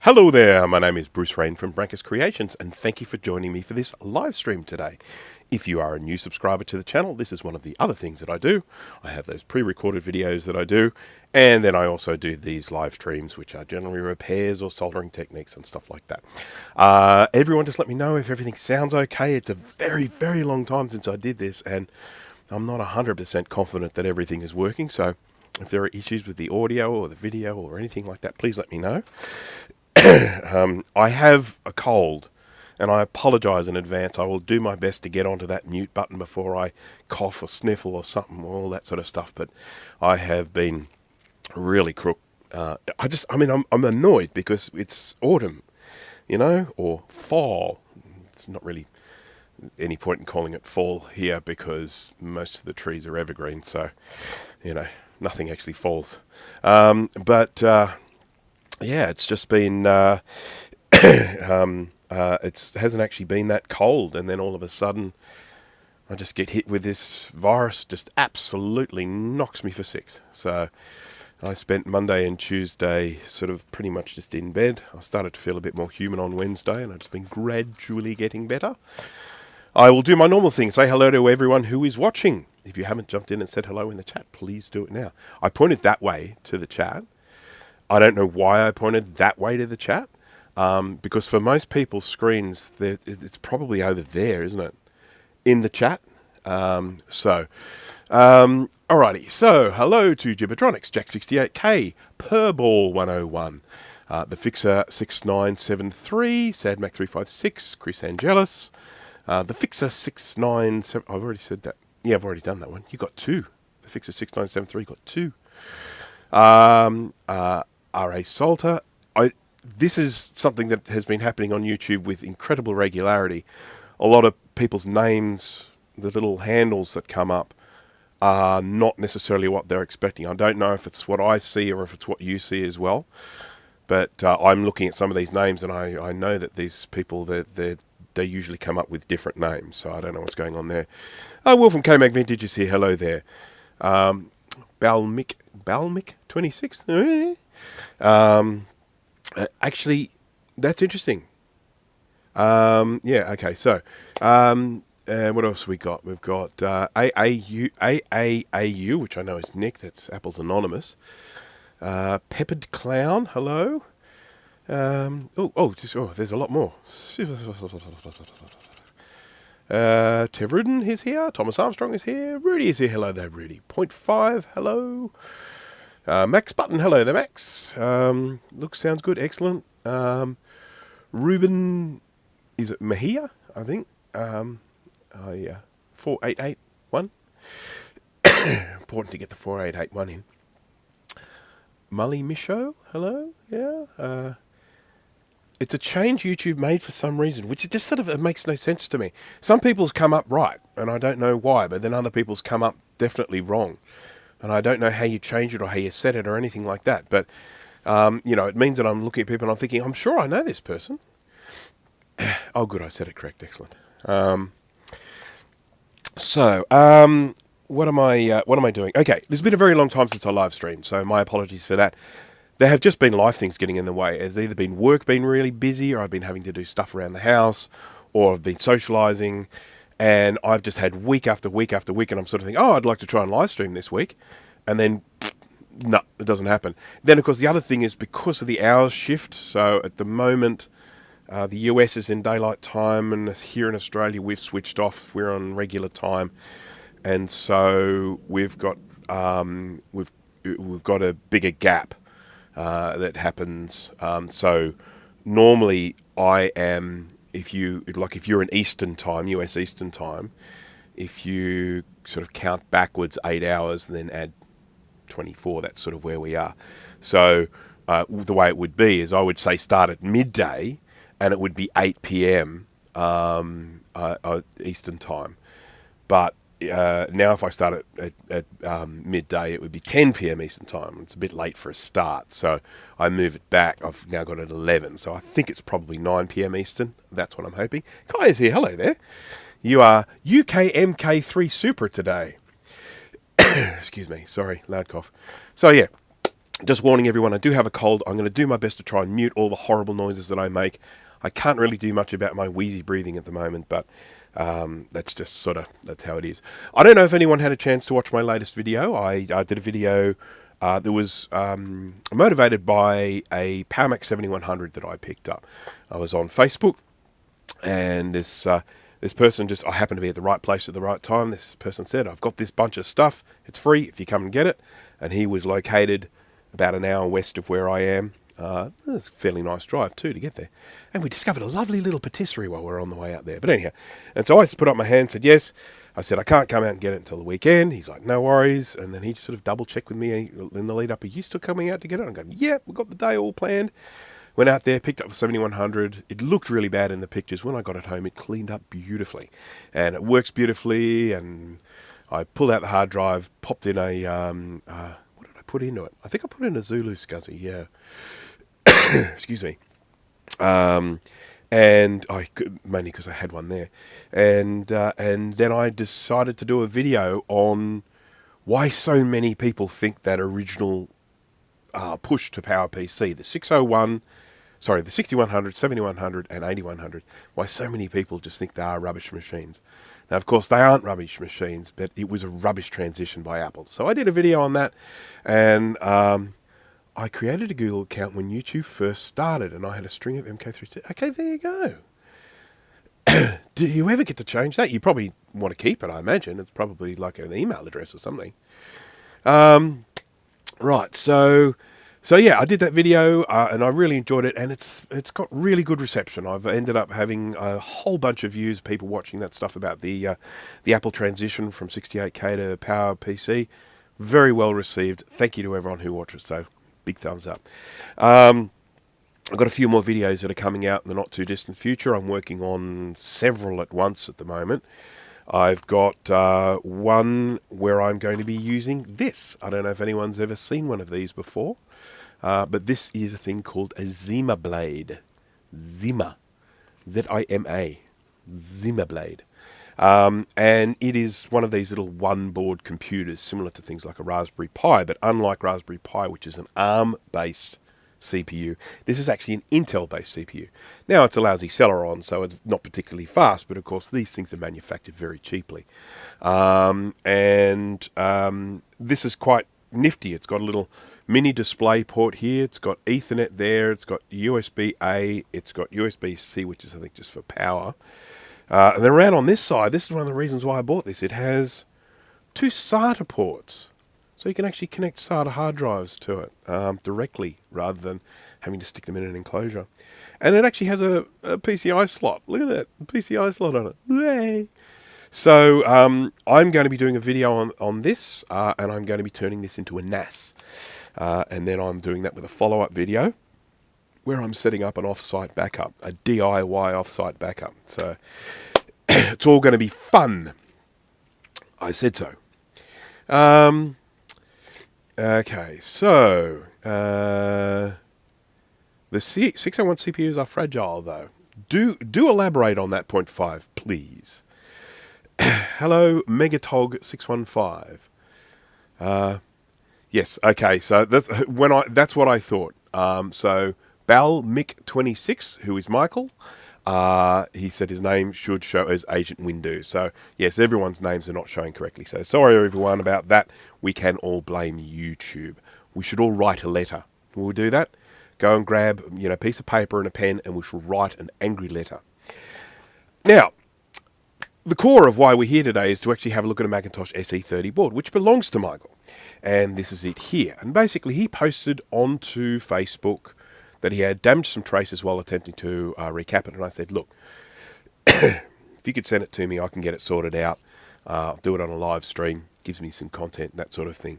Hello there, my name is Bruce Rain from Brankus Creations, and thank you for joining me for this live stream today. If you are a new subscriber to the channel, this is one of the other things that I do. I have those pre-recorded videos that I do, and then I also do these live streams, which are generally repairs or soldering techniques and stuff like that. Everyone just let me know if everything sounds okay. It's a very, very long time since I did this, and I'm not 100% confident that everything is working, so if there are issues with the audio or the video or anything like that, please let me know. I have a cold, and I apologise in advance. I will do my best to get onto that mute button before I cough or sniffle or something, all that sort of stuff. But I have been really crook. I'm annoyed because it's autumn, or fall. It's not really any point in calling it fall here because most of the trees are evergreen, so nothing actually falls. Yeah, it's just been, it hasn't actually been that cold, and then all of a sudden I just get hit with this virus, just absolutely knocks me for six. So I spent Monday and Tuesday sort of pretty much just in bed. I started to feel a bit more human on Wednesday, and I've just been gradually getting better. I will do my normal thing, say hello to everyone who is watching. If you haven't jumped in and said hello in the chat, please do it now. I pointed that way to the chat. I don't know why I pointed that way to the chat, because for most people's screens, it's probably over there, isn't it? In the chat. Alrighty. So, hello to Gibbertronics, Jack68K, Purball101, The Fixer 6973, Sadmac356, Chris Angelis, The Fixer 697. I've already said that. Yeah, I've already done that one. You got two. The Fixer 6973 got two. R.A. Salter. This is something that has been happening on YouTube with incredible regularity. A lot of people's names, the little handles that come up, are not necessarily what they're expecting. I don't know if it's what I see or if it's what you see as well. But I'm looking at some of these names, and I know that these people, they usually come up with different names. So I don't know what's going on there. Will from K-Mag Vintage is here. Hello there. Balmic 26. Actually, that's interesting. Yeah. Okay. So, what else we got? We've got AAAU, which I know is Nick. That's Apple's Anonymous. Peppered Clown. Hello. There's a lot more. Tevruden is here. Thomas Armstrong is here. Rudy is here. Hello there, Rudy. 0.5. Hello. Max Button. Hello there, Max. Sounds good. Excellent. Ruben, is it Mahia? I think. 4881. Important to get the 4881 in. Mully Michaud. Hello. Yeah. It's a change YouTube made for some reason, which just sort of it makes no sense to me. Some people's come up right, and I don't know why, but then other people's come up definitely wrong. And I don't know how you change it or how you set it or anything like that. But, it means that I'm looking at people and I'm thinking, I'm sure I know this person. Oh, good, I said it correct. Excellent. What am I doing? Okay, it's been a very long time since I live streamed, so my apologies for that. There have just been life things getting in the way. It's either been work being really busy, or I've been having to do stuff around the house, or I've been socialising, and I've just had week after week after week, and I'm sort of thinking, I'd like to try and live stream this week, and then, no, it doesn't happen. Then, of course, the other thing is because of the hours shift, so at the moment, the US is in daylight time, and here in Australia, we've switched off. We're on regular time, and so we've got a bigger gap that happens. So normally I am, if you're in Eastern time, US Eastern time, if you sort of count backwards 8 hours and then add 24, that's sort of where we are. So the way it would be is I would say start at midday, and it would be 8 p.m. Eastern time. But now if I start at midday, it would be 10 p.m. Eastern time. It's a bit late for a start, so I move it back. I've now got it at 11, so I think it's probably 9 p.m. Eastern. That's what I'm hoping. Kai is here. Hello there. You are UKMK3 Super today. Excuse me. Sorry, loud cough. So yeah, Just warning everyone, I do have a cold. I'm going to do my best to try and mute all the horrible noises that I make. I can't really do much about my wheezy breathing at the moment, but that's just that's how it is. I don't know if anyone had a chance to watch my latest video. I did a video that was motivated by a PowerMac 7100 that I picked up. I was on Facebook, and this person I happened to be at the right place at the right time. This person said, I've got this bunch of stuff. It's free if you come and get it. And he was located about an hour west of where I am. It's a fairly nice drive too to get there. And we discovered a lovely little patisserie while we were on the way out there. But anyhow, and so I put up my hand and said yes. I said, I can't come out and get it until the weekend. He's like, no worries. And then he just sort of double checked with me in the lead up. Are you still coming out to get it? I'm going, yeah, we've got the day all planned. Went out there, picked up the 7100. It looked really bad in the pictures. When I got it home, it cleaned up beautifully. And it works beautifully. And I pulled out the hard drive, popped in a, what did I put into it? I think I put in a Zulu SCSI, yeah. Excuse me. And I could, mainly because I had one there. And then I decided to do a video on why so many people think that original push to PowerPC, the 6100, 7100 and 8100, why so many people just think they are rubbish machines. Now, of course, they aren't rubbish machines, but it was a rubbish transition by Apple. So I did a video on that, and I created a Google account when YouTube first started, and I had a string of MK3. Okay, there you go. Do you ever get to change that? You probably want to keep it, I imagine. It's probably like an email address or something. Right, so yeah, I did that video, and I really enjoyed it, and it's got really good reception. I've ended up having a whole bunch of views, people watching that stuff about the Apple transition from 68K to PowerPC. Very well received. Thank you to everyone who watched it, so big thumbs up. I've got a few more videos that are coming out in the not too distant future. I'm working on several at once at the moment. I've got one where I'm going to be using this. I don't know if anyone's ever seen one of these before, but this is a thing called a Zima blade. Zima. Z-I-M-A. Zima blade. And it is one of these little one-board computers, similar to things like a Raspberry Pi, but unlike Raspberry Pi, which is an ARM-based CPU, this is actually an Intel-based CPU. Now, it's a lousy Celeron, so it's not particularly fast, but of course these things are manufactured very cheaply. This is quite nifty. It's got a little mini display port here. It's got Ethernet there. It's got USB-A. It's got USB-C, which is, I think, just for power. And then around on this side, this is one of the reasons why I bought this. It has 2 SATA ports. So you can actually connect SATA hard drives to it directly, rather than having to stick them in an enclosure. And it actually has a PCI slot. Look at that, PCI slot on it. Yay! So I'm going to be doing a video on this, and I'm going to be turning this into a NAS. And then I'm doing that with a follow-up video where I'm setting up an off-site backup, a DIY off-site backup. So it's all going to be fun. I said so. Okay, so the 601 CPUs are fragile, though. Do elaborate on that point 5, please. Hello, Megatog615. Yes, okay, so that's what I thought. So Bal Mick26, who is Michael, he said his name should show as Agent Windu. So yes, everyone's names are not showing correctly. So sorry everyone about that. We can all blame YouTube. We should all write a letter. Will we do that? Go and grab a piece of paper and a pen, and we shall write an angry letter. Now, the core of why we're here today is to actually have a look at a Macintosh SE30 board, which belongs to Michael. And this is it here. And basically he posted onto Facebook that he had damaged some traces while attempting to recap it. And I said, look, if you could send it to me, I can get it sorted out. I'll do it on a live stream. Gives me some content, that sort of thing.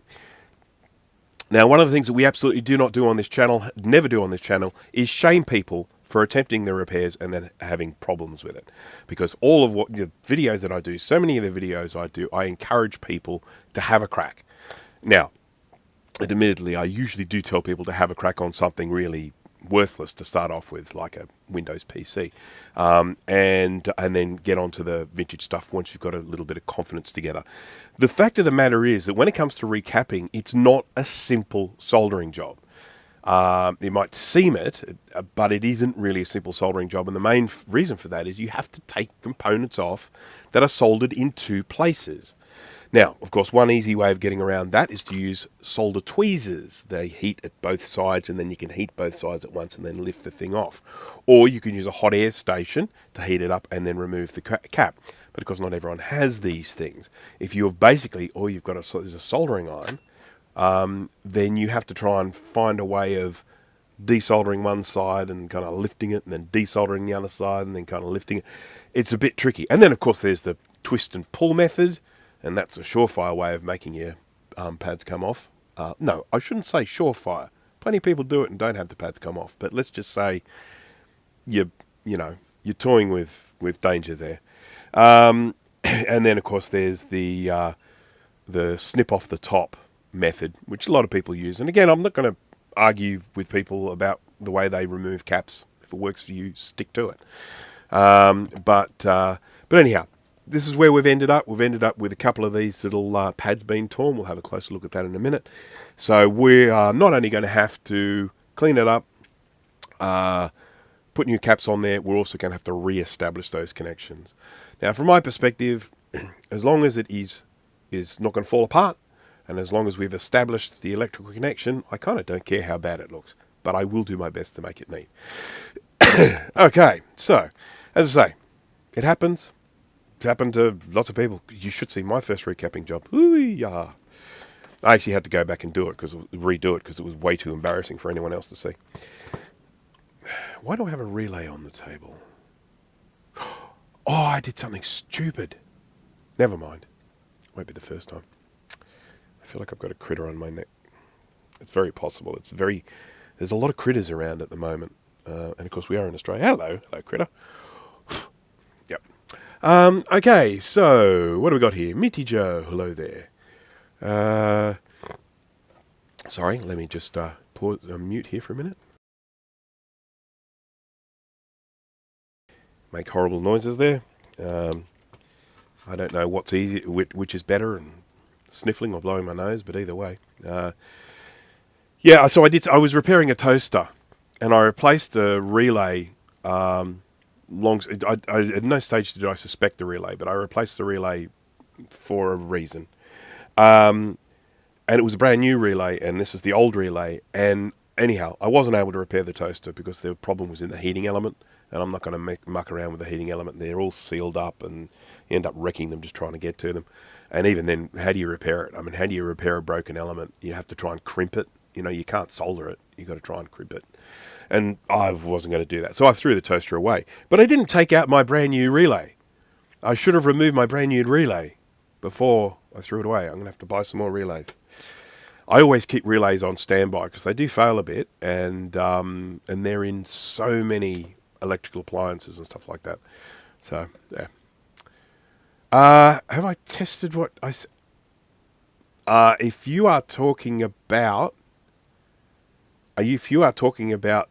Now, one of the things that we absolutely do not do on this channel, never do on this channel, is shame people for attempting the repairs and then having problems with it. Because all of what the videos that I do, so many of the videos I do, I encourage people to have a crack. Now, admittedly, I usually do tell people to have a crack on something really worthless to start off with, like a Windows PC, and then get onto the vintage stuff once you've got a little bit of confidence together. The fact of the matter is that when it comes to recapping, it's not a simple soldering job. You might seem it, but it isn't really a simple soldering job, and the main reason for that is you have to take components off that are soldered in two places. Now, of course, one easy way of getting around that is to use solder tweezers. They heat at both sides, and then you can heat both sides at once and then lift the thing off. Or you can use a hot air station to heat it up and then remove the cap. But of course, not everyone has these things. If you've basically, all you've got is a soldering iron, then you have to try and find a way of desoldering one side and kind of lifting it, and then desoldering the other side and then kind of lifting it. It's a bit tricky. And then, of course, there's the twist and pull method, and that's a surefire way of making your pads come off. No, I shouldn't say surefire. Plenty of people do it and don't have the pads come off. But let's just say you're toying with danger there. And then, of course, there's the snip off the top method, which a lot of people use. And again, I'm not going to argue with people about the way they remove caps. If it works for you, stick to it. But anyhow, this is where we've ended up. We've ended up with a couple of these little pads being torn. We'll have a closer look at that in a minute. So we are not only going to have to clean it up, put new caps on there, we're also going to have to re-establish those connections. Now, from my perspective, as long as it is not going to fall apart, and as long as we've established the electrical connection, I kind of don't care how bad it looks. But I will do my best to make it neat. Okay, so, as I say, it happens. It's happened to lots of people. You should see my first recapping job. Ooh-yah. I actually had to go back and redo it because it was way too embarrassing for anyone else to see. Why do I have a relay on the table? Oh, I did something stupid. Never mind. Won't be the first time. I feel like I've got a critter on my neck. It's very possible. There's a lot of critters around at the moment. And of course we are in Australia. Hello critter. Yep. Okay, so what do we got here? Meaty Joe, hello there. Sorry, let me just pause, mute here for a minute. Make horrible noises there. I don't know what's easy, which is better, and sniffling or blowing my nose, but either way. Yeah, so I was repairing a toaster, and I replaced the relay. At no stage did I suspect the relay, but I replaced the relay for a reason. And it was a brand new relay, and this is the old relay. And anyhow, I wasn't able to repair the toaster because the problem was in the heating element, and I'm not going to muck around with the heating element. They're all sealed up, and you end up wrecking them just trying to get to them. And even then, how do you repair it? I mean, how do you repair a broken element? You have to try and crimp it. You can't solder it. You've got to try and crimp it. And I wasn't going to do that. So I threw the toaster away. But I didn't take out my brand new relay. I should have removed my brand new relay before I threw it away. I'm going to have to buy some more relays. I always keep relays on standby because they do fail a bit, and they're in so many electrical appliances and stuff like that. So, yeah. Have I tested what I... if you are talking about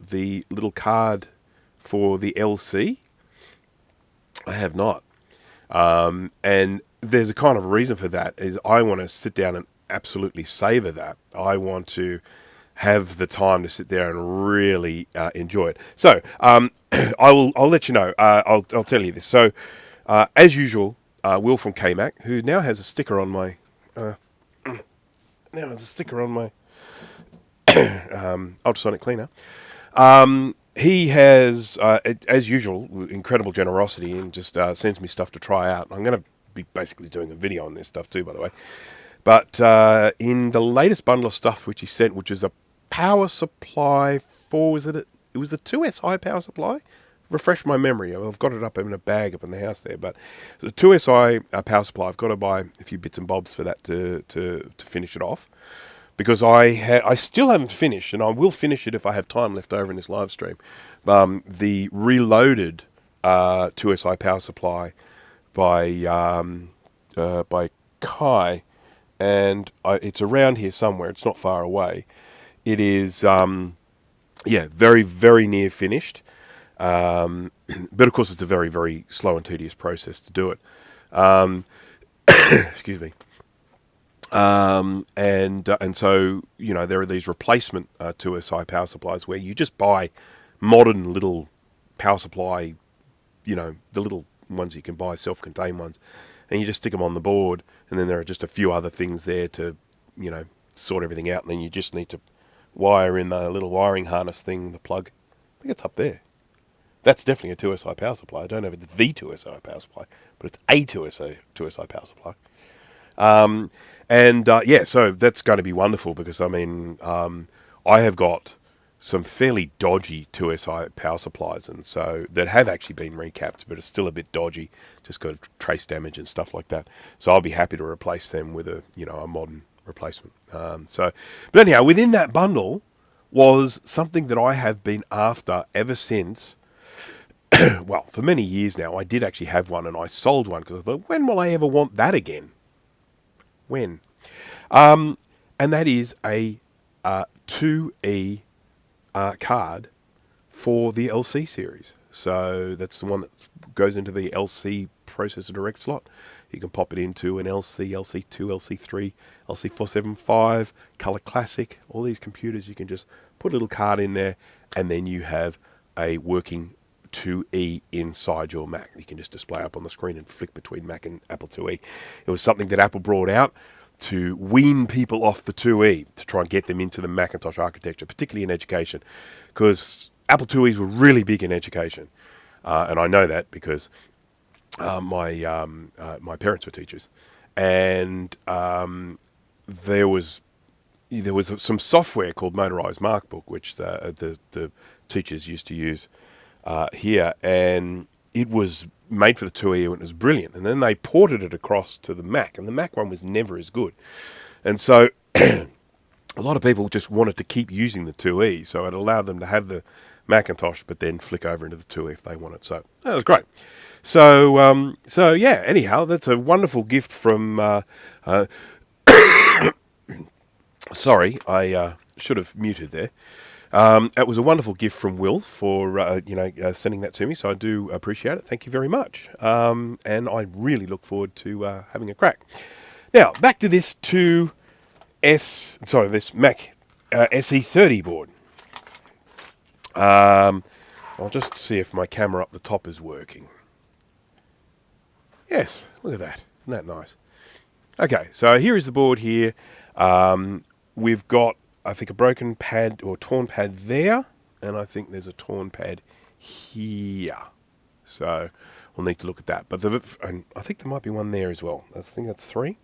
the little card for the LC, I have not. And there's a kind of reason for that, is I want to sit down and absolutely savor that. I want to have the time to sit there and really enjoy it. So I'll let you know. I'll tell you this. So as usual, Will from KMac, who now has a sticker on my ultrasonic cleaner. He has, as usual, incredible generosity, and just sends me stuff to try out. I'm going to be basically doing a video on this stuff too, by the way. But in the latest bundle of stuff which he sent, which is a power supply for, it was the 2SI power supply? Refresh my memory. I've got it up in a bag up in the house there. But the 2SI power supply, I've got to buy a few bits and bobs for that to finish it off. Because I still haven't finished, and I will finish it if I have time left over in this live stream, the reloaded 2SI power supply by Kai, and it's around here somewhere. It's not far away. It is yeah, very, very near finished. But of course, it's a very, very slow and tedious process to do it. Excuse me. And so, you know, there are these replacement 2SI power supplies where you just buy modern little power supply, you know, the little ones you can buy, self-contained ones, and you just stick them on the board, and then there are just a few other things there to, you know, sort everything out, and then you just need to wire in the little wiring harness thing, the plug. I think it's up there. That's definitely a 2SI power supply. I don't know if it's the 2SI power supply, but it's a 2SI power supply. Yeah, so that's going to be wonderful because, I mean, I have got some fairly dodgy 2SI power supplies, and so that have actually been recapped, but are still a bit dodgy, just got trace damage and stuff like that. So I'll be happy to replace them with a, you know, a modern replacement. But anyhow, within that bundle was something that I have been after ever since. Well, for many years now. I did actually have one, and I sold one because I thought, when will I ever want that again? When? And that is a 2E card for the LC series. So that's the one that goes into the LC processor direct slot. You can pop it into an LC, LC2, LC3, LC475, Color Classic, all these computers. You can just put a little card in there, and then you have a working 2E inside your Mac. You can just display up on the screen and flick between Mac and Apple IIe. It was something that Apple brought out to wean people off the 2E, to try and get them into the Macintosh architecture, particularly in education, because Apple IIes were really big in education. And I know that because my parents were teachers, and there was some software called Motorized Markbook, which the teachers used to use here, and it was made for the 2E, and it was brilliant. And then they ported it across to the Mac, and the Mac one was never as good. And so a lot of people just wanted to keep using the 2E, so it allowed them to have the Macintosh, but then flick over into the 2E if they wanted. So that was great. So yeah, anyhow, that's a wonderful gift from... sorry, I should have muted there. It was a wonderful gift from Will for sending that to me, so I do appreciate it. Thank you very much, and I really look forward to having a crack. Now back to this this Mac SE30 board. I'll just see if my camera up the top is working. Yes, look at that. Isn't that nice? Okay, so here is the board here. We've got, I think, a broken pad or torn pad there, and I think there's a torn pad here. So we'll need to look at that. But and I think there might be one there as well. I think that's 3.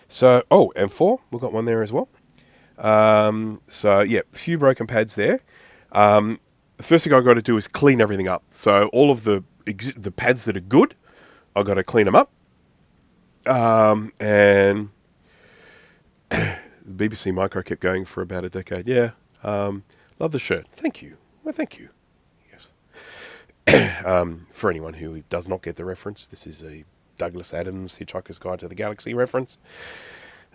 So, and 4, we've got one there as well. So yeah, a few broken pads there. The first thing I've got to do is clean everything up. So all of the pads that are good, I've got to clean them up. And the BBC Micro kept going for about a decade. Yeah. Love the shirt. Thank you. Well, thank you. Yes. For anyone who does not get the reference, this is a Douglas Adams Hitchhiker's Guide to the Galaxy reference.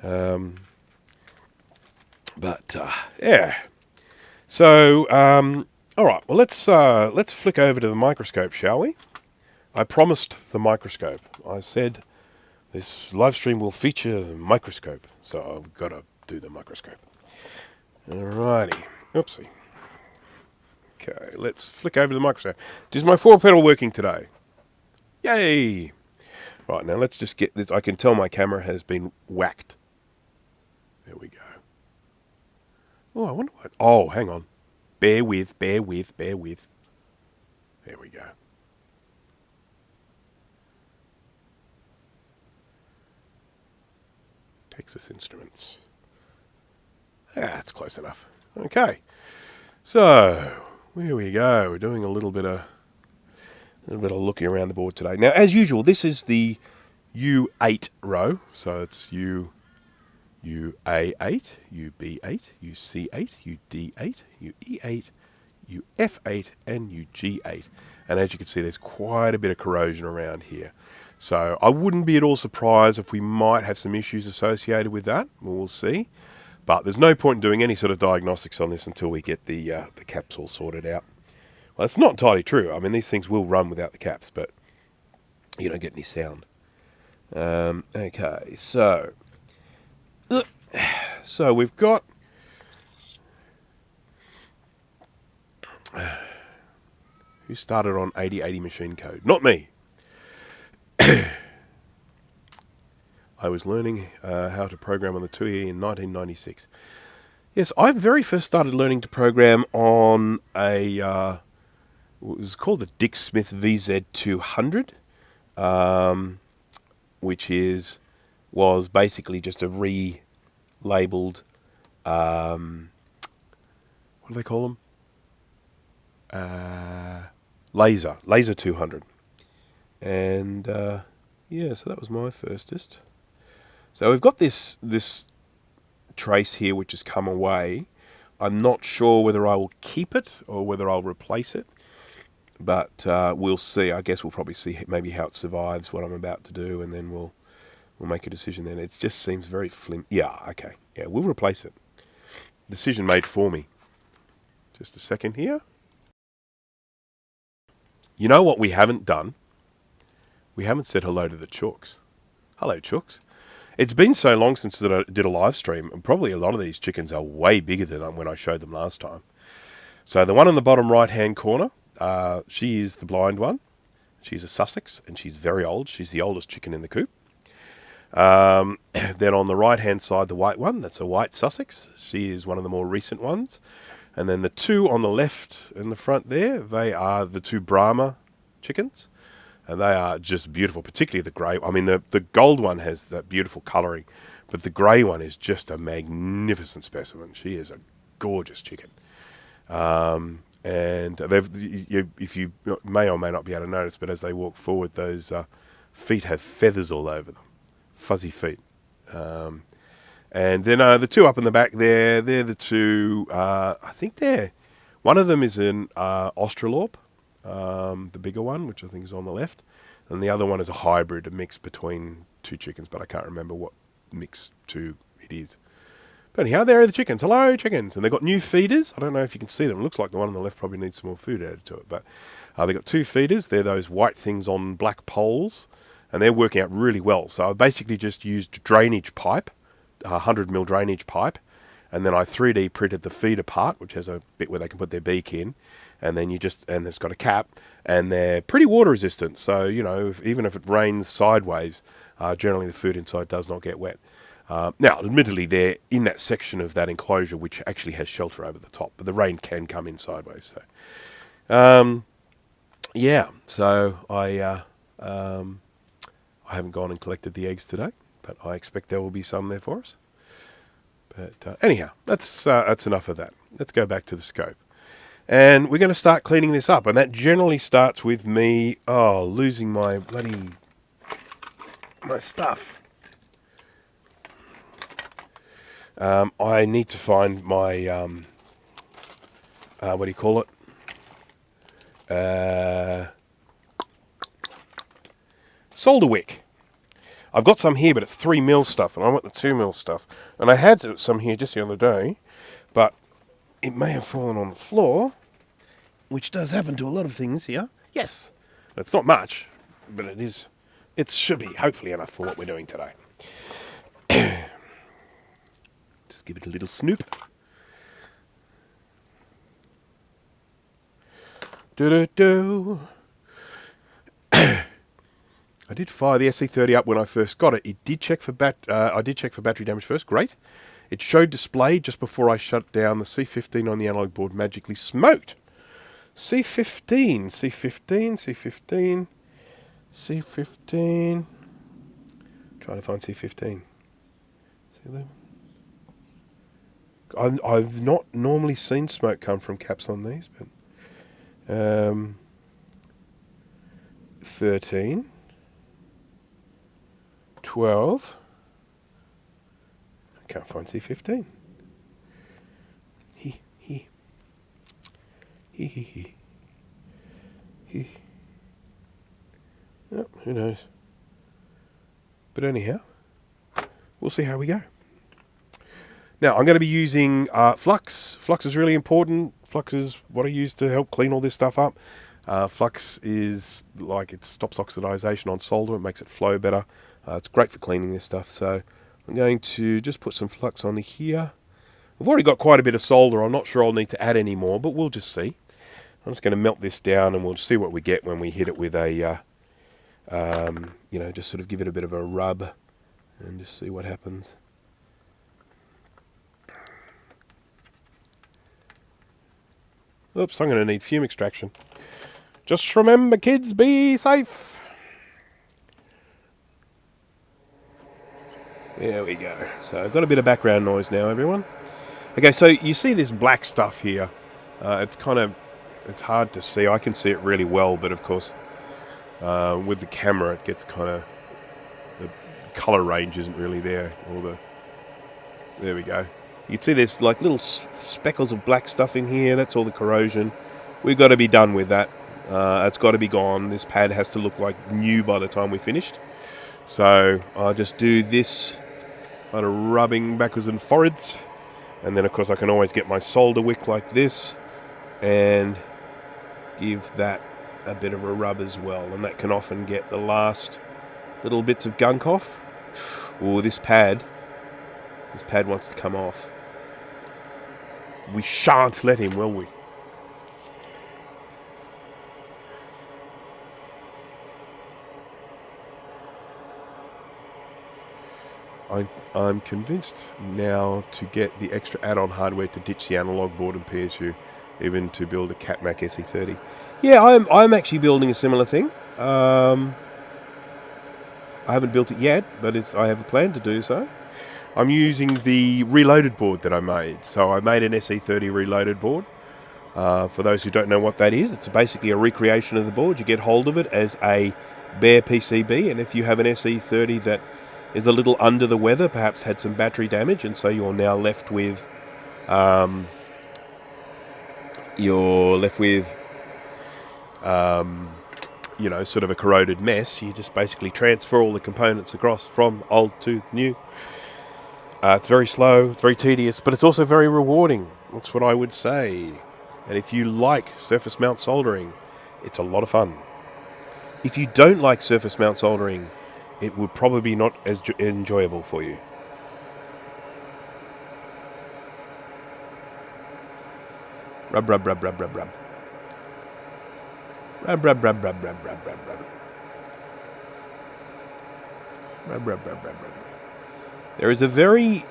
Yeah. So, all right. Well, let's flick over to the microscope, shall we? I promised the microscope. I said this live stream will feature a microscope, so I've got to do the microscope. Alrighty. Oopsie. Okay, let's flick over to the microscope. Is my 4-pedal working today? Yay! Right, now let's just get this. I can tell my camera has been whacked. There we go. Oh, I wonder what... Oh, hang on. Bear with. There we go. Texas Instruments. That's close enough. Okay. So, here we go. We're doing a little bit of looking around the board today. Now, as usual, this is the U8 row. So it's UA8, UB8, UC8, UD8, UE8, UF8, and UG8. And as you can see, there's quite a bit of corrosion around here. So I wouldn't be at all surprised if we might have some issues associated with that. We'll see. But there's no point in doing any sort of diagnostics on this until we get the caps all sorted out. Well, it's not entirely true. I mean, these things will run without the caps, but you don't get any sound. Okay, so we've got who started on 8080 machine code? Not me. I was learning how to program on the TWEE in 1996. Yes, I very first started learning to program on a it was called the Dick Smith VZ200, which was basically just a relabeled what do they call them? Laser 200, and yeah, so that was my firstest. So we've got this trace here which has come away. I'm not sure whether I will keep it or whether I'll replace it, but we'll see. I guess we'll probably see maybe how it survives what I'm about to do, and then we'll make a decision then. It just seems very Yeah, okay. Yeah, we'll replace it. Decision made for me. Just a second here. You know what we haven't done? We haven't said hello to the chooks. Hello, chooks. It's been so long since I did a live stream, and probably a lot of these chickens are way bigger than when I showed them last time. So the one in the bottom right-hand corner, she is the blind one. She's a Sussex, and she's very old. She's the oldest chicken in the coop. Then on the right-hand side, the white one, that's a white Sussex. She is one of the more recent ones. And then the two on the left in the front there, they are the two Brahma chickens. And they are just beautiful, particularly the grey. I mean, the gold one has that beautiful colouring, but the grey one is just a magnificent specimen. She is a gorgeous chicken. And if you may or may not be able to notice, but as they walk forward, those feet have feathers all over them, fuzzy feet. And then the two up in the back there, they're the two, I think one of them is an Australorp. The bigger one, which I think is on the left, and the other one is a hybrid, a mix between two chickens, but I can't remember what mix two it is. But anyhow, there are the chickens. Hello, chickens. And they've got new feeders. I don't know if you can see them. It looks like the one on the left probably needs some more food added to it, but they've got two feeders. They're those white things on black poles, and they're working out really well. So I basically just used drainage pipe, 100mm drainage pipe, and then I 3D printed the feeder part, which has a bit where they can put their beak in. And then and it's got a cap, and they're pretty water resistant. So, you know, even if it rains sideways, generally the food inside does not get wet. Now, admittedly, they're in that section of that enclosure which actually has shelter over the top, but the rain can come in sideways. So, yeah. So I haven't gone and collected the eggs today, but I expect there will be some there for us. But anyhow, that's enough of that. Let's go back to the scope. And we're going to start cleaning this up. And that generally starts with me, losing my stuff. I need to find my, what do you call it? Solder wick. I've got some here, but it's 3mm stuff, and I want the 2mm stuff. And I had some here just the other day, but it may have fallen on the floor, which does happen to a lot of things here. Yes, it's not much, but it is. It should be hopefully enough for what we're doing today. Just give it a little snoop. Do. I did fire the SE30 up when I first got it. It did check for I did check for battery damage first. Great. It showed display just before I shut down. The C15 on the analog board magically smoked. C15. Trying to find C15. C11. I've not normally seen smoke come from caps on these, but 13, 12. I can't find C15. He. Oh, who knows? But anyhow, we'll see how we go. Now, I'm going to be using flux. Flux is really important. Flux is what I use to help clean all this stuff up. Flux is like, it stops oxidization on solder. It makes it flow better. It's great for cleaning this stuff. So I'm going to just put some flux on here. I've already got quite a bit of solder. I'm not sure I'll need to add any more, but we'll just see. I'm just going to melt this down and we'll see what we get when we hit it with a, you know, just sort of give it a bit of a rub and just see what happens. Oops, I'm going to need fume extraction. Just remember, kids, be safe. There we go. So I've got a bit of background noise now, everyone. Okay, so you see this black stuff here. It's hard to see. I can see it really well, but of course, with the camera, it gets kind of, the color range isn't really there. There we go. You can see there's like little speckles of black stuff in here. That's all the corrosion. We've got to be done with that. It's got to be gone. This pad has to look like new by the time we finished. So I'll just do this kind of rubbing backwards and forwards. And then of course I can always get my solder wick like this and give that a bit of a rub as well. And that can often get the last little bits of gunk off. Oh, this pad wants to come off. We shan't let him, will we? I'm convinced now to get the extra add-on hardware to ditch the analog board and PSU, even to build a Mac SE30. Yeah, I'm actually building a similar thing. I haven't built it yet, but I have a plan to do so. I'm using the reloaded board that I made. So I made an SE30 reloaded board. For those who don't know what that is, it's basically a recreation of the board. You get hold of it as a bare PCB, and if you have an SE30 that is a little under the weather, perhaps had some battery damage, and so you're now left with you know, sort of a corroded mess. You just basically transfer all the components across from old to new. It's very slow, it's very tedious, but it's also very rewarding. That's what I would say. And if you like surface mount soldering, it's a lot of fun. If you don't like surface mount soldering, it would probably be not as enjoyable for you. Rub, rub, rub, rub, rub, rub. Rub, rub, rub, rub, rub, rub, rub, rub. Rub, rub, rub, rub, rub. There is a very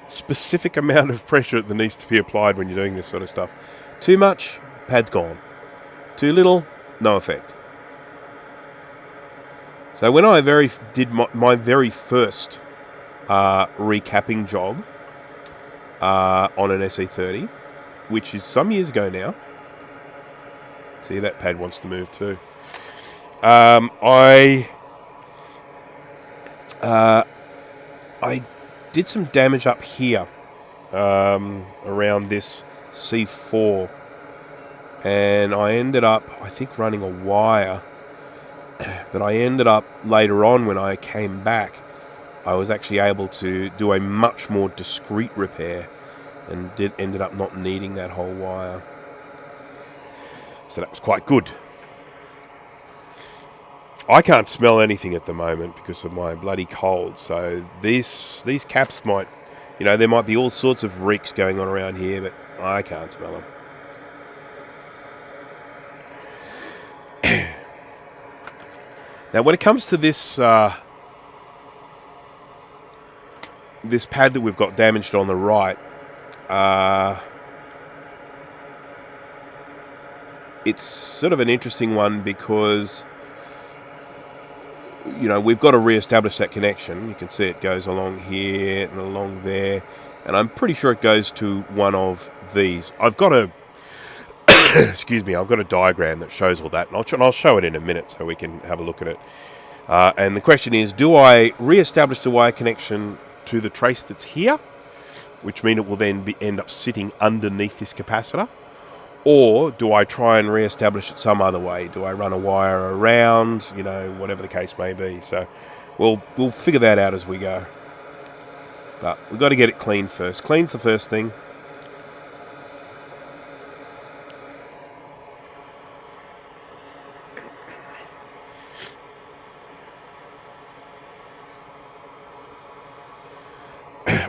specific amount of pressure that needs to be applied when you're doing this sort of stuff. Too much, pad's gone. Too little, no effect. So when I did my very first recapping job on an SE30, which is some years ago now. See, that pad wants to move too. I did some damage up here around this C4, and I ended up, I think, running a wire. But I ended up later on, when I came back, I was actually able to do a much more discreet repair and ended up not needing that whole wire. So that was quite good. I can't smell anything at the moment because of my bloody cold. So these caps might, you know, there might be all sorts of reeks going on around here, but I can't smell them. Now, when it comes to this this pad that we've got damaged on the right, it's sort of an interesting one because, you know, we've got to re-establish that connection. You can see it goes along here and along there, and I'm pretty sure it goes to one of these. I've got a excuse me, I've got a diagram that shows all that, and I'll show it in a minute so we can have a look at it. And the question is, do I re-establish the wire connection to the trace that's here, which means it will then end up sitting underneath this capacitor, or do I try and re-establish it some other way? Do I run a wire around, you know, whatever the case may be? So we'll figure that out as we go. But we've got to get it cleaned first. Clean's the first thing.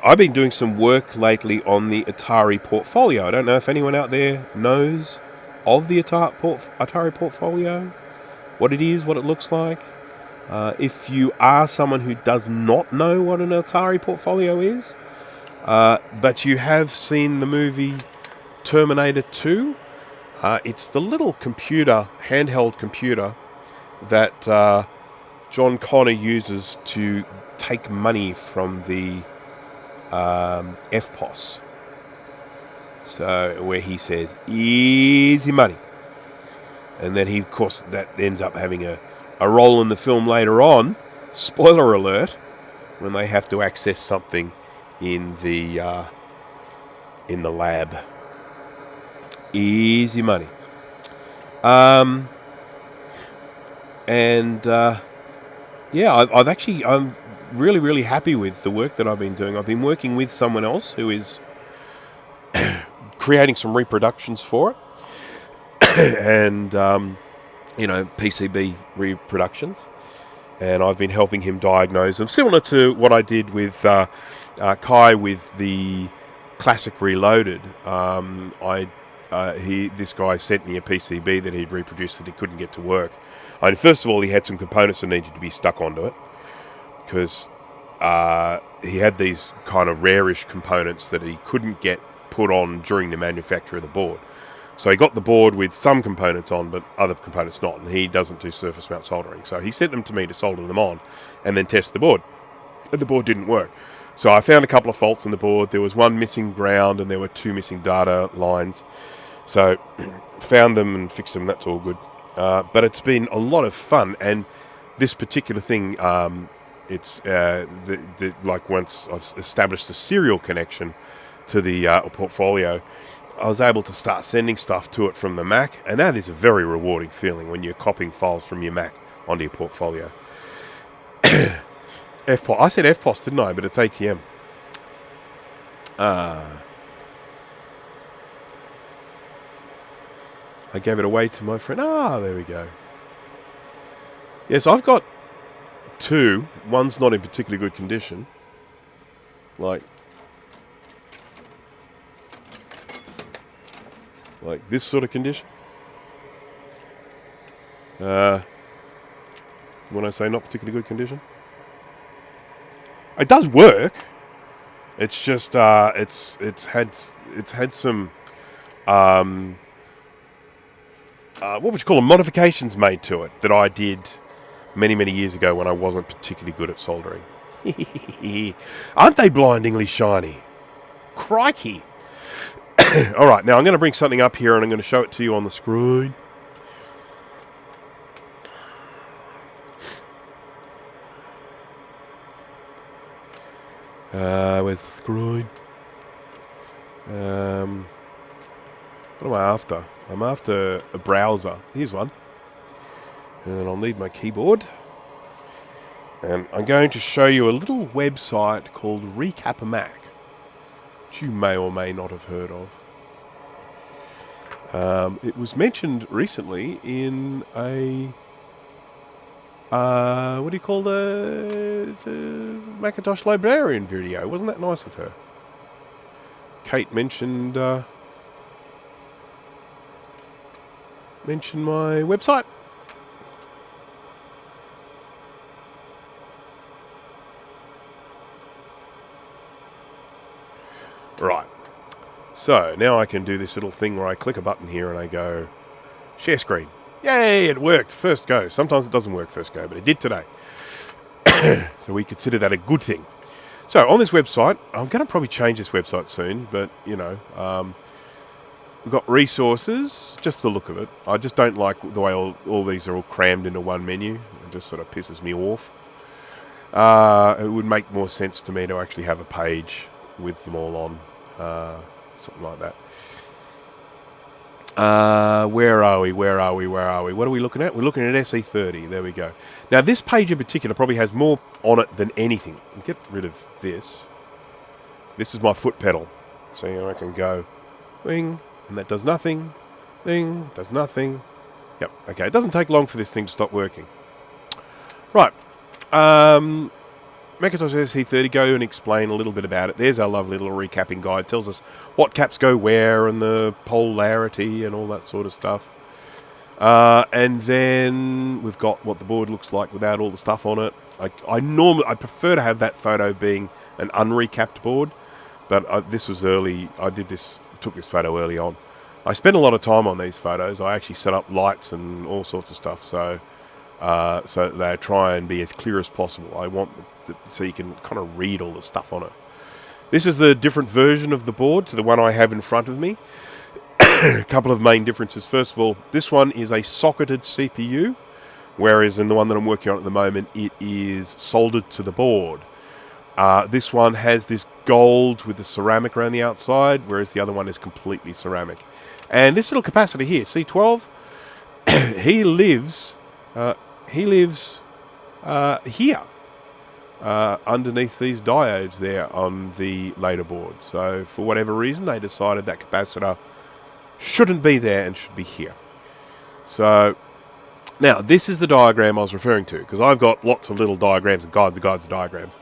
I've been doing some work lately on the Atari portfolio. I don't know if anyone out there knows of the Atari portfolio, what it is, what it looks like. If you are someone who does not know what an Atari portfolio is, but you have seen the movie Terminator 2, it's the little computer, handheld computer, that John Connor uses to take money from the FPOS. So where he says, easy money. And then he, of course, that ends up having a role in the film later on, spoiler alert, when they have to access something in the lab. Easy money. I'm really, really happy with the work that I've been doing. I've been working with someone else who is creating some reproductions for it. And, PCB reproductions. And I've been helping him diagnose them, similar to what I did with Kai with the Classic Reloaded. This guy sent me a PCB that he'd reproduced that he couldn't get to work. First of all, he had some components that needed to be stuck onto it, because he had these kind of rare-ish components that he couldn't get put on during the manufacture of the board. So he got the board with some components on, but other components not, and he doesn't do surface mount soldering. So he sent them to me to solder them on and then test the board. And the board didn't work. So I found a couple of faults in the board. There was one missing ground and there were 2 missing data lines. So found them and fixed them, that's all good. But it's been a lot of fun, and this particular thing, it's like once I've established a serial connection to the portfolio, I was able to start sending stuff to it from the Mac, and that is a very rewarding feeling when you're copying files from your Mac onto your portfolio. FPOS. I said FPOS, didn't I? But it's ATM. I gave it away to my friend. There we go. Yes, I've got 2. One's not in particularly good condition. Like this sort of condition. When I say not particularly good condition, it does work. It's just it's had some what would you call them, modifications made to it that I did many years ago when I wasn't particularly good at soldering. Aren't they blindingly shiny? Crikey! Alright, now I'm going to bring something up here and I'm going to show it to you on the screen. Where's the screen? What am I after? I'm after a browser. Here's one. And I'll need my keyboard. And I'm going to show you a little website called Recap Mac, which you may or may not have heard of. It was mentioned recently in a what do you call it's a Macintosh librarian video. Wasn't that nice of her? Kate mentioned my website. Right. So now I can do this little thing where I click a button here and I go share screen. Yay, it worked first go. Sometimes it doesn't work first go, but it did today. So we consider that a good thing. So on this website, I'm going to probably change this website soon, but we've got resources, just the look of it. I just don't like the way all these are all crammed into one menu. It just sort of pisses me off. It would make more sense to me to actually have a page with them all on, something like that. Where are we? What are we looking at? We're looking at SE30. There we go. Now, this page in particular probably has more on it than anything. I'll get rid of this. This is my foot pedal. So I can go, wing, and that does nothing. Wing, does nothing. Yep, okay, it doesn't take long for this thing to stop working. Right. Macintosh SE30, go and explain a little bit about it. There's our lovely little recapping guide. It tells us what caps go where and the polarity and all that sort of stuff. And then we've got what the board looks like without all the stuff on it. I prefer to have that photo being an unrecapped board, but this was early. Took this photo early on. I spent a lot of time on these photos. I actually set up lights and all sorts of stuff, so they try and be as clear as possible. I want so you can kind of read all the stuff on it. This is the different version of the board to the one I have in front of me. A couple of main differences. First of all, this one is a socketed CPU, whereas in the one that I'm working on at the moment, it is soldered to the board. This one has this gold with the ceramic around the outside, whereas the other one is completely ceramic. And this little capacitor here, C12, he lives here, underneath these diodes there on the later board. So for whatever reason, they decided that capacitor shouldn't be there and should be here. So now this is the diagram I was referring to, because I've got lots of little diagrams and guides of diagrams.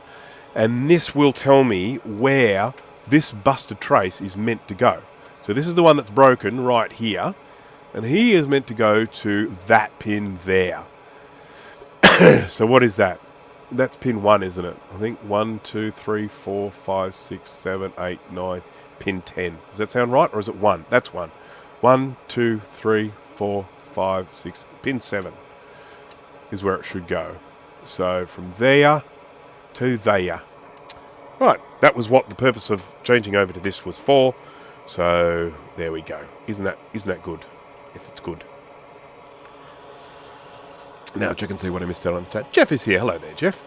And this will tell me where this busted trace is meant to go. So this is the one that's broken right here, and he is meant to go to that pin there. So what is that? That's pin 1, isn't it? I think 1, 2, 3, 4, 5, 6, 7, 8, 9, pin 10. Does that sound right, or is it 1? That's 1. 1, 2, 3, 4, 5, 6, pin 7 is where it should go. So from there to there. Right, that was what the purpose of changing over to this was for. So there we go. Isn't that good? Yes, it's good. Now check and see what I missed out on the chat. Jeff is here. Hello there, Jeff.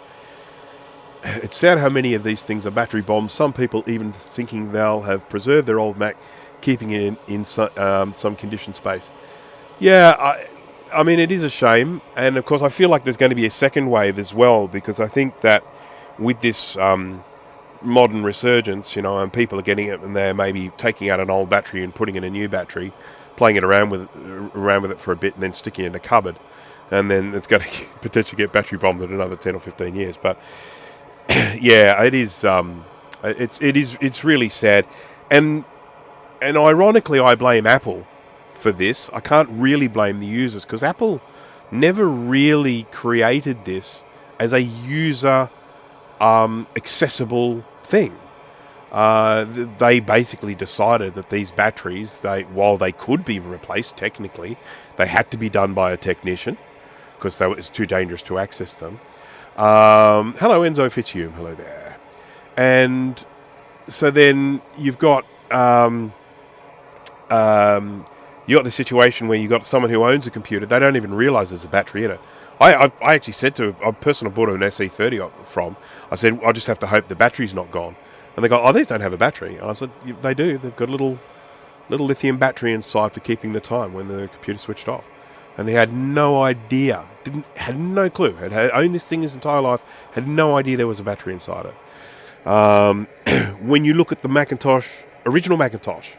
It's sad how many of these things are battery bombs. Some people even thinking they'll have preserved their old Mac, keeping it in some conditioned space. Yeah, I mean, it is a shame. And of course, I feel like there's going to be a second wave as well, because I think that with this modern resurgence, and people are getting it and they're maybe taking out an old battery and putting in a new battery, playing it around with it for a bit and then sticking it in a cupboard. And then it's going to potentially get battery bombed in another 10 or 15 years. But yeah, it is. It's really sad, and ironically, I blame Apple for this. I can't really blame the users, because Apple never really created this as a user accessible thing. They basically decided that these batteries, while they could be replaced technically, they had to be done by a technician, because it's too dangerous to access them. Hello, Enzo Fitzhume. Hello there. And so then you've got the situation where you've got someone who owns a computer. They don't even realize there's a battery in it. I actually said to a person I bought an SE30 from, I said, I just have to hope the battery's not gone. And they go, oh, these don't have a battery. And I said, they do. They've got a little lithium battery inside for keeping the time when the computer switched off. And he had no idea, had no clue, had owned this thing his entire life, had no idea there was a battery inside it. When you look at the Macintosh, original Macintosh,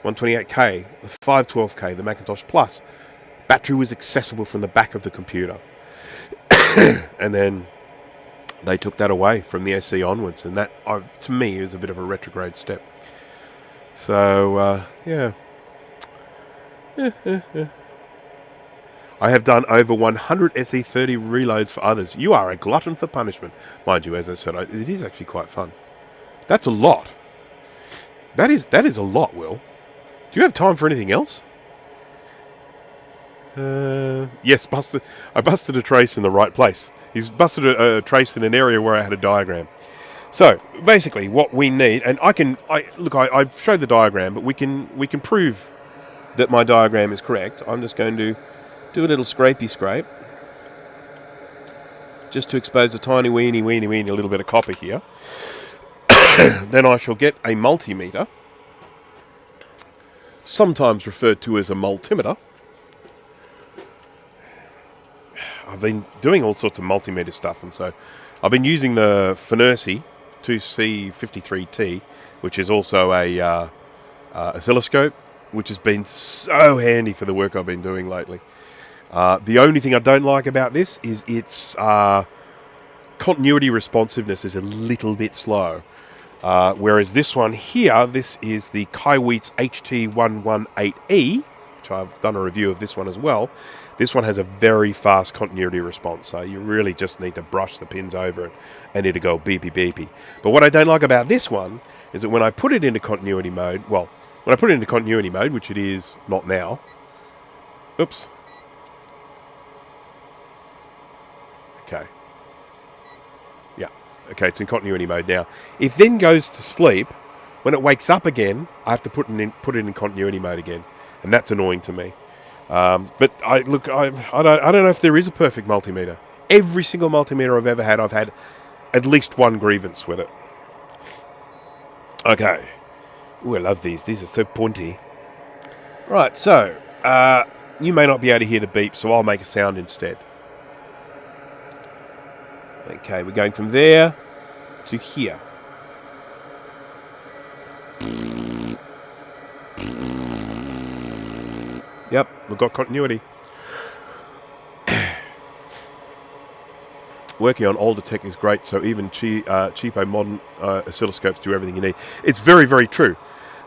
128K, the 512K, the Macintosh Plus, battery was accessible from the back of the computer. And then they took that away from the SE onwards, and that, to me, is a bit of a retrograde step. So, yeah. I have done over 100 SE30 reloads for others. You are a glutton for punishment. Mind you, as I said, it is actually quite fun. That's a lot. That is a lot, Will. Do you have time for anything else? Yes, I busted a trace in the right place. He's busted a trace in an area where I had a diagram. So, basically, what we need, and I showed the diagram, but we can prove that my diagram is correct. I'm just going to do a little scrapey scrape, just to expose a tiny weeny little bit of copper here. Then I shall get a multimeter, sometimes referred to as a multimeter. I've been doing all sorts of multimeter stuff, and so I've been using the Fume 2C53T which is also a oscilloscope, which has been so handy for the work I've been doing lately. The only thing I don't like about this is its continuity responsiveness is a little bit slow. Whereas this one here, this is the Kaiweets HT118E, which I've done a review of this one as well. This one has a very fast continuity response, so you really just need to brush the pins over it and it'll go beepy beepy. But what I don't like about this one is that when I put it into continuity mode, well, when I put it into continuity mode, which it is not now, oops. Okay. Yeah. Okay, it's in continuity mode now. If it then goes to sleep, when it wakes up again, I have to put it in continuity mode again, and that's annoying to me. But I don't know if there is a perfect multimeter. Every single multimeter I've ever had, I've had at least one grievance with it. Okay. Ooh, I love these. These are so pointy. Right, so you may not be able to hear the beep, so I'll make a sound instead. Okay, we're going from there to here. Yep, we've got continuity. Working on older tech is great, so even cheapo modern oscilloscopes do everything you need. It's very, very true.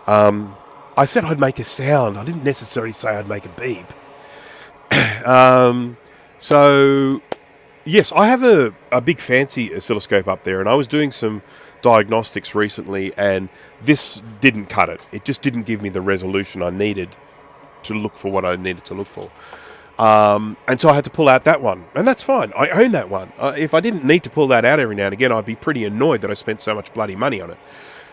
I said I'd make a sound. I didn't necessarily say I'd make a beep. So, yes, I have a big fancy oscilloscope up there, and I was doing some diagnostics recently, and this didn't cut it. It just didn't give me the resolution I needed to look for what I needed to look for. And so I had to pull out that one, and that's fine. I own that one. If I didn't need to pull that out every now and again, I'd be pretty annoyed that I spent so much bloody money on it.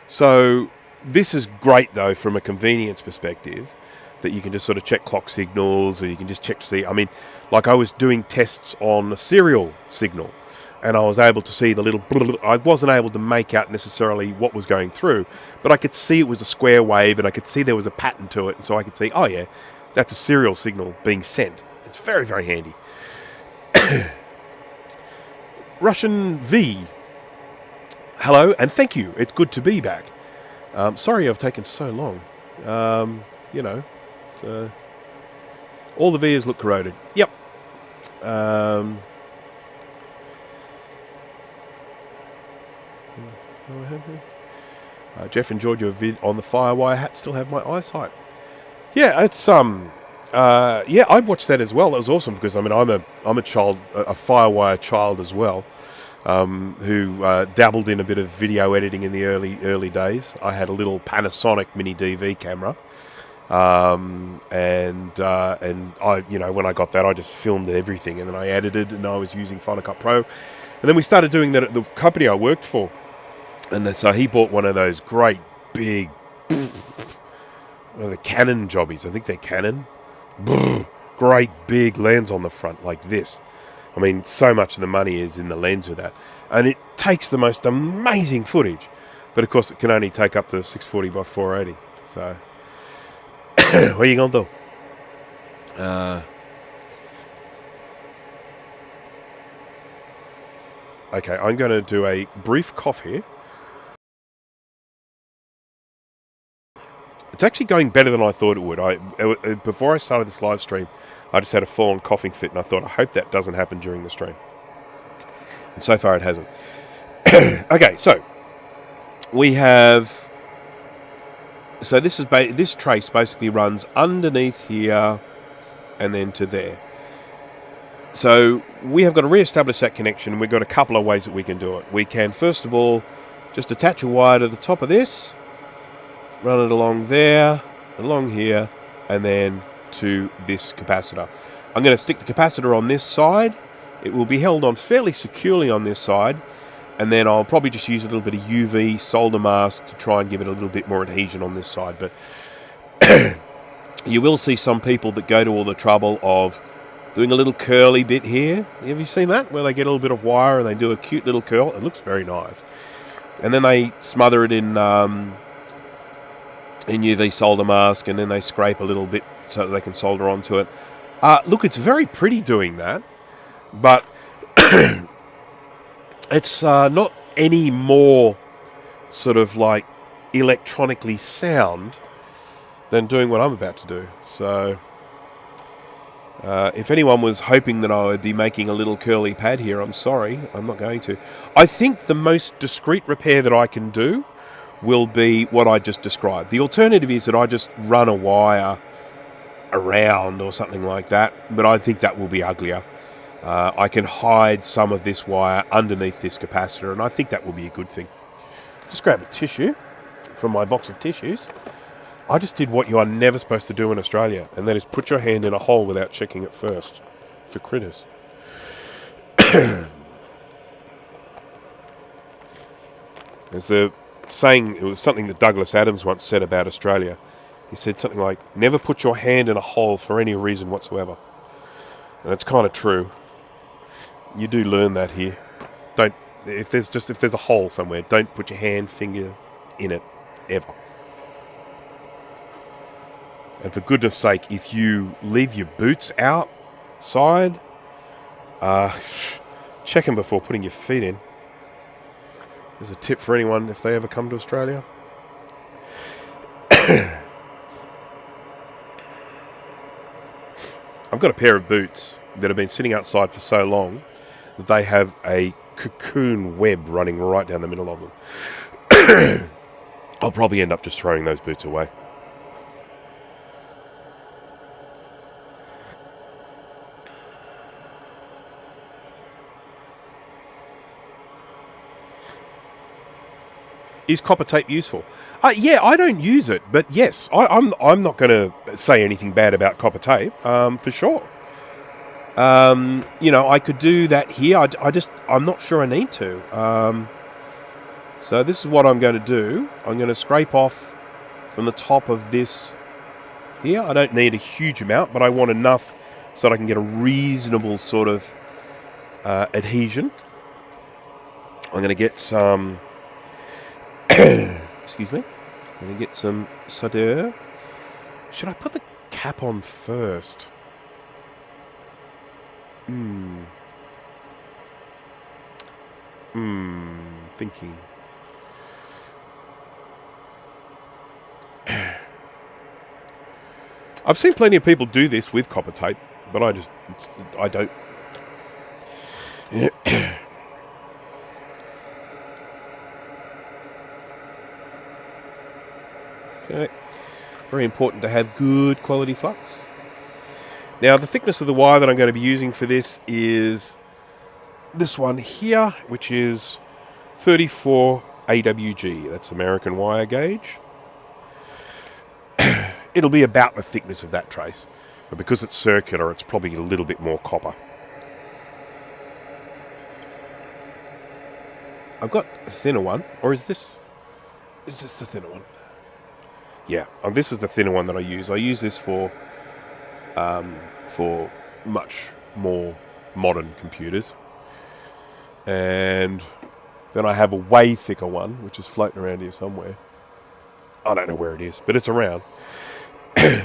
So this is great, though, from a convenience perspective, that you can just sort of check clock signals, or you can just check to see. I mean, like I was doing tests on a serial signal, and I was able to see the little... I wasn't able to make out necessarily what was going through, but I could see it was a square wave, and I could see there was a pattern to it, and so I could see, oh yeah, that's a serial signal being sent. It's very, very handy. Russian V. Hello, and thank you. It's good to be back. Sorry I've taken so long. You know, all the V's look corroded. Yep. Jeff enjoyed your vid on the Firewire hat. Still have my eyesight. Yeah, it's yeah, I watched that as well. That was awesome because I mean I'm a child, a Firewire child as well, who dabbled in a bit of video editing in the early days. I had a little Panasonic mini DV camera, and I, you know, when I got that, I just filmed everything, and then I edited, and I was using Final Cut Pro, and then we started doing that at the company I worked for, and then, so he bought one of those great big, the Canon jobbies. I think they're Canon. Great big lens on the front like this. I mean, so much of the money is in the lens with that, and it takes the most amazing footage, but of course it can only take up to 640 by 480. So what are you gonna do? Okay, I'm going to do a brief cough here. It's actually going better than I thought it would. Before I started this live stream, I just had a full-on coughing fit, and I thought, I hope that doesn't happen during the stream. And so far it hasn't. Okay, so we have... So this trace basically runs underneath here and then to there. So we have got to re-establish that connection. We've got a couple of ways that we can do it. We can, first of all, just attach a wire to the top of this, run it along there, along here, and then to this capacitor. I'm going to stick the capacitor on this side. It will be held on fairly securely on this side, and then I'll probably just use a little bit of UV solder mask to try and give it a little bit more adhesion on this side. But you will see some people that go to all the trouble of doing a little curly bit here. Have you seen that? Where they get a little bit of wire and they do a cute little curl. It looks very nice. And then they smother it in UV solder mask, and then they scrape a little bit so that they can solder onto it. Look, it's very pretty doing that, but it's not any more sort of like electronically sound than doing what I'm about to do. So if anyone was hoping that I would be making a little curly pad here, I'm sorry, I'm not going to. I think the most discreet repair that I can do will be what I just described. The alternative is that I just run a wire around or something like that, but I think that will be uglier. I can hide some of this wire underneath this capacitor, and I think that will be a good thing. Just grab a tissue from my box of tissues. I just did what you are never supposed to do in Australia, and that is put your hand in a hole without checking it first for critters. As the saying, it was something that Douglas Adams once said about Australia. He said something like, never put your hand in a hole for any reason whatsoever. And it's kind of true. You do learn that here. Don't, if there's a hole somewhere, don't put your hand, finger in it, ever. And for goodness sake, if you leave your boots outside, check them before putting your feet in. There's a tip for anyone if they ever come to Australia. I've got a pair of boots that have been sitting outside for so long that they have a cocoon web running right down the middle of them. I'll probably end up just throwing those boots away. Is copper tape useful? Yeah, I don't use it, but yes, I'm not going to say anything bad about copper tape, for sure. You know, I could do that here. I'm not sure I need to. So this is what I'm going to do. I'm going to scrape off from the top of this here. I don't need a huge amount, but I want enough so that I can get a reasonable sort of adhesion. I'm going to get some... excuse me. I'm going to get some solder. Should I put the cap on first? Thinking. I've seen plenty of people do this with copper tape, but I don't. Okay. Very important to have good quality flux. Now, the thickness of the wire that I'm going to be using for this is this one here, which is 34 AWG. That's American wire gauge. It'll be about the thickness of that trace, but because it's circular, it's probably a little bit more copper. I've got a thinner one, or is this the thinner one? Yeah, this is the thinner one that I use. I use this for much more modern computers. And then I have a way thicker one, which is floating around here somewhere. I don't know where it is, but it's around.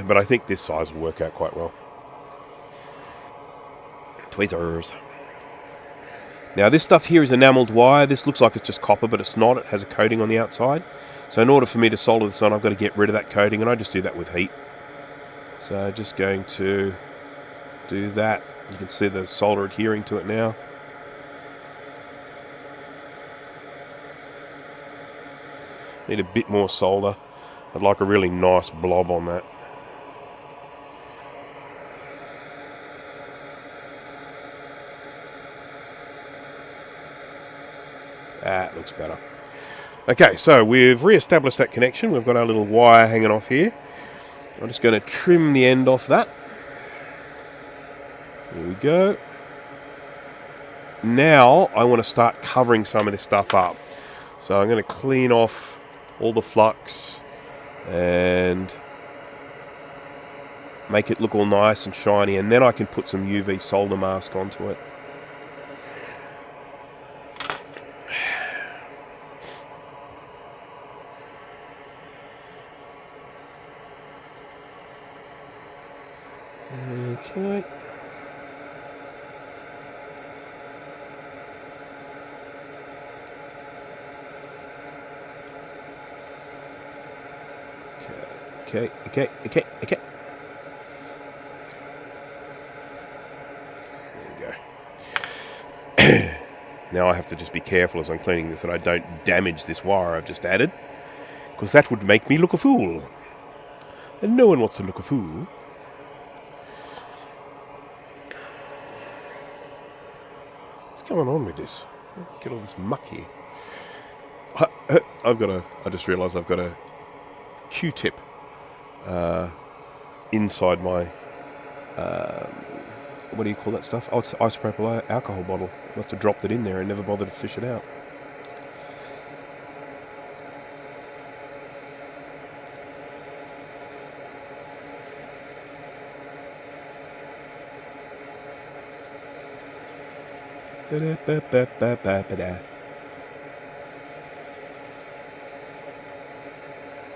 But I think this size will work out quite well. TWEEZERS. Now this stuff here is enamelled wire. This looks like it's just copper, but it's not. It has a coating on the outside. So in order for me to solder this on, I've got to get rid of that coating, and I just do that with heat. So just going to do that. You can see the solder adhering to it now. Need a bit more solder. I'd like a really nice blob on that. That looks better. Okay, so we've re-established that connection. We've got our little wire hanging off here. I'm just going to trim the end off that. There we go. Now I want to start covering some of this stuff up. So I'm going to clean off all the flux and make it look all nice and shiny, and then I can put some UV solder mask onto it. Okay. Okay. There we go. Now I have to just be careful as I'm cleaning this that I don't damage this wire I've just added, because that would make me look a fool. And no one wants to look a fool. What's going on with this? Get all this muck here. I just realised I've got a Q-tip inside my, what do you call that stuff? Oh, it's isopropyl alcohol bottle. Must have dropped it in there and never bothered to fish it out.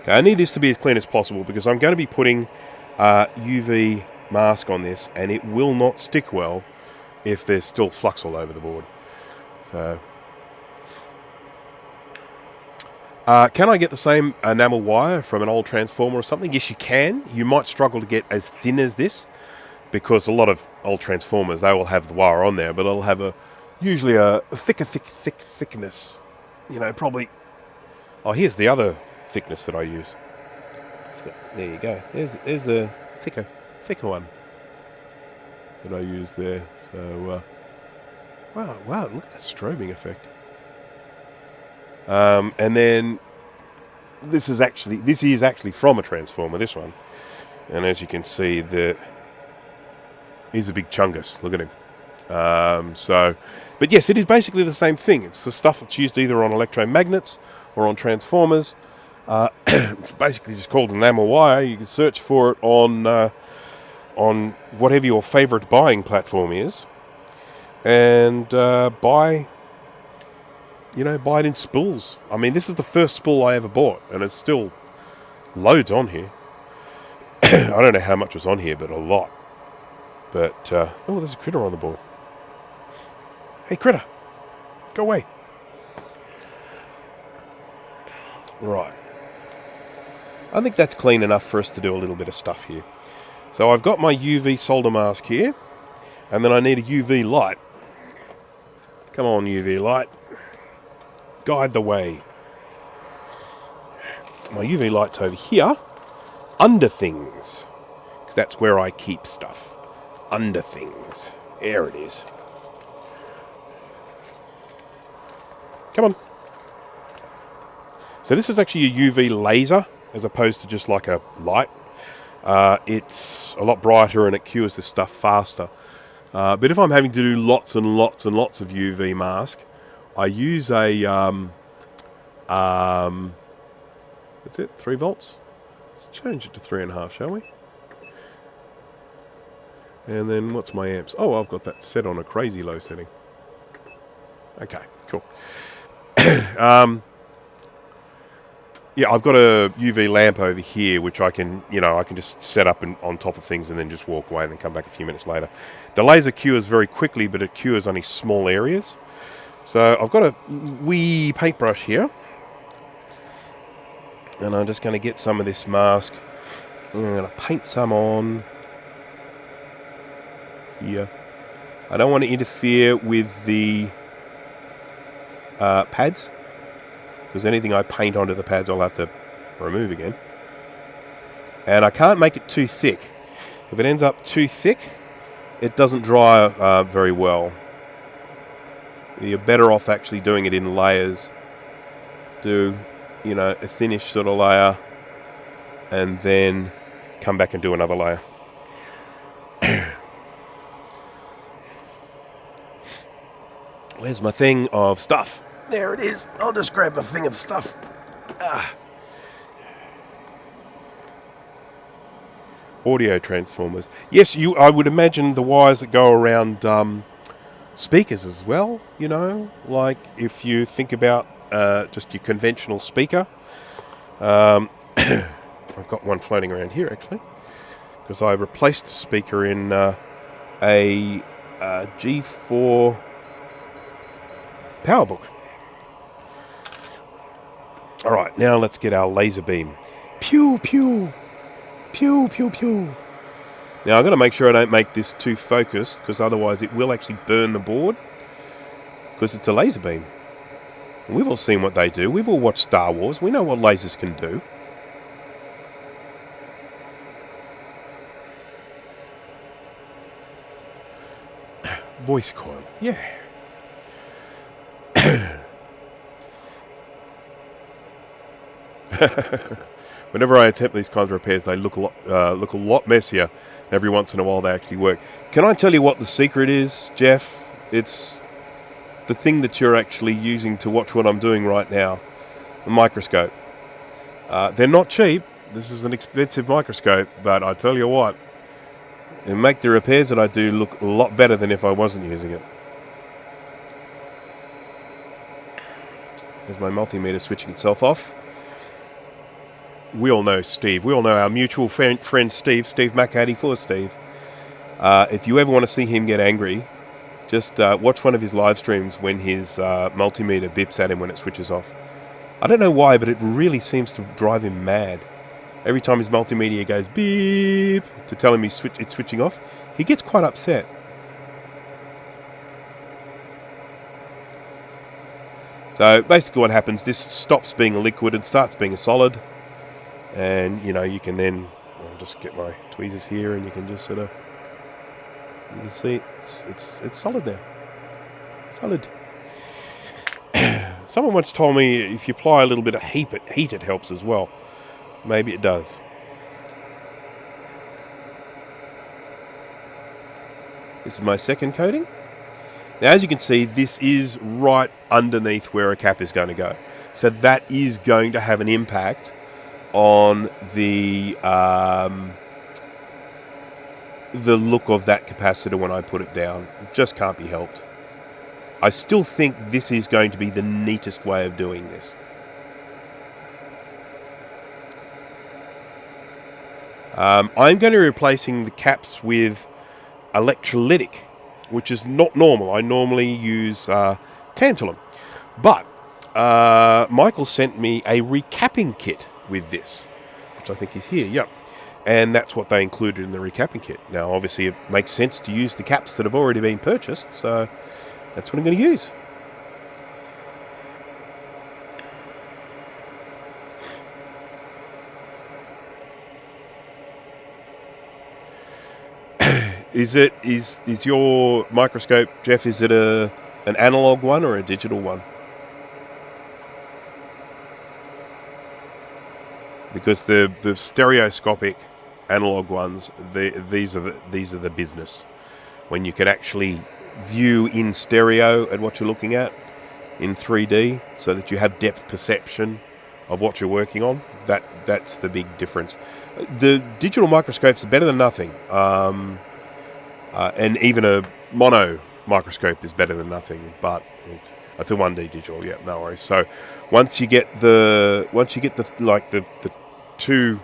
Okay, I need this to be as clean as possible because I'm going to be putting UV mask on this, and it will not stick well if there's still flux all over the board. So, can I get the same enamel wire from an old transformer or something? Yes, you can. You might struggle to get as thin as this because a lot of old transformers, they will have the wire on there, but it'll have usually a thicker thickness. You know, probably. Oh, here's the other thickness that I use. There you go. There's the thicker one that I use there. So, wow, look at that strobing effect. And then this is actually from a transformer, this one. And as you can see, he's a big chungus. Look at him. But yes, it is basically the same thing. It's the stuff that's used either on electromagnets or on transformers. It's basically just called enamel wire. You can search for it on whatever your favorite buying platform is, and buy it in spools. I mean, this is the first spool I ever bought, and it's still loads on here. I don't know how much was on here, but a lot. But oh, there's a critter on the board. Hey, critter, go away. Right. I think that's clean enough for us to do a little bit of stuff here. So I've got my UV solder mask here, and then I need a UV light. Come on, UV light. Guide the way. My UV light's over here, under things, because that's where I keep stuff. Under things. There it is. Come on. So this is actually a UV laser, as opposed to just like a light. It's a lot brighter and it cures this stuff faster. But if I'm having to do lots and lots and lots of UV mask, I use a, that's it, 3 volts. Let's change it to 3.5, shall we? And then what's my amps? Oh, I've got that set on a crazy low setting. Okay, cool. Yeah, I've got a UV lamp over here, which I can just set up on top of things and then just walk away and then come back a few minutes later. The laser cures very quickly, but it cures only small areas. So I've got a wee paintbrush here, and I'm just going to get some of this mask. I'm going to paint some on here. I don't want to interfere with the pads, because anything I paint onto the pads I'll have to remove again. And I can't make it too thick. If it ends up too thick, it doesn't dry very well. You're better off actually doing it in layers. Do, a thinnish sort of layer, and then come back and do another layer. Where's my thing of stuff? There it is. I'll just grab my thing of stuff. Audio transformers. Yes, I would imagine the wires that go around speakers as well, like if you think about just your conventional speaker. I've got one floating around here actually, because I replaced the speaker in a G4 PowerBook. Alright, now let's get our laser beam. Pew, pew. Pew, pew, pew. Now, I've got to make sure I don't make this too focused, because otherwise it will actually burn the board, because it's a laser beam. And we've all seen what they do. We've all watched Star Wars. We know what lasers can do. Voice coil. Yeah. Whenever I attempt these kinds of repairs, they look a lot messier. Every once in a while, they actually work. Can I tell you what the secret is, Jeff? It's the thing that you're actually using to watch what I'm doing right now, a microscope. They're not cheap. This is an expensive microscope, but I tell you what, it make the repairs that I do look a lot better than if I wasn't using it. There's my multimeter switching itself off. We all know Steve. We all know our mutual friend Steve Mac84 Steve. If you ever want to see him get angry, just watch one of his live streams when his multimeter bips at him when it switches off. I don't know why, but it really seems to drive him mad. Every time his multimeter goes beep to tell him it's switching off, he gets quite upset. So basically what happens, this stops being a liquid and starts being a solid. And, you know, you can then, I'll just get my tweezers here and you can just sort of, you can see it's solid now. Solid. Someone once told me if you apply a little bit of heat, it helps as well. Maybe it does. This is my second coating. Now, as you can see, this is right underneath where a cap is going to go. So that is going to have an impact on the look of that capacitor when I put it down. It just can't be helped. I still think this is going to be the neatest way of doing this. I'm going to be replacing the caps with electrolytic, which is not normal. I normally use tantalum. But Michael sent me a recapping kit with this, which I think is here, yep. And that's what they included in the recapping kit. Now, obviously, it makes sense to use the caps that have already been purchased, so that's what I'm going to use. Is your microscope, Jeff, is it an analog one or a digital one? Because the stereoscopic analog ones, these are the business. When you can actually view in stereo at what you're looking at in 3D, so that you have depth perception of what you're working on. That's the big difference. The digital microscopes are better than nothing, and even a mono microscope is better than nothing. But it's a 1D digital. Yeah, no worries. So once you get the two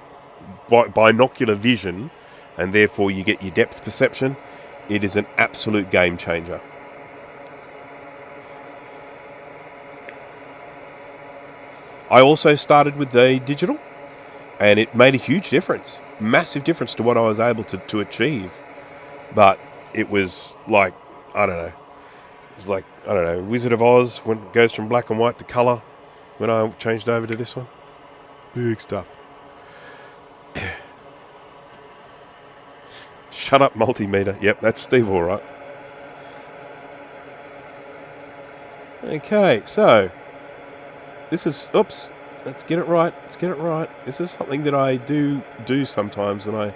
binocular vision, and therefore you get your depth perception, it is an absolute game changer. I also started with the digital, and it made a huge difference, massive difference to what I was able to achieve. But it was like, I don't know, it's like, I don't know, Wizard of Oz when it goes from black and white to colour when I changed over to this one. Big stuff. Shut up, multimeter. Yep, that's Steve, all right. Okay, so this is, oops, let's get it right. This is something that I do sometimes, and I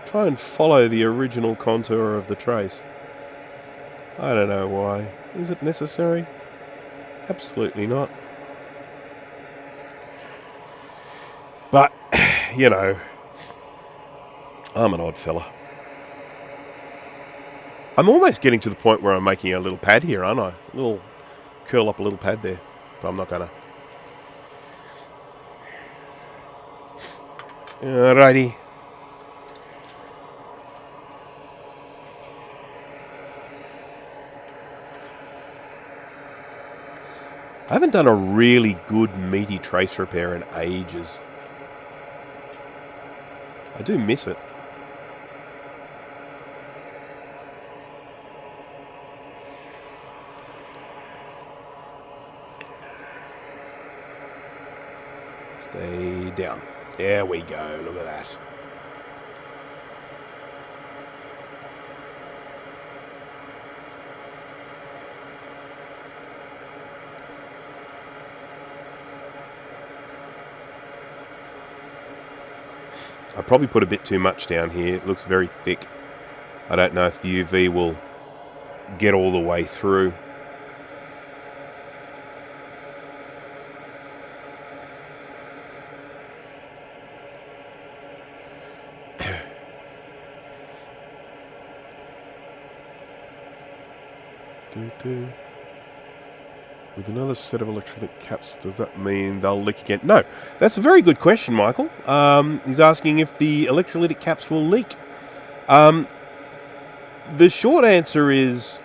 try and follow the original contour of the trace. I don't know why. Is it necessary? Absolutely not. But, you know, I'm an odd fella. I'm almost getting to the point where I'm making a little pad here, aren't I? Curl up a little pad there, but I'm not gonna. Alrighty. I haven't done a really good meaty trace repair in ages. I do miss it. Stay down. There we go. Look at that. I probably put a bit too much down here. It looks very thick. I don't know if the UV will get all the way through. With another set of electrolytic caps, does that mean they'll leak again? No, that's a very good question, Michael. He's asking if the electrolytic caps will leak. The short answer is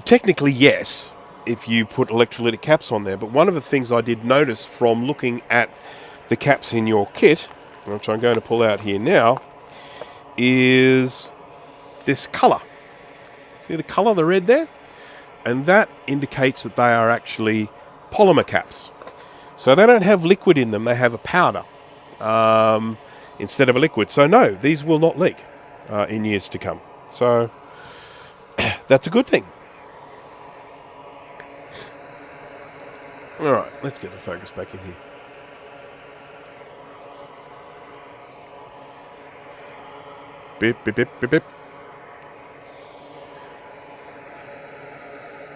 technically yes, if you put electrolytic caps on there. But one of the things I did notice from looking at the caps in your kit, which I'm going to pull out here now, is this colour. See the colour, the red there? And that indicates that they are actually polymer caps. So they don't have liquid in them, they have a powder instead of a liquid. So no, these will not leak in years to come. So that's a good thing. Alright, let's get the focus back in here. Beep, beep, beep, beep, beep.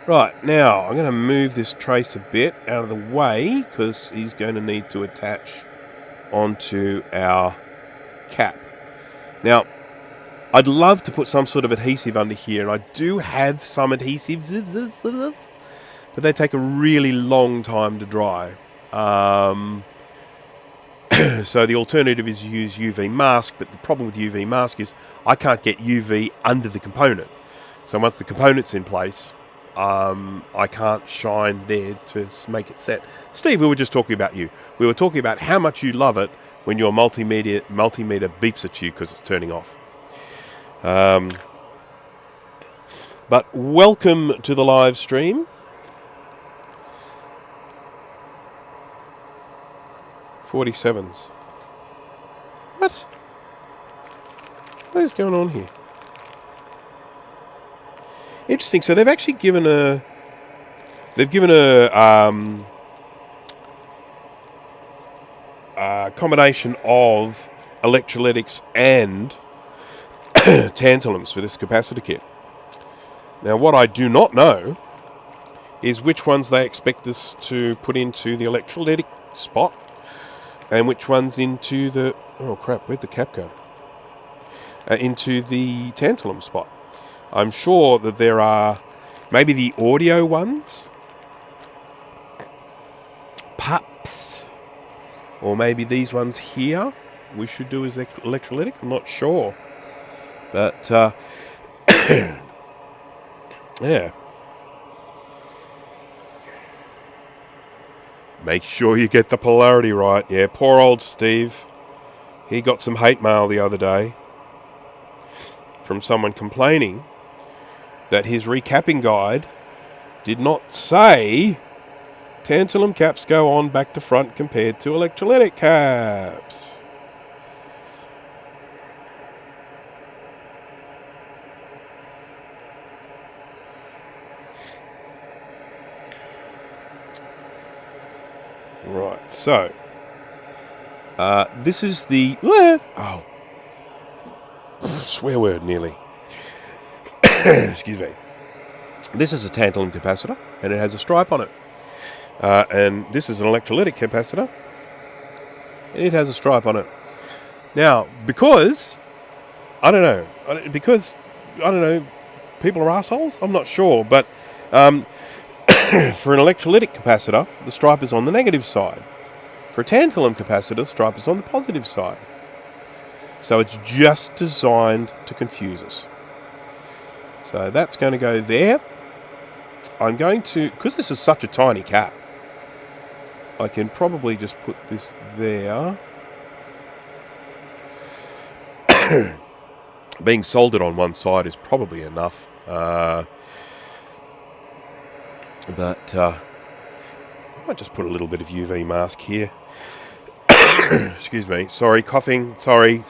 Right, now I'm going to move this trace a bit out of the way because he's going to need to attach onto our cap. Now, I'd love to put some sort of adhesive under here, and I do have some adhesives, but they take a really long time to dry. So the alternative is to use UV mask, but the problem with UV mask is I can't get UV under the component. So once the component's in place, I can't shine there to make it set. Steve, we were just talking about you. We were talking about how much you love it when your multimeter beeps at you because it's turning off. But welcome to the live stream. $47s. What? What is going on here? Interesting. So they've actually given a combination of electrolytics and tantalums for this capacitor kit. Now, what I do not know is which ones they expect us to put into the electrolytic spot and which ones into the... Oh, crap, where'd the cap go? Into the tantalum spot. I'm sure that there are maybe the audio ones, perhaps, or maybe these ones here we should do as electrolytic. I'm not sure, but yeah. Make sure you get the polarity right. Yeah, poor old Steve. He got some hate mail the other day from someone complaining that his recapping guide did not say tantalum caps go on back to front compared to electrolytic caps. Right, so this is the swear word nearly. Excuse me. This is a tantalum capacitor, and it has a stripe on it. And this is an electrolytic capacitor, and it has a stripe on it. Now, because I don't know, people are assholes. I'm not sure, but for an electrolytic capacitor, the stripe is on the negative side. For a tantalum capacitor, the stripe is on the positive side. So it's just designed to confuse us. So that's going to go there. I'm going to, because this is such a tiny cap, I can probably just put this there. being soldered on one side is probably enough. But I might just put a little bit of UV mask here. Excuse me. Sorry, coughing. Sorry.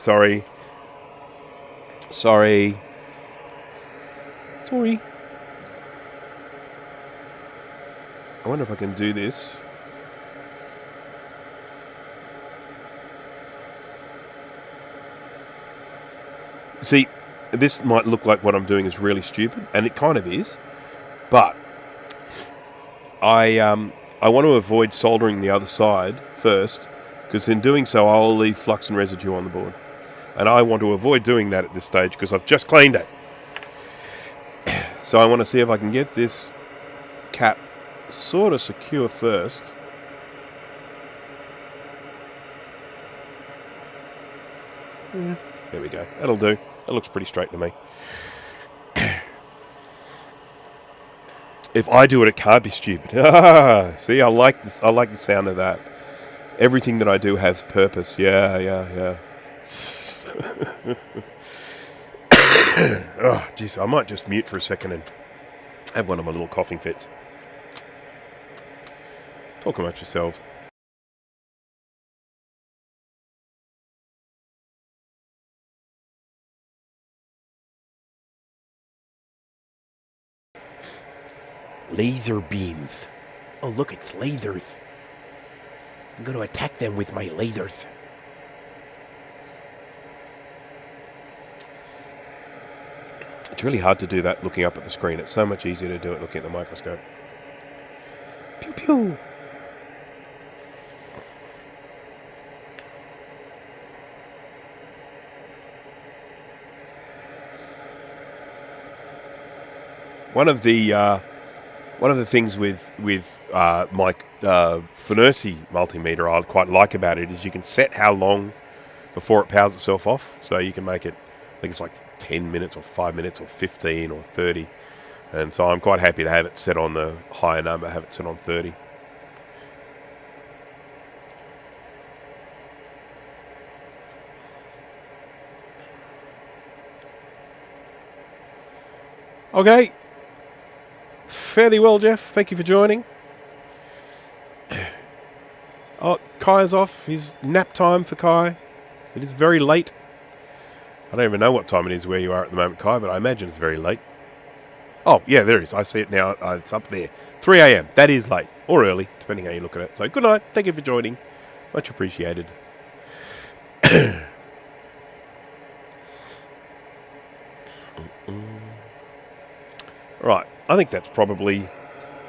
I wonder if I can do this. See, this might look like what I'm doing is really stupid, and it kind of is, but I want to avoid soldering the other side first, because in doing so I'll leave flux and residue on the board. And I want to avoid doing that at this stage because I've just cleaned it. So I want to see if I can get this cap sort of secure first. Yeah, there we go. That'll do. That looks pretty straight to me. If I do it, it can't be stupid. See, I like this. I like the sound of that. Everything that I do has purpose. Yeah. Oh, jeez, I might just mute for a second and have one of my little coughing fits. Talk amongst yourselves. Laser beams. Oh, look, it's lasers. I'm going to attack them with my lasers. It's really hard to do that looking up at the screen. It's so much easier to do it looking at the microscope. Pew pew. One of the things with my Funersi multimeter I quite like about it is you can set how long before it powers itself off. So you can make it, I think it's like 10 minutes or 5 minutes or 15 or 30. And so I'm quite happy to have it set on the higher number, have it set on 30. Okay. Fairly well, Jeff. Thank you for joining. Oh, Kai's off. It's nap time for Kai. It is very late. I don't even know what time it is where you are at the moment, Kai, but I imagine it's very late. Oh, yeah, there it is. I see it now. It's up there. 3 a.m. That is late. Or early, depending how you look at it. So, good night. Thank you for joining. Much appreciated. Right. I think that's probably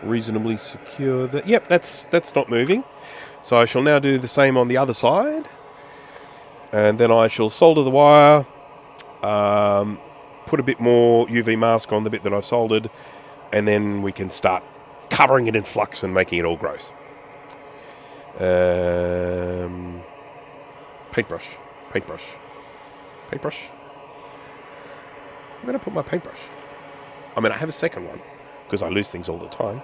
reasonably secure. Yep, that's not moving. So I shall now do the same on the other side. And then I shall solder the wire, put a bit more UV mask on the bit that I've soldered, and then we can start covering it in flux and making it all gross. Paintbrush. I'm going to put my paintbrush. I mean, I have a second one, because I lose things all the time,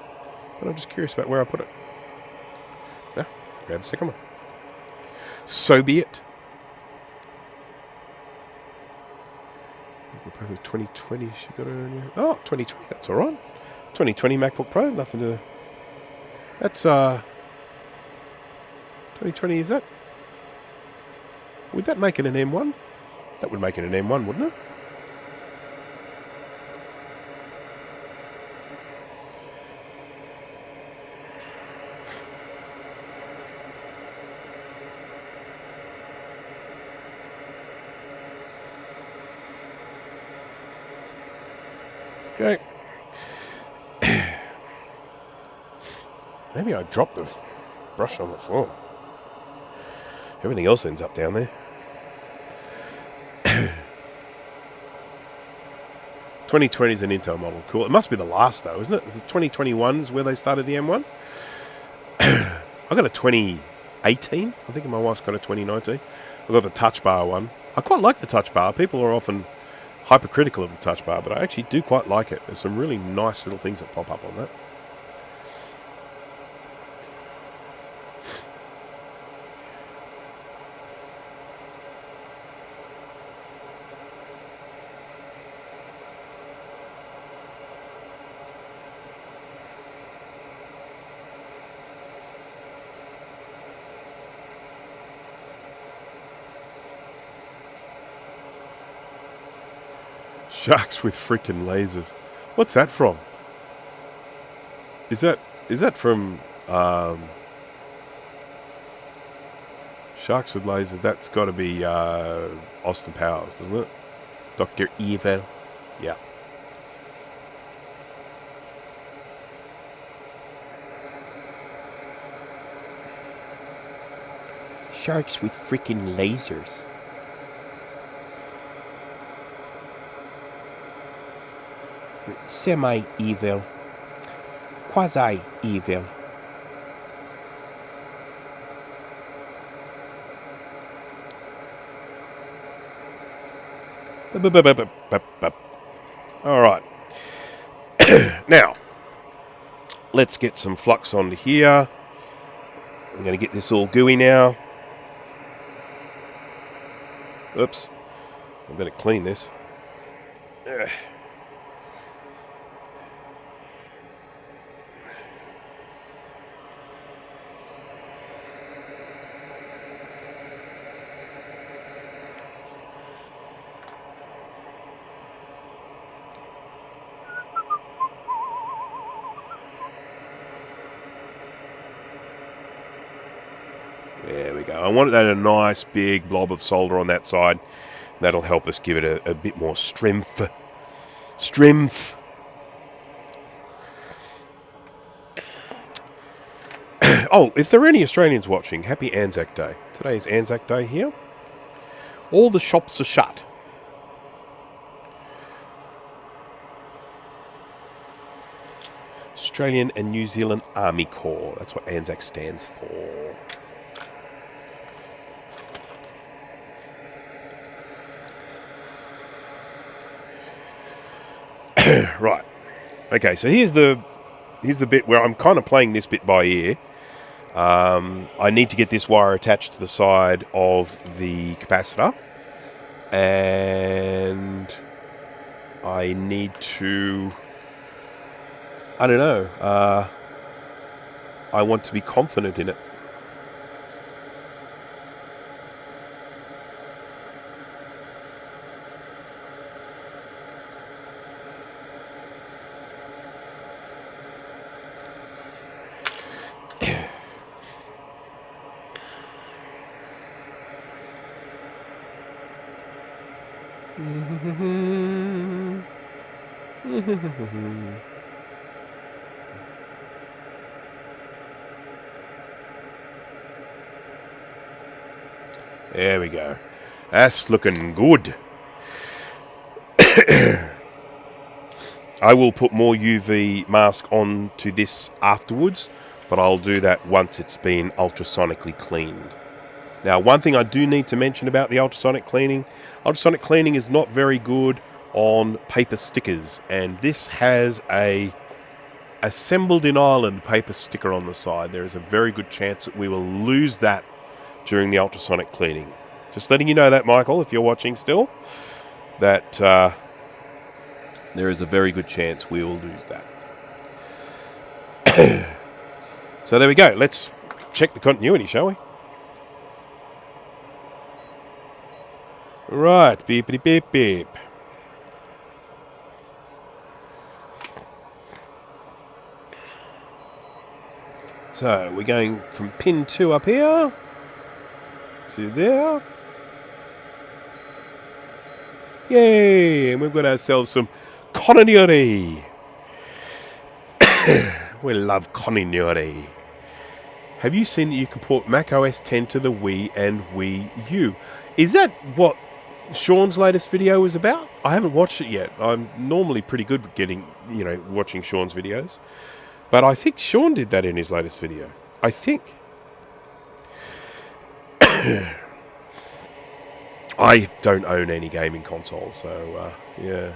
but I'm just curious about where I put it. Yeah, grab the second one. So be it. 2020, she got her. Oh, 2020, that's alright. 2020 MacBook Pro, nothing to. That's 2020, is that? Would that make it an M1? That would make it an M1, wouldn't it? Okay. Maybe I dropped the brush on the floor. Everything else ends up down there. 2020 is an Intel model. Cool. It must be the last, though, isn't it? Is it 2021 where they started the M1? I got a 2018. I think my wife's got a 2019. I got the touch bar one. I quite like the touch bar. People are often hypercritical of the touch bar, but I actually do quite like it. There's some really nice little things that pop up on that. Sharks with freaking lasers. What's that from? Is that from Sharks with lasers? That's got to be Austin Powers, doesn't it? Dr. Evil. Yeah. Sharks with freaking lasers. Semi-evil. Quasi-evil. Alright. Now, let's get some flux onto here. I'm going to get this all gooey now. Oops. I better clean this. Ugh. There we go. I want that a nice big blob of solder on that side. That'll help us give it a bit more strength. Oh, if there are any Australians watching, happy Anzac Day. Today is Anzac Day here. All the shops are shut. Australian and New Zealand Army Corps. That's what Anzac stands for. Right. Okay, so here's the bit where I'm kind of playing this bit by ear. I need to get this wire attached to the side of the capacitor. And I need to... I don't know. I want to be confident in it. There we go. That's looking good. I will put more UV mask onto this afterwards, but I'll do that once it's been ultrasonically cleaned. Now, one thing I do need to mention about the ultrasonic cleaning is not very good on paper stickers, and this has a assembled in Ireland paper sticker on the side. There is a very good chance that we will lose that during the ultrasonic cleaning. Just letting you know that, Michael, if you're watching still, that there is a very good chance we will lose that. So there we go. Let's check the continuity, shall we? Right, beepity beep beep. So we're going from pin 2 up here to there. Yay! And we've got ourselves some continuity. We love continuity. Have you seen that you can port Mac OS 10 to the Wii and Wii U? Is that what Sean's latest video was about? I haven't watched it yet. I'm normally pretty good at watching Sean's videos. But I think Sean did that in his latest video. I think. I don't own any gaming consoles, so yeah.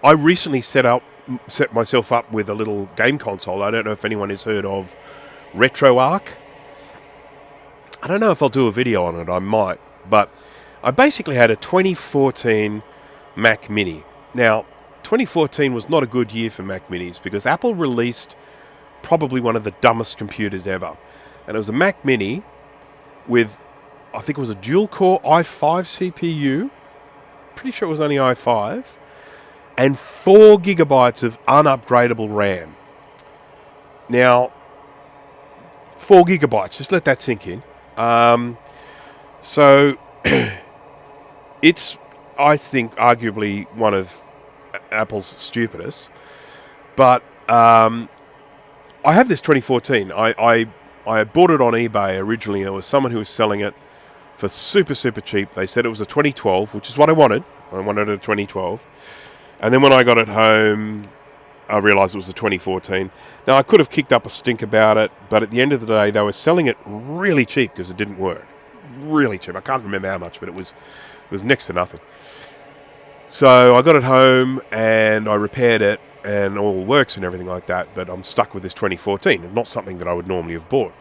I recently set myself up with a little game console. I don't know if anyone has heard of RetroArch. I don't know if I'll do a video on it. I might, but I basically had a 2014 Mac Mini. Now, 2014 was not a good year for Mac Minis because Apple released probably one of the dumbest computers ever. And it was a Mac Mini with, I think it was a dual-core i5 CPU. Pretty sure it was only i5. And 4 gigabytes of unupgradable RAM. Now, 4 gigabytes, just let that sink in. So, it's, I think, arguably one of Apple's stupidest. But I have this 2014. I bought it on eBay originally. There was someone who was selling it for super, super cheap. They said it was a 2012, which is what I wanted. I wanted a 2012. And then when I got it home, I realised it was a 2014. Now, I could have kicked up a stink about it, but at the end of the day, they were selling it really cheap because it didn't work. Really cheap. I can't remember how much, but it was next to nothing. So I got it home and I repaired it and all works and everything like that, but I'm stuck with this 2014, not something that I would normally have bought.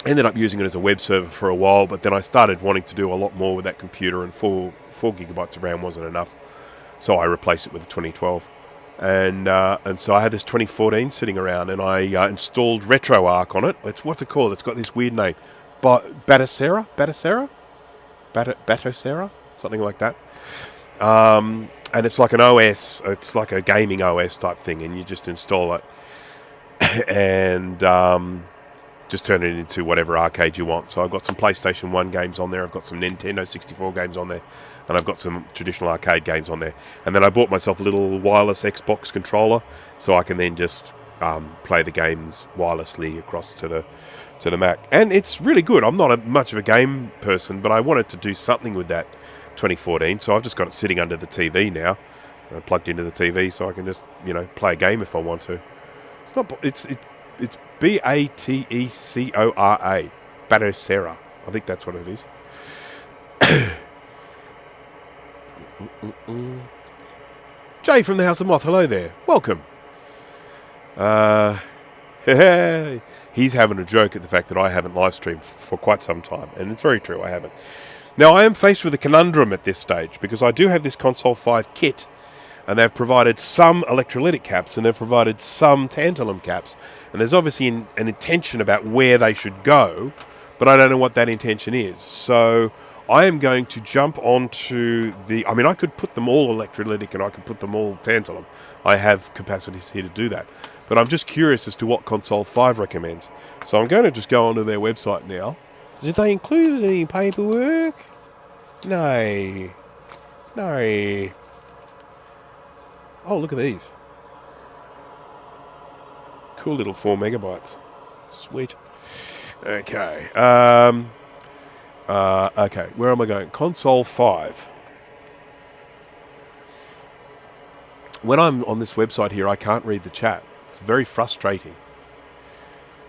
Ended up using it as a web server for a while, but then I started wanting to do a lot more with that computer, and 4 gigabytes of RAM wasn't enough. So I replaced it with a 2012. And so I had this 2014 sitting around, and I installed RetroArch on it. What's it called? It's got this weird name. Batacera? Something like that. And it's like an OS. It's like a gaming OS type thing, and you just install it. And just turn it into whatever arcade you want. So I've got some PlayStation 1 games on there. I've got some Nintendo 64 games on there. And I've got some traditional arcade games on there. And then I bought myself a little wireless Xbox controller, so I can then just play the games wirelessly across to the Mac. And it's really good. I'm not much of a game person, but I wanted to do something with that 2014. So I've just got it sitting under the TV now, plugged into the TV, so I can just play a game if I want to. It's Batecora. Batacera. I think that's what it is. Jay from the House of Moth, hello there. Welcome. He's having a joke at the fact that I haven't live streamed for quite some time, and it's very true, I haven't. Now, I am faced with a conundrum at this stage, because I do have this Console 5 kit, and they've provided some electrolytic caps, and they've provided some tantalum caps, and there's obviously an intention about where they should go, but I don't know what that intention is. So I am going to jump onto the... I mean, I could put them all electrolytic and I could put them all tantalum. I have capacities here to do that. But I'm just curious as to what Console 5 recommends. So I'm going to just go onto their website now. Did they include any paperwork? No. No. Oh, look at these. Cool little 4 megabytes. Sweet. Okay. Okay, where am I going? Console 5. When I'm on this website here, I can't read the chat. It's very frustrating.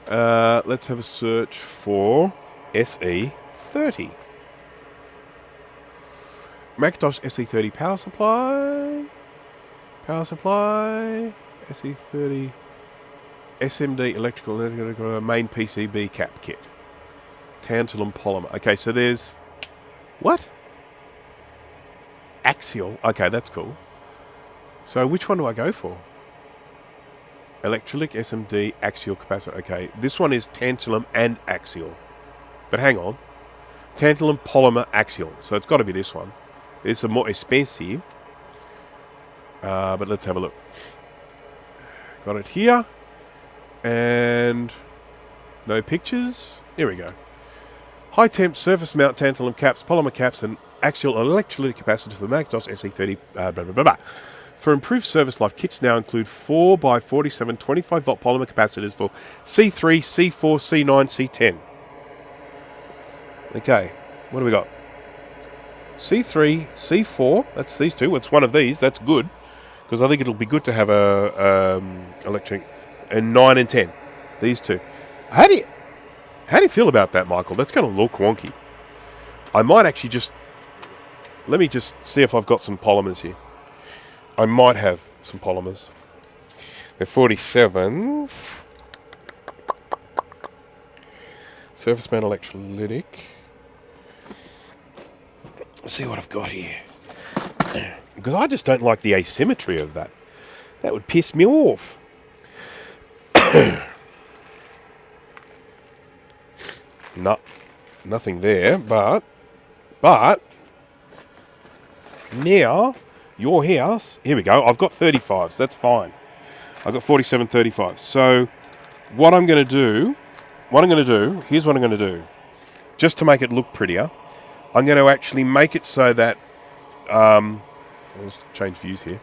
Let's have a search for SE30. Macintosh SE30 power supply. Power supply. SE30. SMD electrical main PCB cap kit. Tantalum polymer. Okay, so there's... What? Axial. Okay, that's cool. So which one do I go for? Electrolytic SMD axial capacitor. Okay, this one is tantalum and axial. But hang on. Tantalum polymer axial. So it's got to be this one. It's a more expensive. But let's have a look. Got it here. And no pictures. Here we go. High temp surface mount tantalum caps, polymer caps, and axial electrolytic capacitors for the Macintosh SE30. Blah, blah, blah, blah. For improved service life, kits now include 4x47 25 volt polymer capacitors for C3, C4, C9, C10. Okay, what do we got? C3, C4. That's these two. It's one of these. That's good, because I think it'll be good to have a electric. And 9 and 10. These two. How do you feel about that, Michael? That's going to look wonky. I might actually just... Let me just see if I've got some polymers here. I might have some polymers. They're 47s. Surface mount electrolytic. Let's see what I've got here. Because I just don't like the asymmetry of that. That would piss me off. No. Nothing there, but now your house, here we go, I've got 35s, that's fine. I've got 47 35s. So what I'm going to do, here's what I'm going to do. Just to make it look prettier, I'm going to actually make it so that, let's change views here.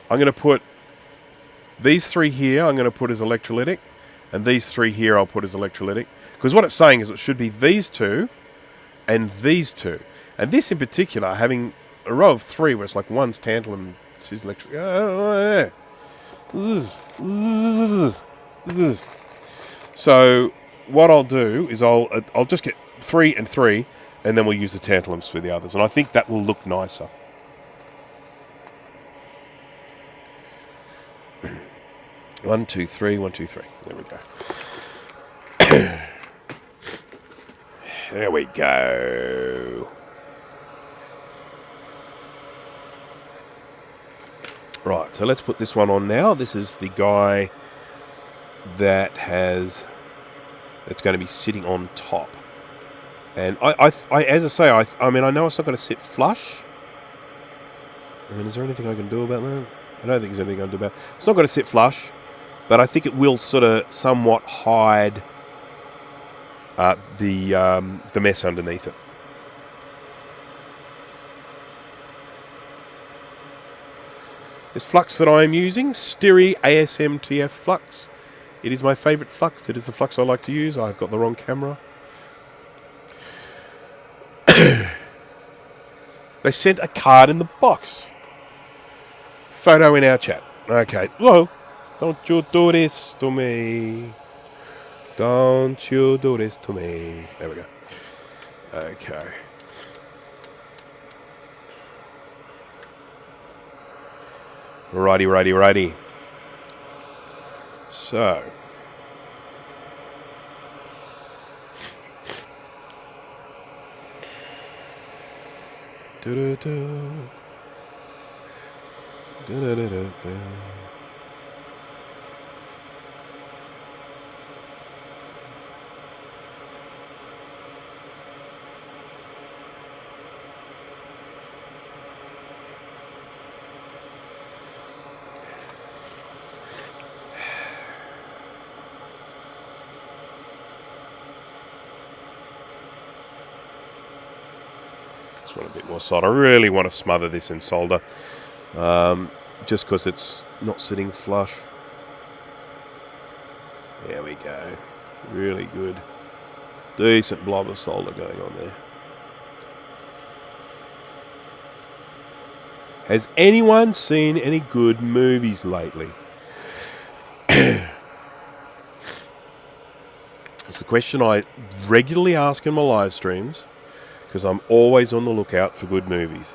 I'm going to put these three here, I'm going to put as electrolytic, and these three here I'll put as electrolytic. Because what it's saying is it should be these two and these two. And this in particular, having a row of three where it's like one's tantalum, it's electric. So what I'll do is I'll just get 3 and 3, and then we'll use the tantalums for the others. And I think that will look nicer. One, two, three, 1, 2, 3. There we go. There we go. Right, so let's put this one on now. This is the guy that it's going to be sitting on top. And I as I say, I mean, I know it's not going to sit flush. I mean, is there anything I can do about that? I don't think there's anything I can do about it. It's not going to sit flush, but I think it will sort of somewhat hide the mess underneath it. This flux that I am using, Styri ASMTF flux. It is my favourite flux. It is the flux I like to use. I've got the wrong camera. They sent a card in the box. Photo in our chat. Okay. Whoa. Don't you do this to me. Don't you do this to me. There we go. Okay. Righty. So. Just want a bit more solder. I really want to smother this in solder, just because it's not sitting flush. There we go. Really good. Decent blob of solder going on there. Has anyone seen any good movies lately? It's the question I regularly ask in my live streams, because I'm always on the lookout for good movies.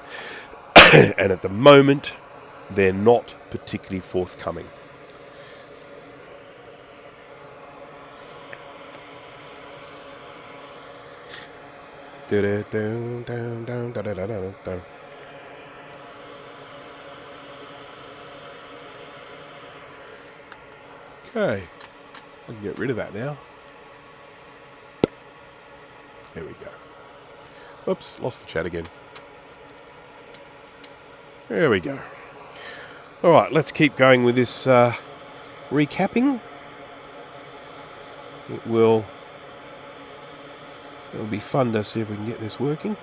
And at the moment, they're not particularly forthcoming. Okay, I can get rid of that now. There we go. Oops, lost the chat again. There we go. Alright, let's keep going with this recapping. It'll be fun to see if we can get this working.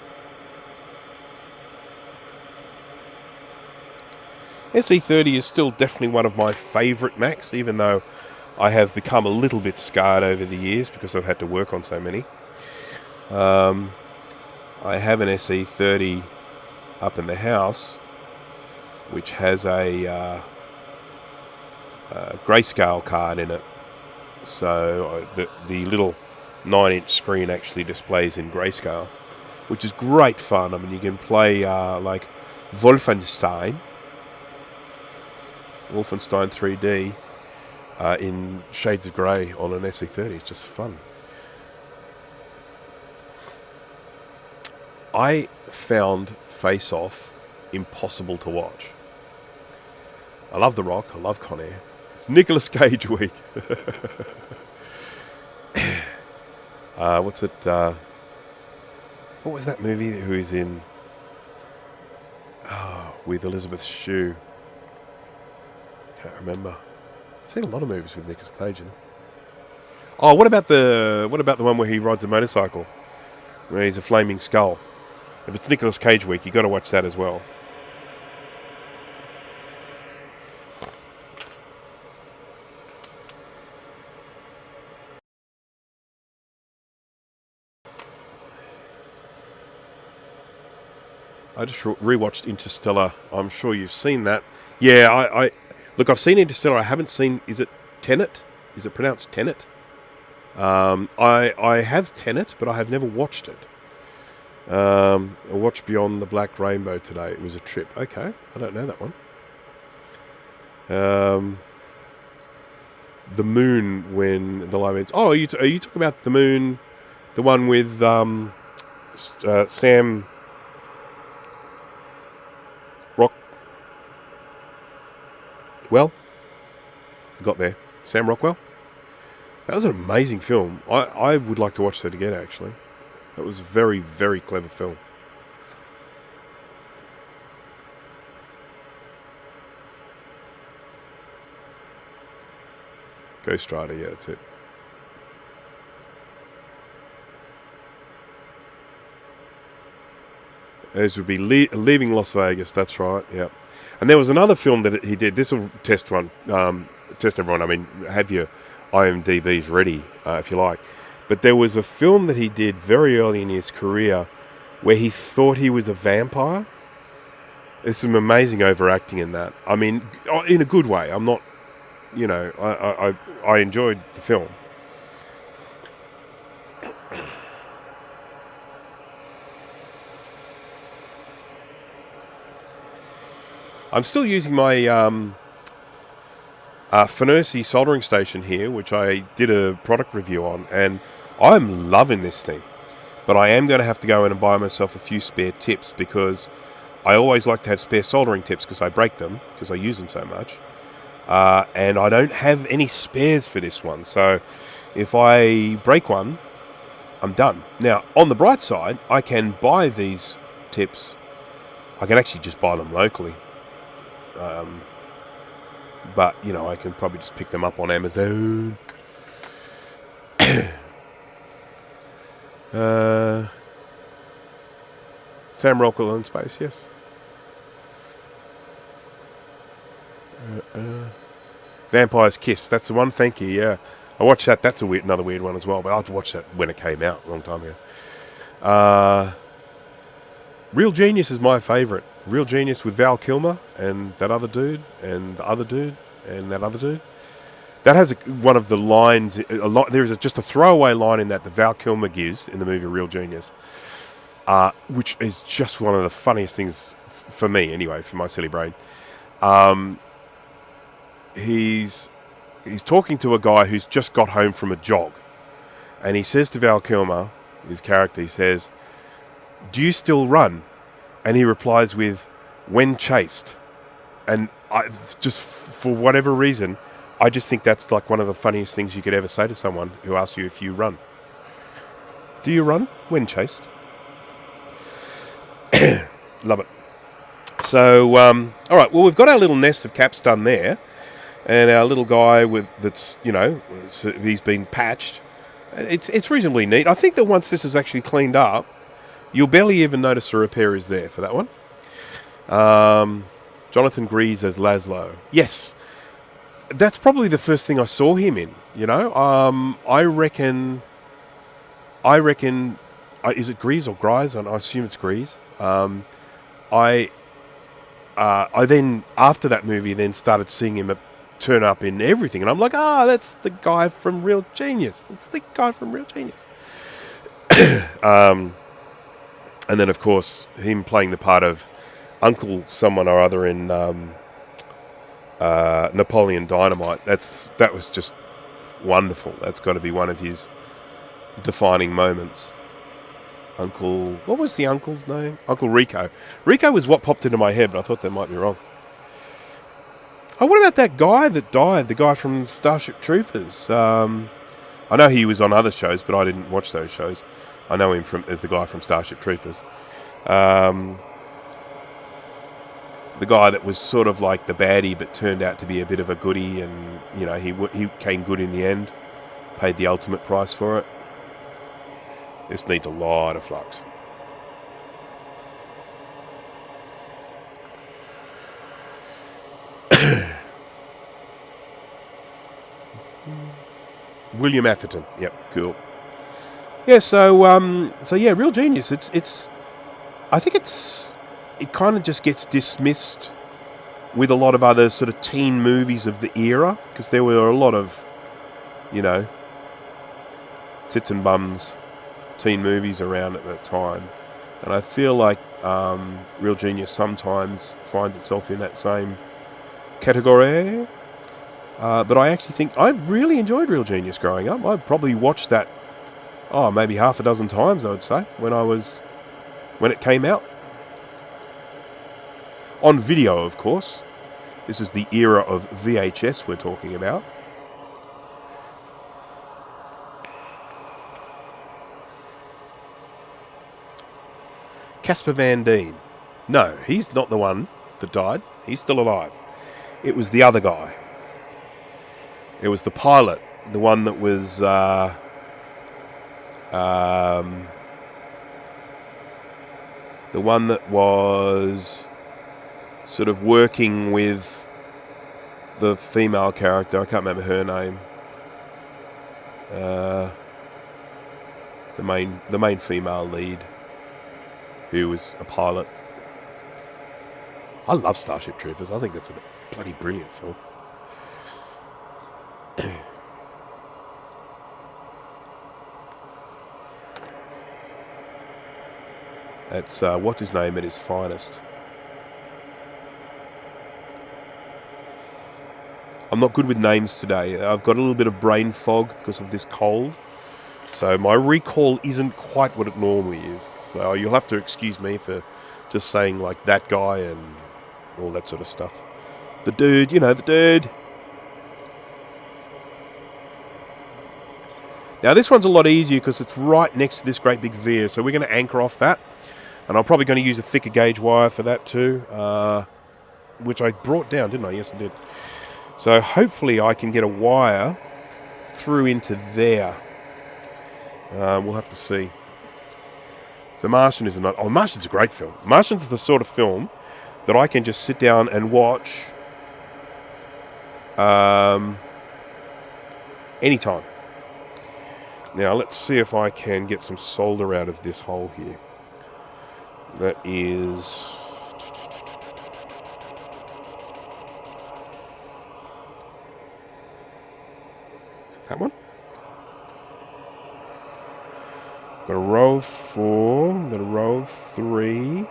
SE30 is still definitely one of my favourite Macs, even though I have become a little bit scarred over the years because I've had to work on so many. I have an SE30 up in the house, which has a grayscale card in it. So the little 9-inch screen actually displays in grayscale, which is great fun. I mean, you can play like Wolfenstein 3D in shades of grey on an SE30. It's just fun. I found Face Off impossible to watch. I love The Rock. I love Con Air. It's Nicolas Cage week. What's it? What was that movie who is in? Oh, with Elizabeth Shue. Can't remember. I've seen a lot of movies with Nicolas Cage in them. Oh, what about the one where he rides a motorcycle, where he's a flaming skull? If it's Nicolas Cage week, you got to watch that as well. I just rewatched Interstellar. I'm sure you've seen that. Yeah, I look. I've seen Interstellar. I haven't seen. Is it Tenet? Is it pronounced Tenet? I have Tenet, but I have never watched it. I watched Beyond the Black Rainbow today. It was a trip. Okay, I don't know that one. The Moon when the live ends. Oh, are you talking about The Moon, the one with Sam Rockwell? Got there. Sam Rockwell. That was an amazing film. I would like to watch that again, actually. That was a very, very clever film. Ghost Rider, yeah, that's it. Those would be Leaving Las Vegas, that's right, yeah. And there was another film that he did. This will test everyone. I mean, have your IMDb's ready, if you like. But there was a film that he did very early in his career where he thought he was a vampire. There's some amazing overacting in that. I mean, in a good way. I'm not, I enjoyed the film. I'm still using my Funersi soldering station here, which I did a product review on, and I'm loving this thing. But I am going to have to go in and buy myself a few spare tips, because I always like to have spare soldering tips because I break them, because I use them so much. And I don't have any spares for this one, so if I break one, I'm done. Now, on the bright side, I can buy these tips. I can actually just buy them locally. But, I can probably just pick them up on Amazon. Sam Rockwell in space, yes. Vampire's Kiss, that's the one, thank you, yeah. I watched that, that's another weird one as well, but I had to watch that when it came out a long time ago. Real Genius is my favourite. Real Genius with Val Kilmer and that other dude and the other dude and that other dude. That has one of the lines. There is just a throwaway line in that Val Kilmer gives in the movie Real Genius, which is just one of the funniest things for me, anyway, for my silly brain. He's talking to a guy who's just got home from a jog, and he says to Val Kilmer, his character, he says, "Do you still run?" And he replies with, "When chased." And I just, for whatever reason, I just think that's like one of the funniest things you could ever say to someone who asks you if you run. Do you run when chased? Love it. So, all right. Well, we've got our little nest of caps done there, and our little guy he's been patched. It's reasonably neat. I think that once this is actually cleaned up, you'll barely even notice a repair is there for that one. Jonathan Grease as Laszlo. Yes, that's probably the first thing I saw him in. I reckon. Is it Grease or Grise? I assume it's Grease. I then, after that movie, then started seeing him turn up in everything, and I'm like, that's the guy from Real Genius. That's the guy from Real Genius. And then, of course, him playing the part of Uncle someone or other in Napoleon Dynamite. That was just wonderful. That's got to be one of his defining moments. Uncle... What was the uncle's name? Uncle Rico. Rico was what popped into my head, but I thought that might be wrong. Oh, what about that guy that died? The guy from Starship Troopers. I I know he was on other shows, but I didn't watch those shows. I know him as the guy from Starship Troopers. The guy that was sort of like the baddie, but turned out to be a bit of a goodie, and you know he came good in the end. Paid the ultimate price for it. This needs a lot of flux. William Atherton. Yep, cool. Yeah, so yeah, real genius. I think it kind of just gets dismissed with a lot of other sort of teen movies of the era, because there were a lot of, you know, tits and bums teen movies around at that time, and I feel like Real Genius sometimes finds itself in that same category. But I actually think I really enjoyed Real Genius growing up. I probably watched that, maybe half a dozen times, I would say, when it came out. On video, of course. This is the era of VHS we're talking about. Caspar Van Dien. No, he's not the one that died. He's still alive. It was the other guy. It was the pilot, the one that was the one that was sort of working with the female character. I can't remember her name. The main female lead, who was a pilot. I love Starship Troopers. I think that's a bloody brilliant film. That's what's his name at his finest. I'm not good with names today. I've got a little bit of brain fog because of this cold, so my recall isn't quite what it normally is. So you'll have to excuse me for just saying like that guy and all that sort of stuff. The dude, you know, the dude. Now this one's a lot easier because it's right next to this great big veer, so we're going to anchor off that. And I'm probably going to use a thicker gauge wire for that too, which I brought down, didn't I? Yes, I did. So hopefully I can get a wire through into there. We'll have to see. The Martian is not. Oh, Martian's a great film. Martian's the sort of film that I can just sit down and watch anytime. Now let's see if I can get some solder out of this hole here. That is... that one? Got a row of 4, got a row of 3, and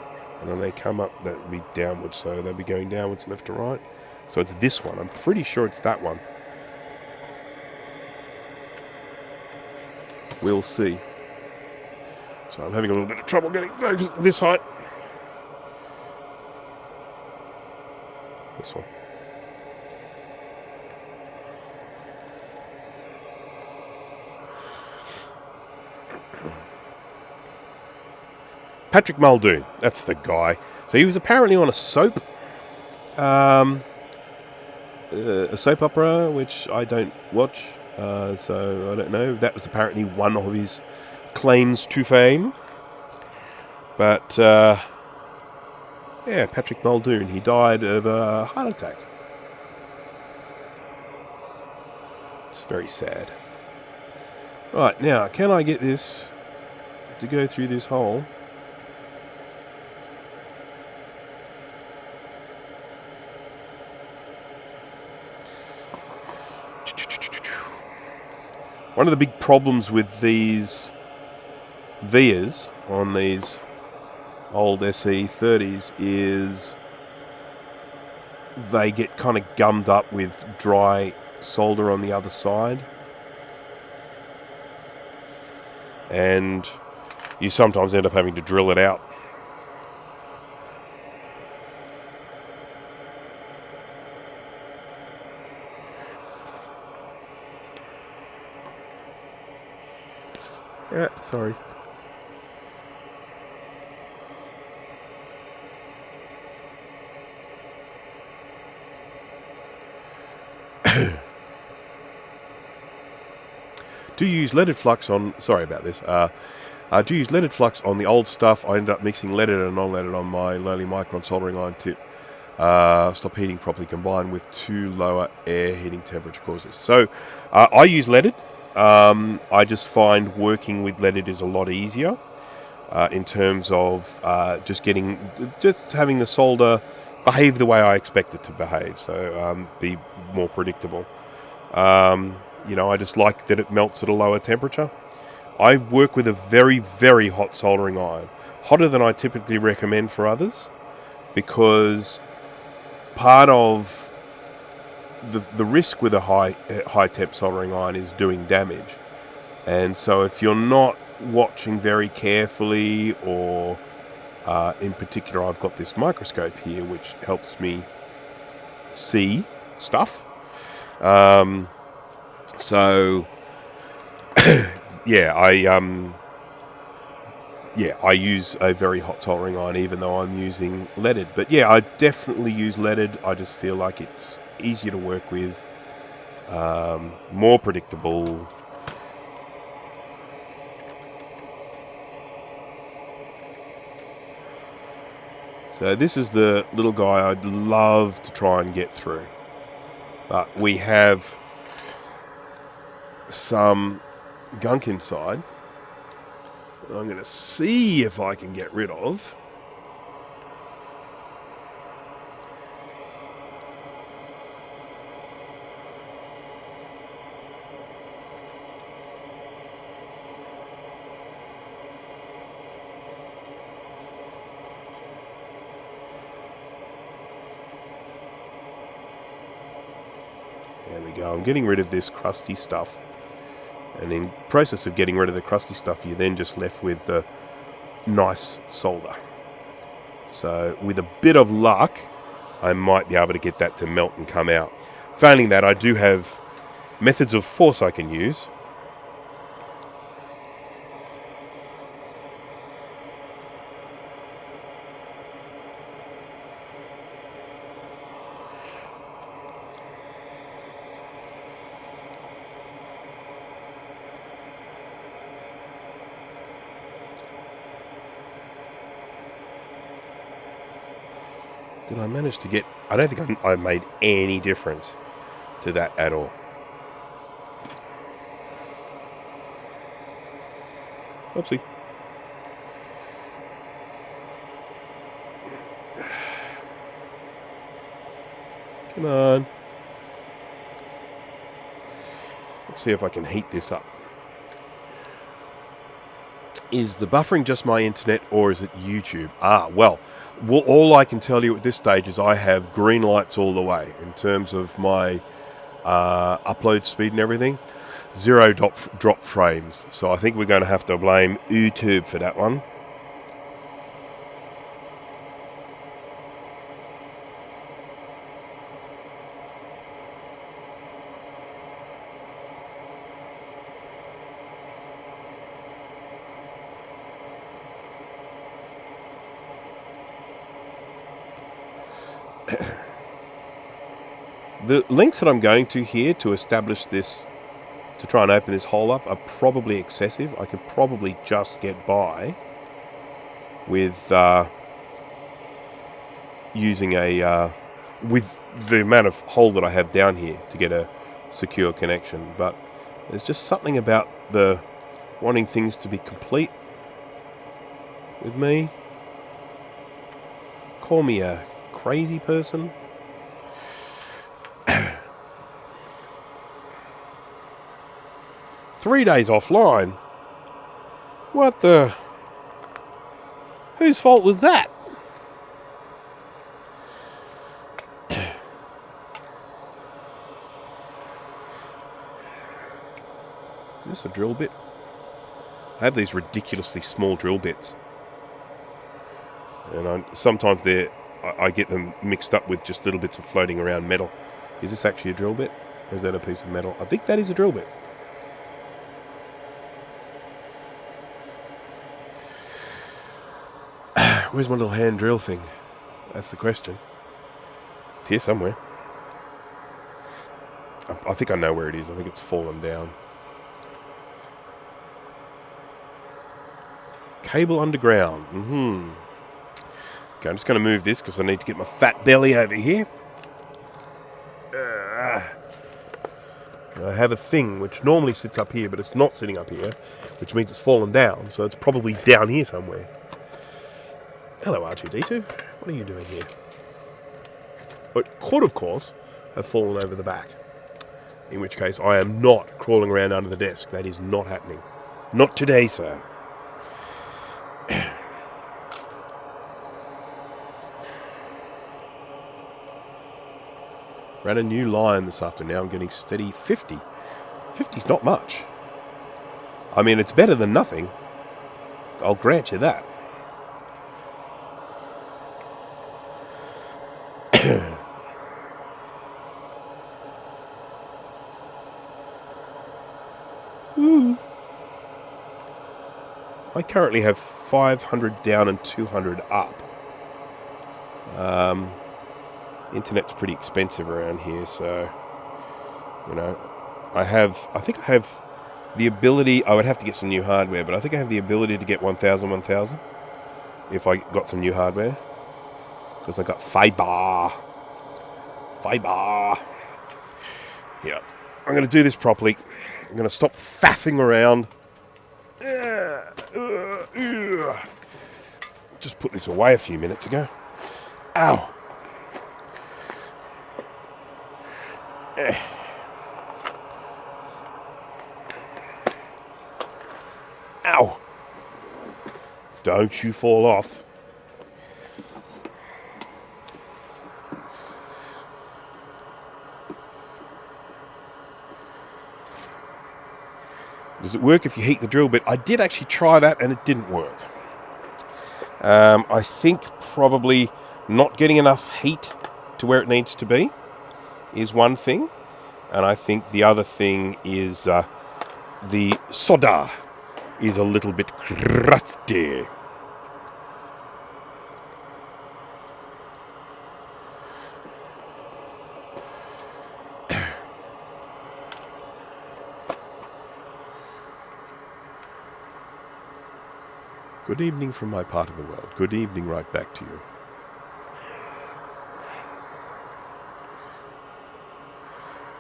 then they come up, that would be downwards, so they'll be going downwards left to right. So it's this one. I'm pretty sure it's that one. We'll see. So I'm having a little bit of trouble getting focused at this height. This one. Patrick Muldoon, that's the guy. So he was apparently on a soap opera, which I don't watch, so I don't know. That was apparently one of his claims to fame. But, yeah, Patrick Muldoon, he died of a heart attack. It's very sad. Right, now, can I get this to go through this hole? One of the big problems with these vias on these old SE30s is they get kind of gummed up with dry solder on the other side. And you sometimes end up having to drill it out. Yeah, sorry. Do you use leaded flux on... Sorry about this. Do you use leaded flux on the old stuff? I ended up mixing leaded and non-leaded on my lowly micron soldering iron tip. Stop heating properly combined with too lower air heating temperature causes. So I use leaded. I just find working with leaded is a lot easier in terms of just having the solder behave the way I expect it to behave. So be more predictable. I just like that it melts at a lower temperature. I work with a very, very hot soldering iron, hotter than I typically recommend for others, because part of the risk with a high temp soldering iron is doing damage. And so if you're not watching very carefully, or in particular I've got this microscope here which helps me see stuff. So yeah, I use a very hot soldering iron even though I'm using leaded. But yeah, I definitely use leaded. I just feel like it's easier to work with, more predictable. So this is the little guy I'd love to try and get through. But we have some gunk inside. I'm going to see if I can get rid of. There we go. I'm getting rid of this crusty stuff. And in process of getting rid of the crusty stuff, you're then just left with the nice solder. So with a bit of luck, I might be able to get that to melt and come out. Failing that, I do have methods of force I can use. Did I manage to get... I don't think I made any difference to that at all. Oopsie. Come on. Let's see if I can heat this up. Is the buffering just my internet, or is it YouTube? Well, all I can tell you at this stage is I have green lights all the way in terms of my upload speed and everything. 0 drop frames. So I think we're going to have to blame YouTube for that one. The links that I'm going to here to establish this, to try and open this hole up, are probably excessive. I could probably just get by with using with the amount of hole that I have down here to get a secure connection. But there's just something about the wanting things to be complete with me. Call me a crazy person. 3 days offline. What the... Whose fault was that? Is this a drill bit? I have these ridiculously small drill bits. And sometimes I get them mixed up with just little bits of floating around metal. Is this actually a drill bit? Or is that a piece of metal? I think that is a drill bit. Where's my little hand drill thing? That's the question. It's here somewhere. I think I know where it is. I think it's fallen down. Cable underground. Okay, I'm just going to move this because I need to get my fat belly over here. I have a thing which normally sits up here, but it's not sitting up here, which means it's fallen down, so it's probably down here somewhere. Hello, R2-D2. What are you doing here? It could, of course, have fallen over the back, in which case I am not crawling around under the desk. That is not happening. Not today, sir. Ran a new line this afternoon. Now I'm getting steady 50. 50's not much. I mean, it's better than nothing. I'll grant you that. I currently have 500 down and 200 up. Internet's pretty expensive around here, so, you know, I think I have the ability, I would have to get some new hardware, but I think I have the ability to get 1000 if I got some new hardware, because I got fiber. Yeah, I'm going to do this properly. I'm going to stop faffing around. Just put this away a few minutes ago. Ow. Ow. Don't you fall off. Does it work if you heat the drill bit? I did actually try that and it didn't work. I think probably not getting enough heat to where it needs to be is one thing. And I think the other thing is the solder is a little bit crusty. Good evening from my part of the world. Good evening right back to you.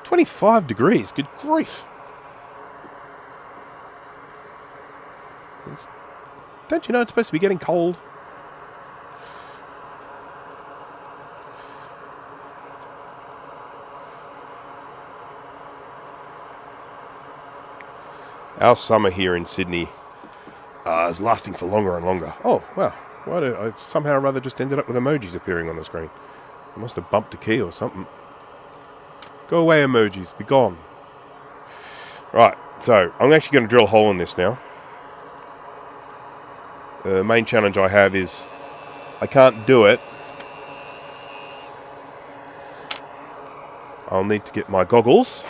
"25 degrees, good grief. Don't you know it's supposed to be getting cold? Our summer here in Sydney is lasting for longer and longer. Oh, wow. Why do I somehow or other just ended up with emojis appearing on the screen? I must have bumped a key or something. Go away, emojis. Be gone. Right, so I'm actually going to drill a hole in this now. The main challenge I have is I can't do it. I'll need to get my goggles.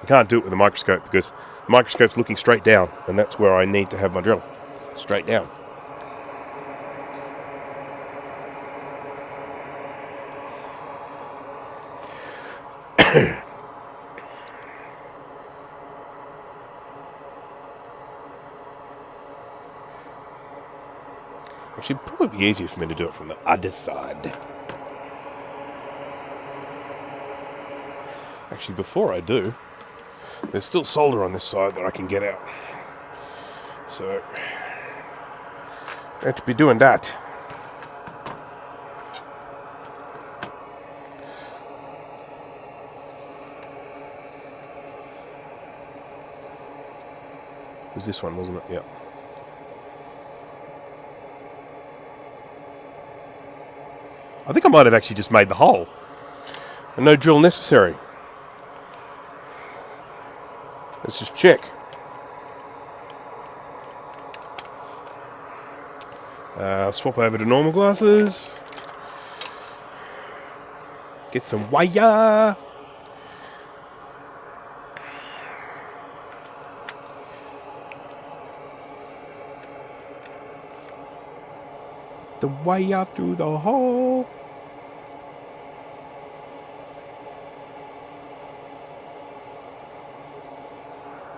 I can't do it with a microscope because the microscope's looking straight down, and that's where I need to have my drill. Straight down. Actually, probably be easier for me to do it from the other side. Actually, before I do, there's still solder on this side that I can get out. So, I have to be doing that. It was this one, wasn't it? Yeah. I think I might have actually just made the hole. And no drill necessary. Let's just check. Swap over to normal glasses. Get some wire. the way out through the hole.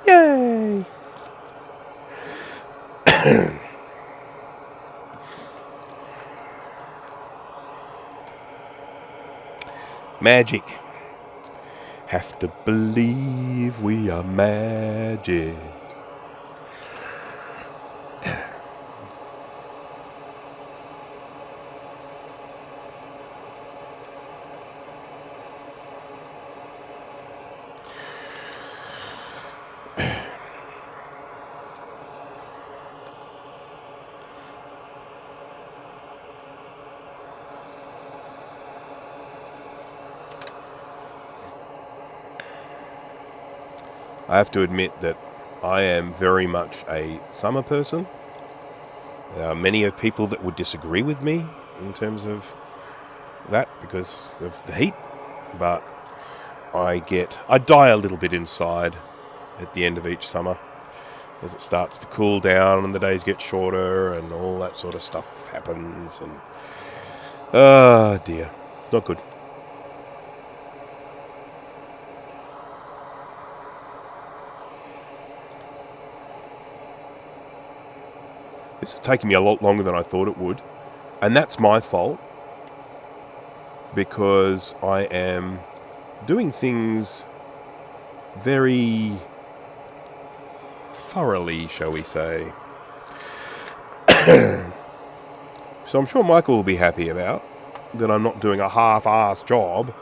Yay! Magic. Have to believe we are magic. I have to admit that I am very much a summer person. There are many people that would disagree with me in terms of that because of the heat, but I die a little bit inside at the end of each summer as it starts to cool down and the days get shorter and all that sort of stuff happens, and oh dear, it's not good. This is taking me a lot longer than I thought it would, and that's my fault because I am doing things very thoroughly, shall we say. So I'm sure Michael will be happy about that I'm not doing a half-assed job.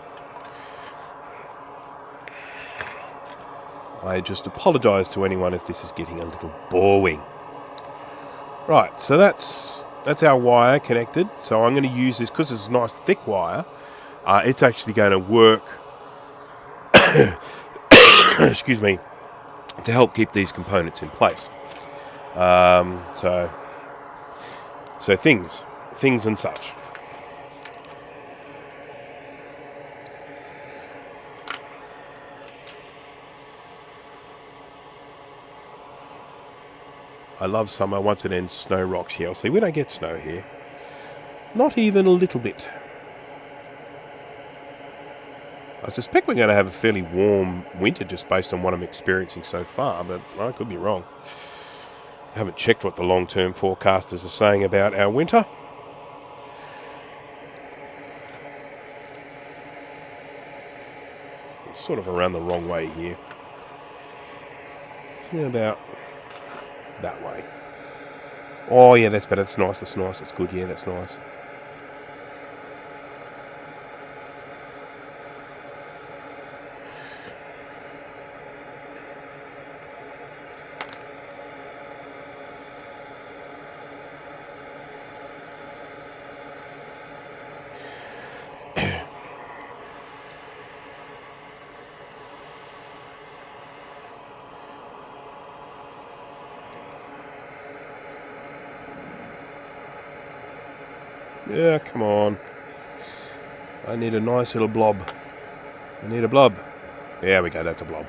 I just apologise to anyone if this is getting a little boring. Right, so that's our wire connected. So I'm going to use this because it's a nice thick wire. It's actually going to work, excuse me, to help keep these components in place. So things and such. I love summer. Once it ends, snow rocks here. See, we don't get snow here. Not even a little bit. I suspect we're going to have a fairly warm winter just based on what I'm experiencing so far, but I could be wrong. I haven't checked what the long-term forecasters are saying about our winter. It's sort of around the wrong way here. Yeah, about that way. Oh yeah, that's better. That's nice. That's nice. That's good. Yeah, that's nice. Yeah, come on. I need a nice little blob. I need a blob. There we go, that's a blob.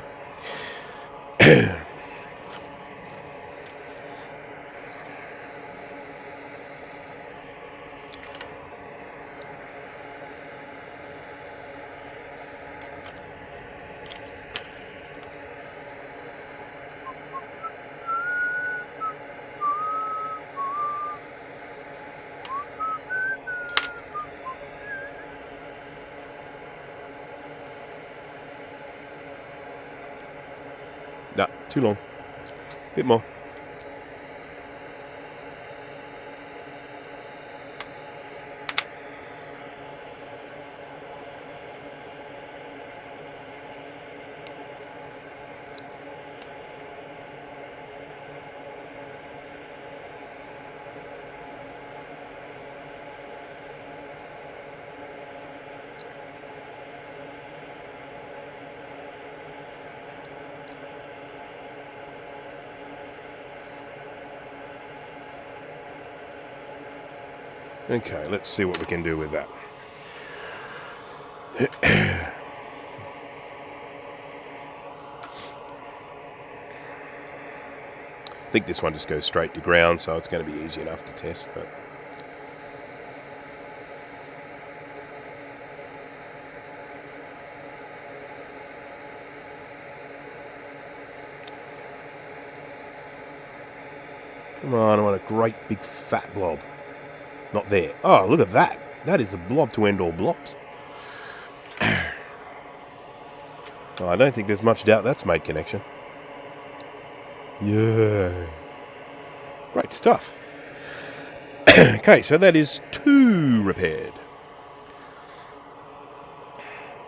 Nah, too long. Bit more. Okay, let's see what we can do with that. I think this one just goes straight to ground, so it's going to be easy enough to test, but Come on, I want a great big fat blob. Not there. Oh, look at that. That is the blob to end all blobs. Oh, I don't think there's much doubt that's made connection. Yeah. Great stuff. Okay, so that is 2 repaired.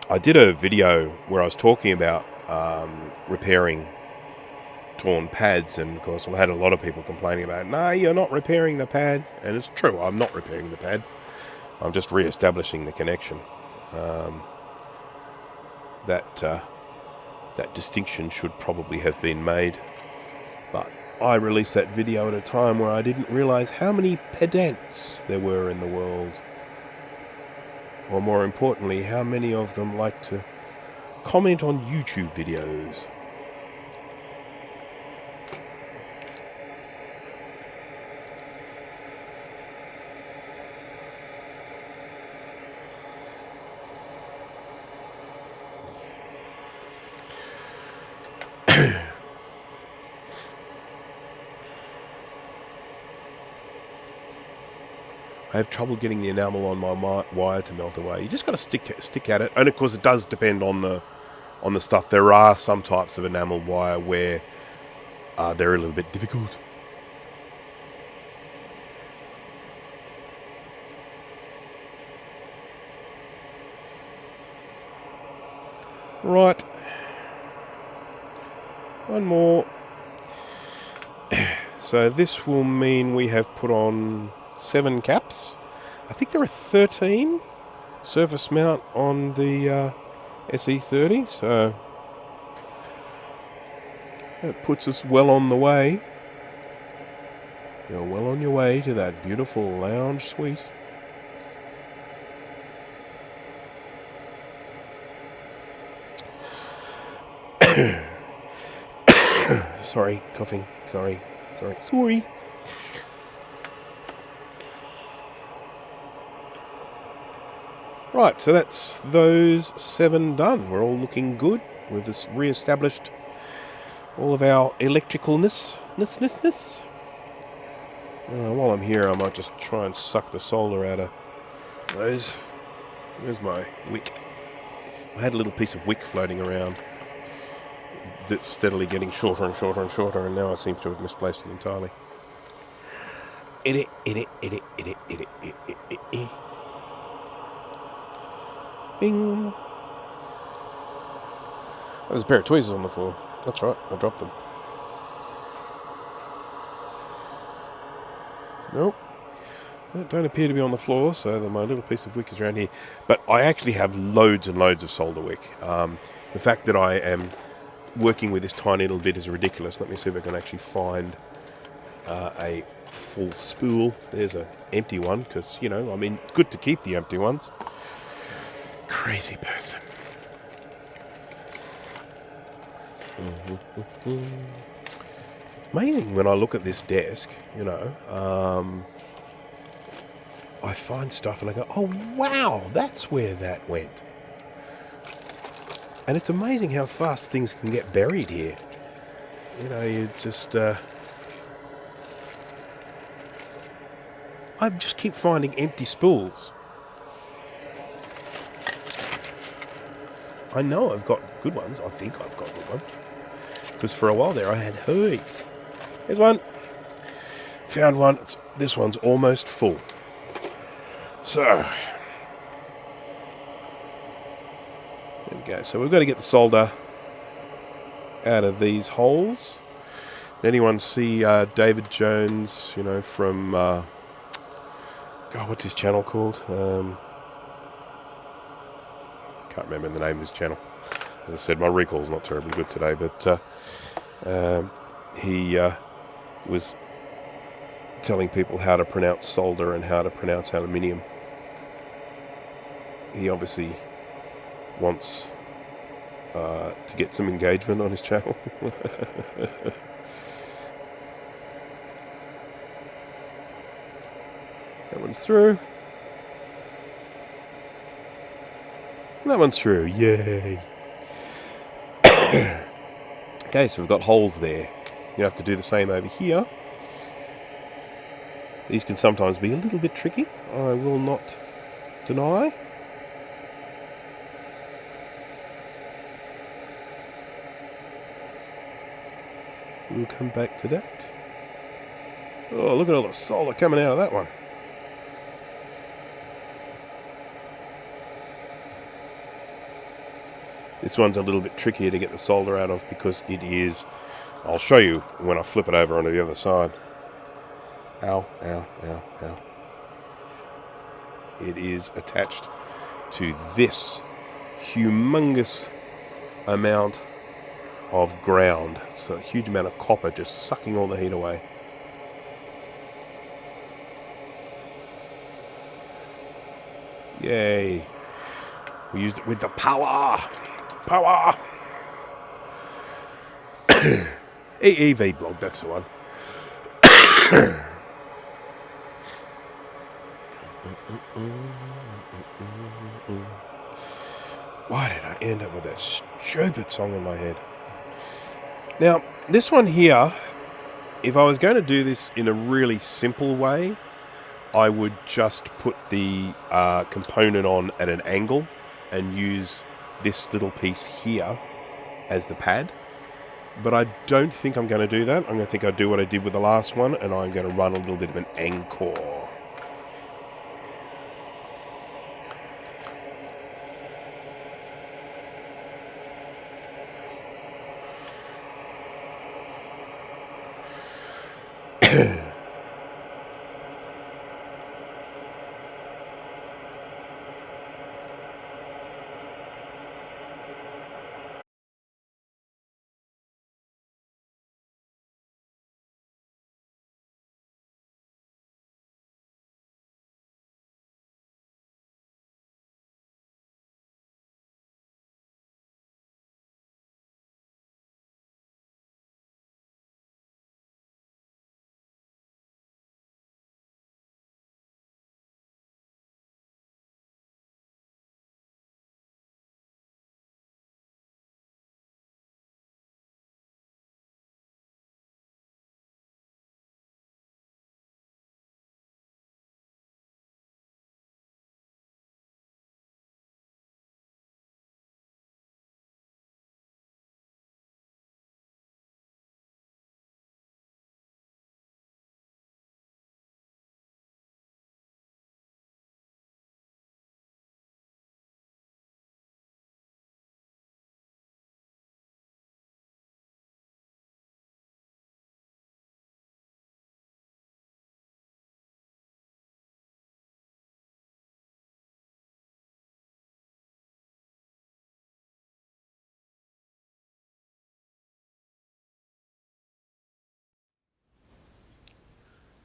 I did a video where I was talking about repairing torn pads, and of course I had a lot of people complaining about, no, you're not repairing the pad. And it's true, I'm not repairing the pad. I'm just re-establishing the connection. That distinction should probably have been made, but I released that video at a time where I didn't realise how many pedants there were in the world. Or more importantly, how many of them like to comment on YouTube videos. I have trouble getting the enamel on my wire to melt away. You just got to stick at it, and of course it does depend on the stuff. There are some types of enamel wire where they're a little bit difficult. Right, one more. So this will mean we have put on 7 caps. I think there are 13 surface mount on the SE30, so that puts us well on the way. You're well on your way to that beautiful lounge suite. Sorry, coughing. Sorry. Right, so that's those 7 done. We're all looking good. We've just re-established all of our electricalness. While I'm here, I might just try and suck the solder out of those. Where's my wick? I had a little piece of wick floating around that's steadily getting shorter and shorter and shorter, and now I seem to have misplaced it entirely. Bing! There's a pair of tweezers on the floor. That's right, I dropped them. Nope. They don't appear to be on the floor, so my little piece of wick is around here. But I actually have loads and loads of solder wick. The fact that I am working with this tiny little bit is ridiculous. Let me see if I can actually find a full spool. There's an empty one, because, you know, I mean, good to keep the empty ones. Crazy person. It's amazing when I look at this desk, you know, I find stuff and I go, oh wow, that's where that went. And it's amazing how fast things can get buried here. You know, you just I just keep finding empty spools. I know I've got good ones. I think I've got good ones. Because for a while there I had heaps. Here's one. Found one. This one's almost full. So, there we go. So we've got to get the solder out of these holes. Anyone see David Jones, you know, from, God, what's his channel called? Can't remember the name of his channel. As I said, my recall's not terribly good today, but he was telling people how to pronounce solder and how to pronounce aluminium. He obviously wants to get some engagement on his channel. That one's through. That one's through. Yay. Okay, so we've got holes there. You have to do the same over here. These can sometimes be a little bit tricky, I will not deny. We'll come back to that. Oh, look at all the solder coming out of that one. This one's a little bit trickier to get the solder out of because it is, I'll show you when I flip it over onto the other side. Ow, ow, ow, ow. It is attached to this humongous amount of ground. It's a huge amount of copper just sucking all the heat away. Yay. We used it with the power. Power. EEV blog, that's the one. Why did I end up with that stupid song in my head? Now, this one here, if I was going to do this in a really simple way, I would just put the component on at an angle and use this little piece here as the pad. But I don't think I'm going to do that. I'm going to think I'll do what I did with the last one, and I'm going to run a little bit of an encore.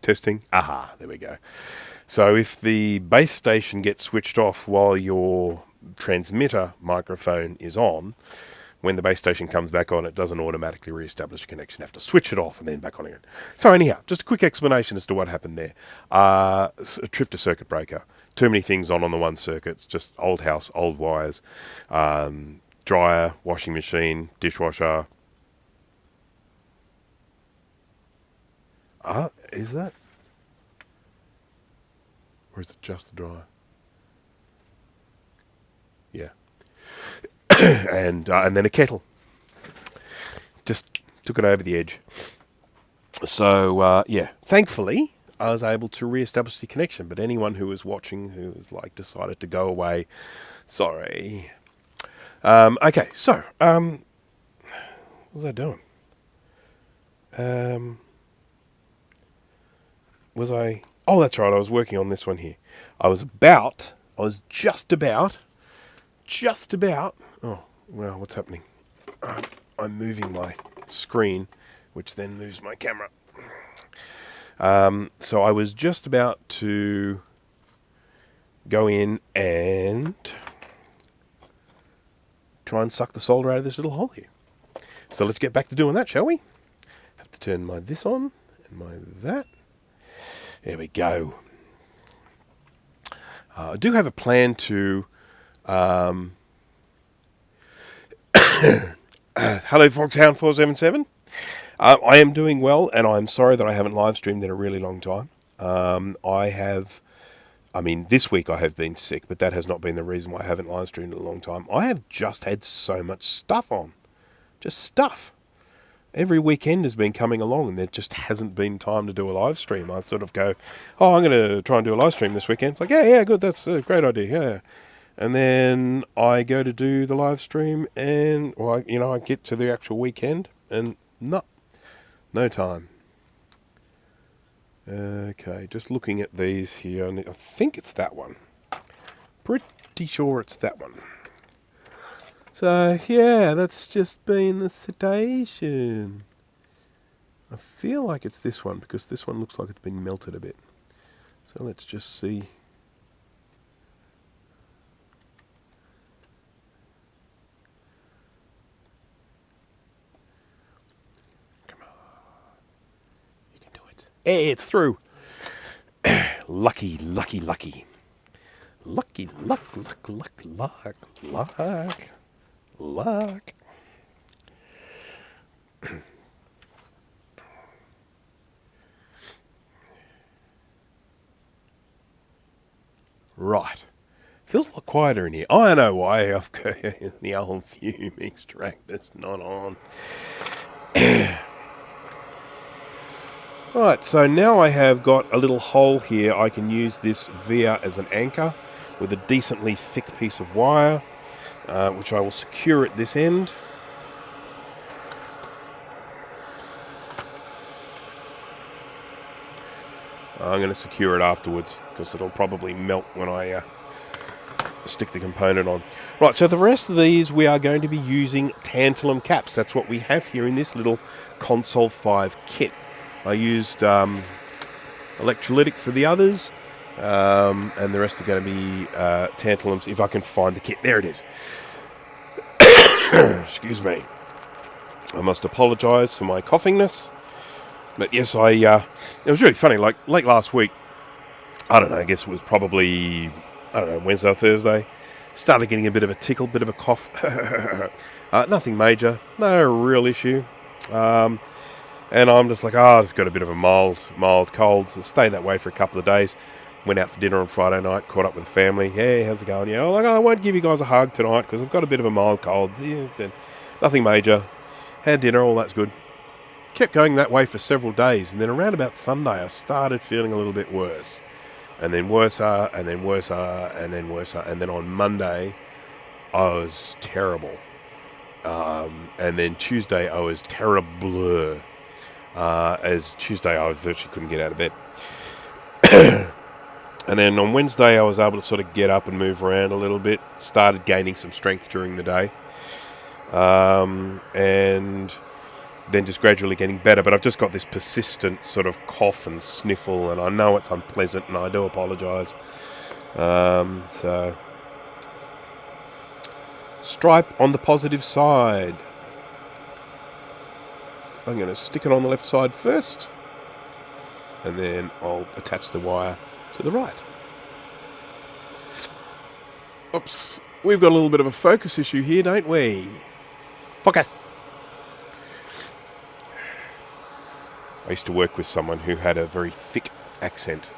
Testing. Aha, there we go. So if the base station gets switched off while your transmitter microphone is on, when the base station comes back on, it doesn't automatically re-establish a connection. You have to switch it off and then back on again. So anyhow, just a quick explanation as to what happened there. A trip to circuit breaker. Too many things on the one circuit. It's just old house, old wires. Dryer, washing machine, dishwasher. Is that? Or is it just the dryer? Yeah. and then a kettle. Just took it over the edge. So, yeah. Thankfully, I was able to re-establish the connection. But anyone who was watching who was like decided to go away, sorry. Okay, so, what was I doing? Oh, that's right, I was working on this one here. I was just about, oh, well, what's happening? I'm moving my screen, which then moves my camera. So I was just about to go in and try and suck the solder out of this little hole here. So let's get back to doing that, shall we? Have to turn my this on and my that. There we go. I do have a plan to... hello, Foxhound477. I am doing well, and I'm sorry that I haven't live streamed in a really long time. This week I have been sick, but that has not been the reason why I haven't live streamed in a long time. I have just had so much stuff on. Just stuff. Every weekend has been coming along and there just hasn't been time to do a live stream. I sort of go, oh, I'm going to try and do a live stream this weekend. It's like, yeah, good, that's a great idea, yeah. And then I go to do the live stream and, I get to the actual weekend and no time. Okay, just looking at these here. I think it's that one. Pretty sure it's that one. So, yeah, that's just been the citation. I feel like it's this one, because this one looks like it's been melted a bit. So let's just see. Come on. You can do it. Hey, it's through. Lucky. Lucky, luck. Right. Feels a lot quieter in here. I know why. I've got the old Fume extractor's not on. Right, so now I have got a little hole here. I can use this via as an anchor with a decently thick piece of wire, which I will secure at this end. I'm going to secure it afterwards because it'll probably melt when I stick the component on. Right, so the rest of these we are going to be using tantalum caps. That's what we have here in this little Console 5 kit. I used electrolytic for the others, and the rest are going to be tantalums if I can find the kit. There it is. Excuse me. I must apologise for my coughingness. But yes, it was really funny. Like late last week, I don't know, I guess it was probably, Wednesday or Thursday, started getting a bit of a tickle, bit of a cough. Nothing major, no real issue. And I'm just like, I just got a bit of a mild cold. So stayed that way for a couple of days. Went out for dinner on Friday night, caught up with the family. Hey, how's it going? Yeah, I won't give you guys a hug tonight because I've got a bit of a mild cold. Yeah, nothing major. Had dinner, all that's good. Kept going that way for several days, and then around about Sunday I started feeling a little bit worse, and then worse, and then worse, and then worse, and then on Monday I was terrible, and then Tuesday I was terrible. As Tuesday I virtually couldn't get out of bed, and then on Wednesday I was able to sort of get up and move around a little bit, started gaining some strength during the day, and then just gradually getting better. But I've just got this persistent sort of cough and sniffle, and I know it's unpleasant, and I do apologise. So, stripe on the positive side. I'm going to stick it on the left side first, and then I'll attach the wire to the right. Oops, we've got a little bit of a focus issue here, don't we? Focus! I used to work with someone who had a very thick accent,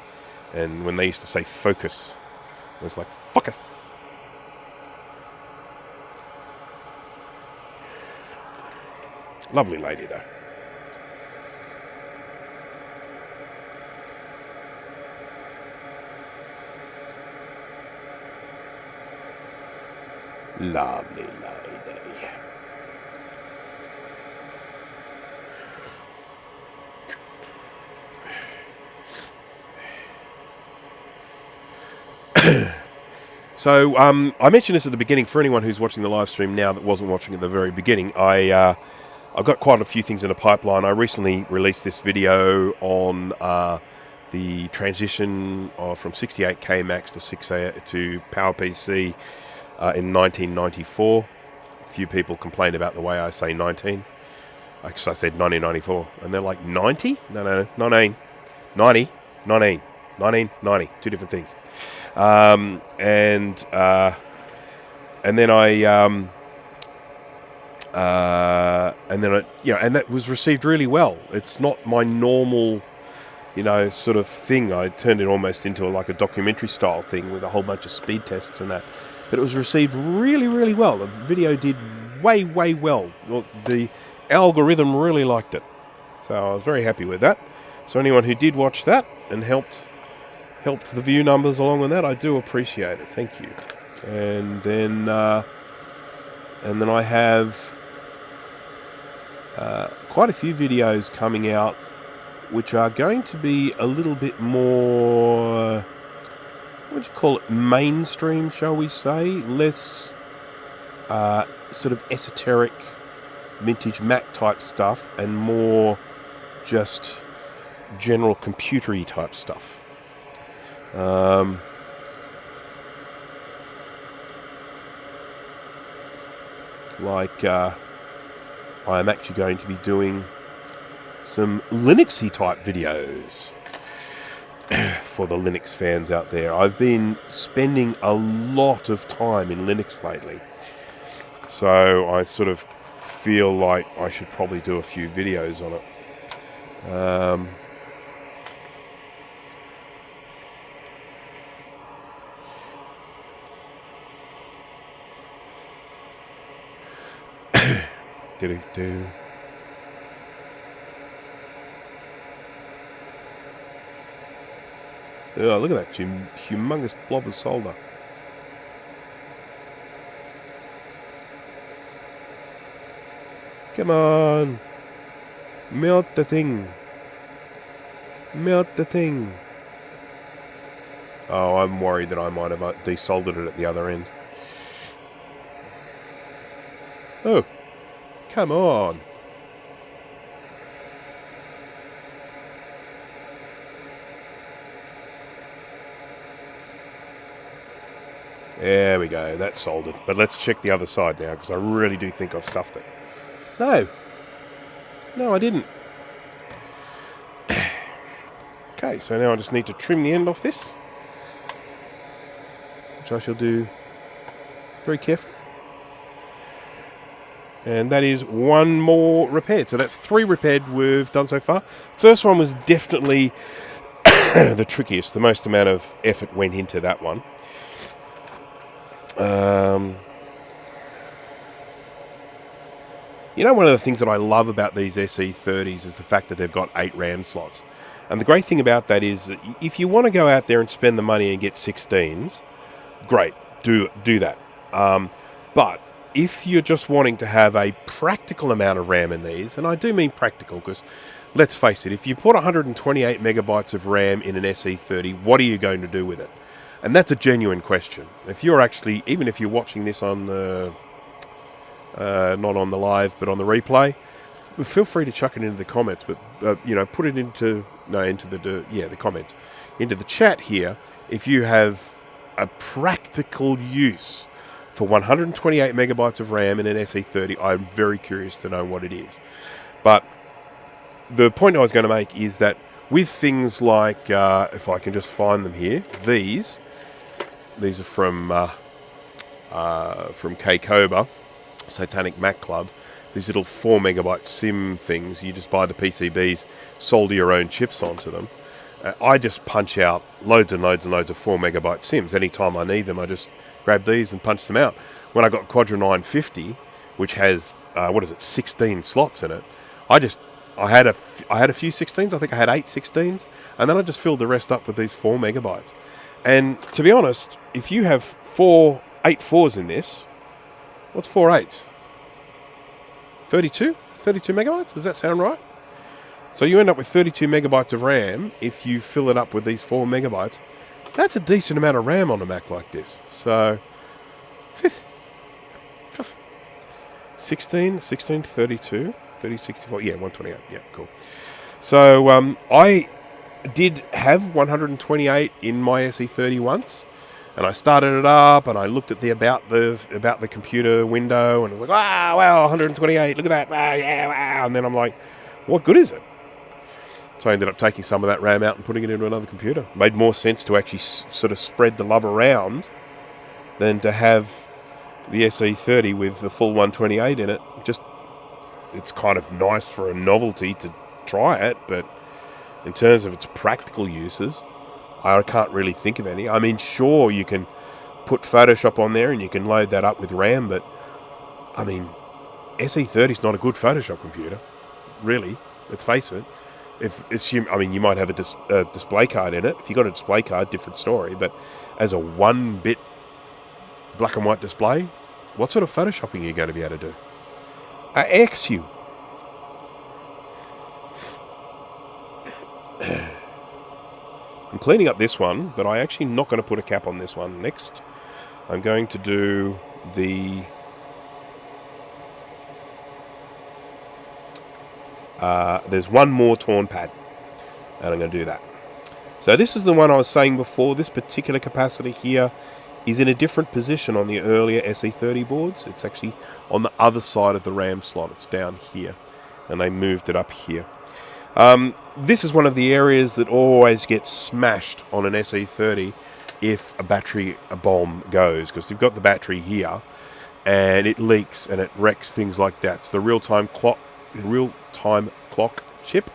and when they used to say focus, it was like, focus. Lovely lady, though. Lovely lady. So I mentioned this at the beginning for anyone who's watching the live stream now that wasn't watching at the very beginning. I've got quite a few things in the pipeline. I recently released this video on the transition from 68K Max to 6A to PowerPC in 1994. A few people complained about the way I say 19. I said 1994, and they're like, 90? No, 19. 90, 19, 1990, two different things. And then and that was received really well. It's not my normal, you know, sort of thing. I turned it almost into like a documentary style thing with a whole bunch of speed tests and that. But it was received really, really well. The video did way, way well. The algorithm really liked it. So I was very happy with that. So anyone who did watch that and helped the view numbers along with that, I do appreciate it. Thank you. And then I have quite a few videos coming out which are going to be a little bit more, what would you call it, mainstream, shall we say? Less sort of esoteric vintage Mac type stuff and more just general computery type stuff. I'm actually going to be doing some Linuxy type videos for the Linux fans out there. I've been spending a lot of time in Linux lately, so I sort of feel like I should probably do a few videos on it. Oh, look at that humongous blob of solder. Come on. Melt the thing. Melt the thing. Oh, I'm worried that I might have desoldered it at the other end. Oh, come on. There we go, that's soldered. But let's check the other side now, because I really do think I've stuffed it. No. No, I didn't. Okay, so now I just need to trim the end off this, which I shall do very carefully. And that is one more repaired. So that's 3 repaired we've done so far. First one was definitely the trickiest. The most amount of effort went into that one. You know, one of the things that I love about these SE30s is the fact that they've got 8 RAM slots. And the great thing about that is that if you want to go out there and spend the money and get 16s, great, do that. But if you're just wanting to have a practical amount of RAM in these, and I do mean practical because, let's face it, if you put 128 megabytes of RAM in an SE30, what are you going to do with it? And that's a genuine question. If you're actually, even if you're watching this on the, not on the live, but on the replay, feel free to chuck it into the comments. But you know, put it into the comments, into the chat here. If you have a practical use for 128 megabytes of RAM in an SE30, I'm very curious to know what it is. But the point I was going to make is that with things like, if I can just find them here, these are from K-Koba, Satanic Mac Club. These little 4 megabyte SIM things. You just buy the PCBs, solder your own chips onto them. I just punch out loads and loads and loads of 4 megabyte SIMs. Anytime I need them, I just grab these and punch them out. When I got Quadra 950, which has 16 slots in it, I had a few 16s. I think I had 8 16s, and then I just filled the rest up with these 4 megabytes. And to be honest, if you have 8 4s in this, what's 4 8s? 32 megabytes? Does that sound right? So you end up with 32 megabytes of RAM if you fill it up with these 4 megabytes. That's a decent amount of RAM on a Mac like this. So 16, 32, 30, 64, yeah, 128, yeah, cool. So I did have 128 in my SE30 once, and I started it up, and I looked at the about the computer window, and I was like, wow, 128, look at that, wow, yeah, wow, and then I'm like, what good is it? So I ended up taking some of that RAM out and putting it into another computer. It made more sense to actually sort of spread the love around than to have the SE30 with the full 128 in it. It's kind of nice for a novelty to try it, but In terms of its practical uses, I can't really think of any. I mean, sure, you can put Photoshop on there and you can load that up with RAM, but I mean, SE30 is not a good Photoshop computer, really. Let's face it. I mean, you might have a display card in it. If you got a display card, different story. But as a 1-bit black and white display, what sort of photoshopping are you going to be able to do? I ask you. I'm cleaning up this one, but I'm actually not going to put a cap on this one next. I'm going to do the... there's one more torn pad, and I'm going to do that. So this is the one I was saying before. This particular capacitor here is in a different position on the earlier SE30 boards. It's actually on the other side of the RAM slot. It's down here, and they moved it up here. This is one of the areas that always gets smashed on an SE30 if a battery bomb goes, because you've got the battery here, and it leaks and it wrecks things like that. It's the real-time clock chip,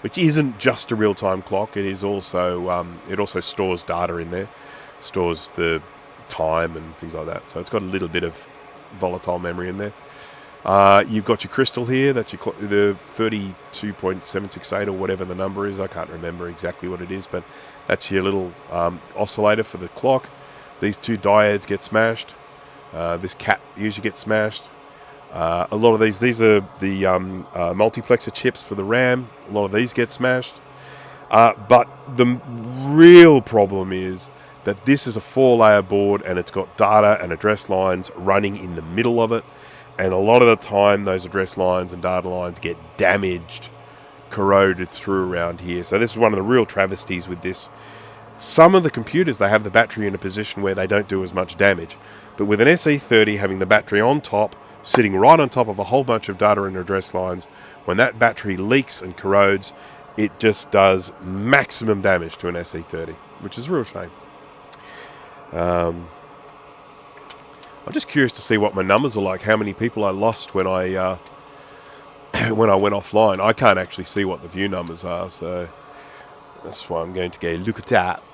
which isn't just a real-time clock. It is also it also stores data in there, stores the time and things like that. So it's got a little bit of volatile memory in there. You've got your crystal here. That's your the 32.768 or whatever the number is. I can't remember exactly what it is, but that's your little oscillator for the clock. These two diodes get smashed. This cap usually gets smashed. A lot of these are the multiplexer chips for the RAM. A lot of these get smashed. But the real problem is that this is a 4-layer board, and it's got data and address lines running in the middle of it. And a lot of the time, those address lines and data lines get damaged, corroded through around here. So this is one of the real travesties with this. Some of the computers, they have the battery in a position where they don't do as much damage. But with an SE30 having the battery on top, sitting right on top of a whole bunch of data and address lines, when that battery leaks and corrodes, it just does maximum damage to an SE30, which is a real shame. I'm just curious to see what my numbers are like, how many people I lost when I when I went offline. I can't actually see what the view numbers are, so that's why I'm going to go look it up.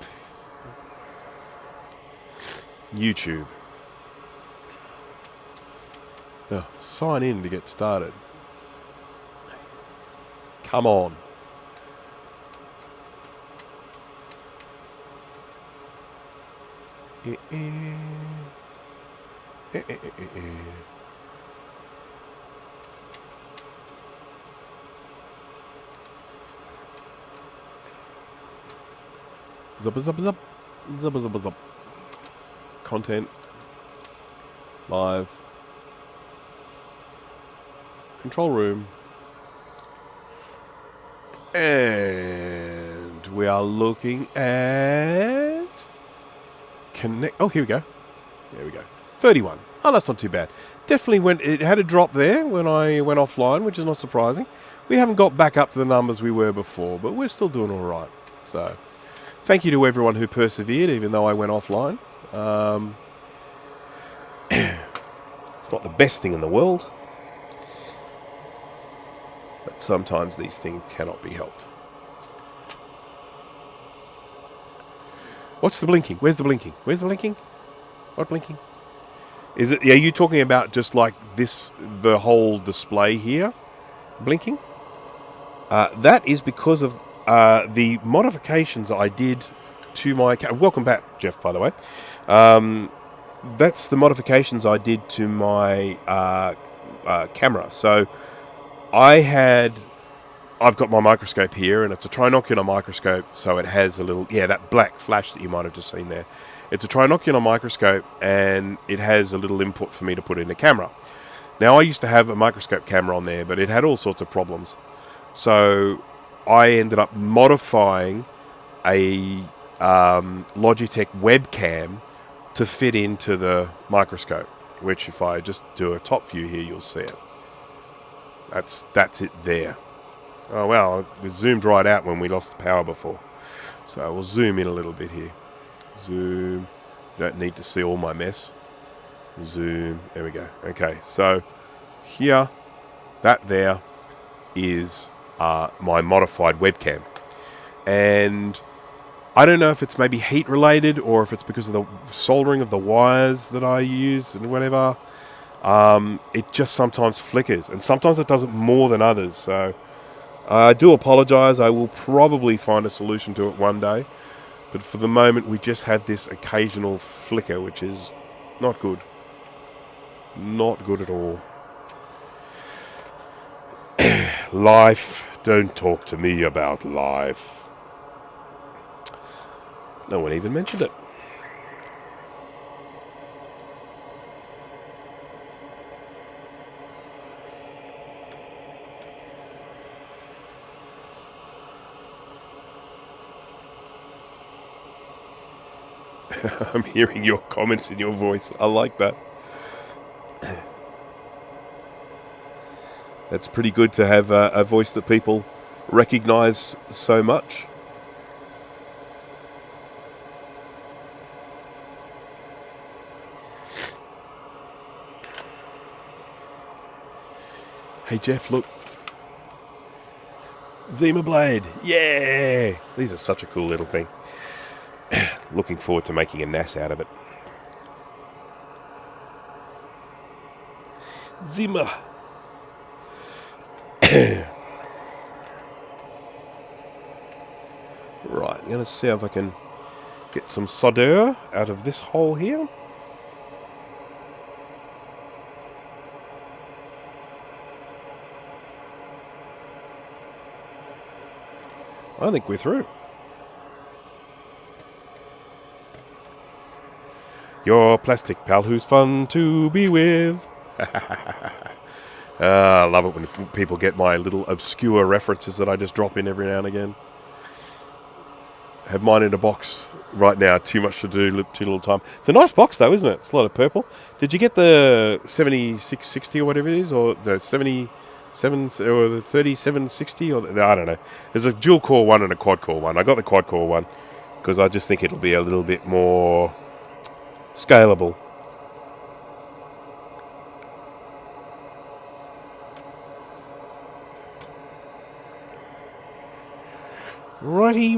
YouTube. Oh, sign in to get started. Come on. Zup. Content. Live. Control room. And we are looking at connect. Oh, here we go. There we go. 31. Oh, that's not too bad. Definitely it had a drop there when I went offline, which is not surprising. We haven't got back up to the numbers we were before, but we're still doing all right. So, thank you to everyone who persevered, even though I went offline. It's not the best thing in the world, but sometimes these things cannot be helped. What's the blinking? Where's the blinking? Where's the blinking? What blinking? Is it? Are you talking about just like this, the whole display here, blinking? That is because of the modifications I did to my... Welcome back, Jeff, by the way. That's the modifications I did to my camera. So I've got my microscope here, and it's a trinocular microscope, so it has a little... Yeah, that black flash that you might have just seen there. It's a trinocular microscope, and it has a little input for me to put in the camera. Now, I used to have a microscope camera on there, but it had all sorts of problems. So I ended up modifying a Logitech webcam to fit into the microscope, which if I just do a top view here, you'll see it. That's it there. Oh, well, it was zoomed right out when we lost the power before. So we'll zoom in a little bit here. Zoom. You don't need to see all my mess. Zoom. There we go. Okay, so here, that there is my modified webcam. And I don't know if it's maybe heat related or if it's because of the soldering of the wires that I use and whatever. It just sometimes flickers, and sometimes it does it more than others. So I do apologize. I will probably find a solution to it one day. But for the moment, we just have this occasional flicker, which is not good. Not good at all. Life. Don't talk to me about life. No one even mentioned it. I'm hearing your comments in your voice. I like that. That's pretty good to have a voice that people recognize so much. Hey Jeff, look. Zima Blade. Yeah! These are such a cool little thing. Looking forward to making a NAS out of it. Zima. Right, I'm going to see if I can get some solder out of this hole here. I think we're through. Your plastic pal who's fun to be with. I love it when people get my little obscure references that I just drop in every now and again. I have mine in a box right now. Too much to do, too little time. It's a nice box though, isn't it? It's a lot of purple. Did you get the 7660 or whatever it is? Or the 77 or the 3760? Or I don't know. There's a dual core one and a quad core one. I got the quad core one because I just think it'll be a little bit more scalable. Righty.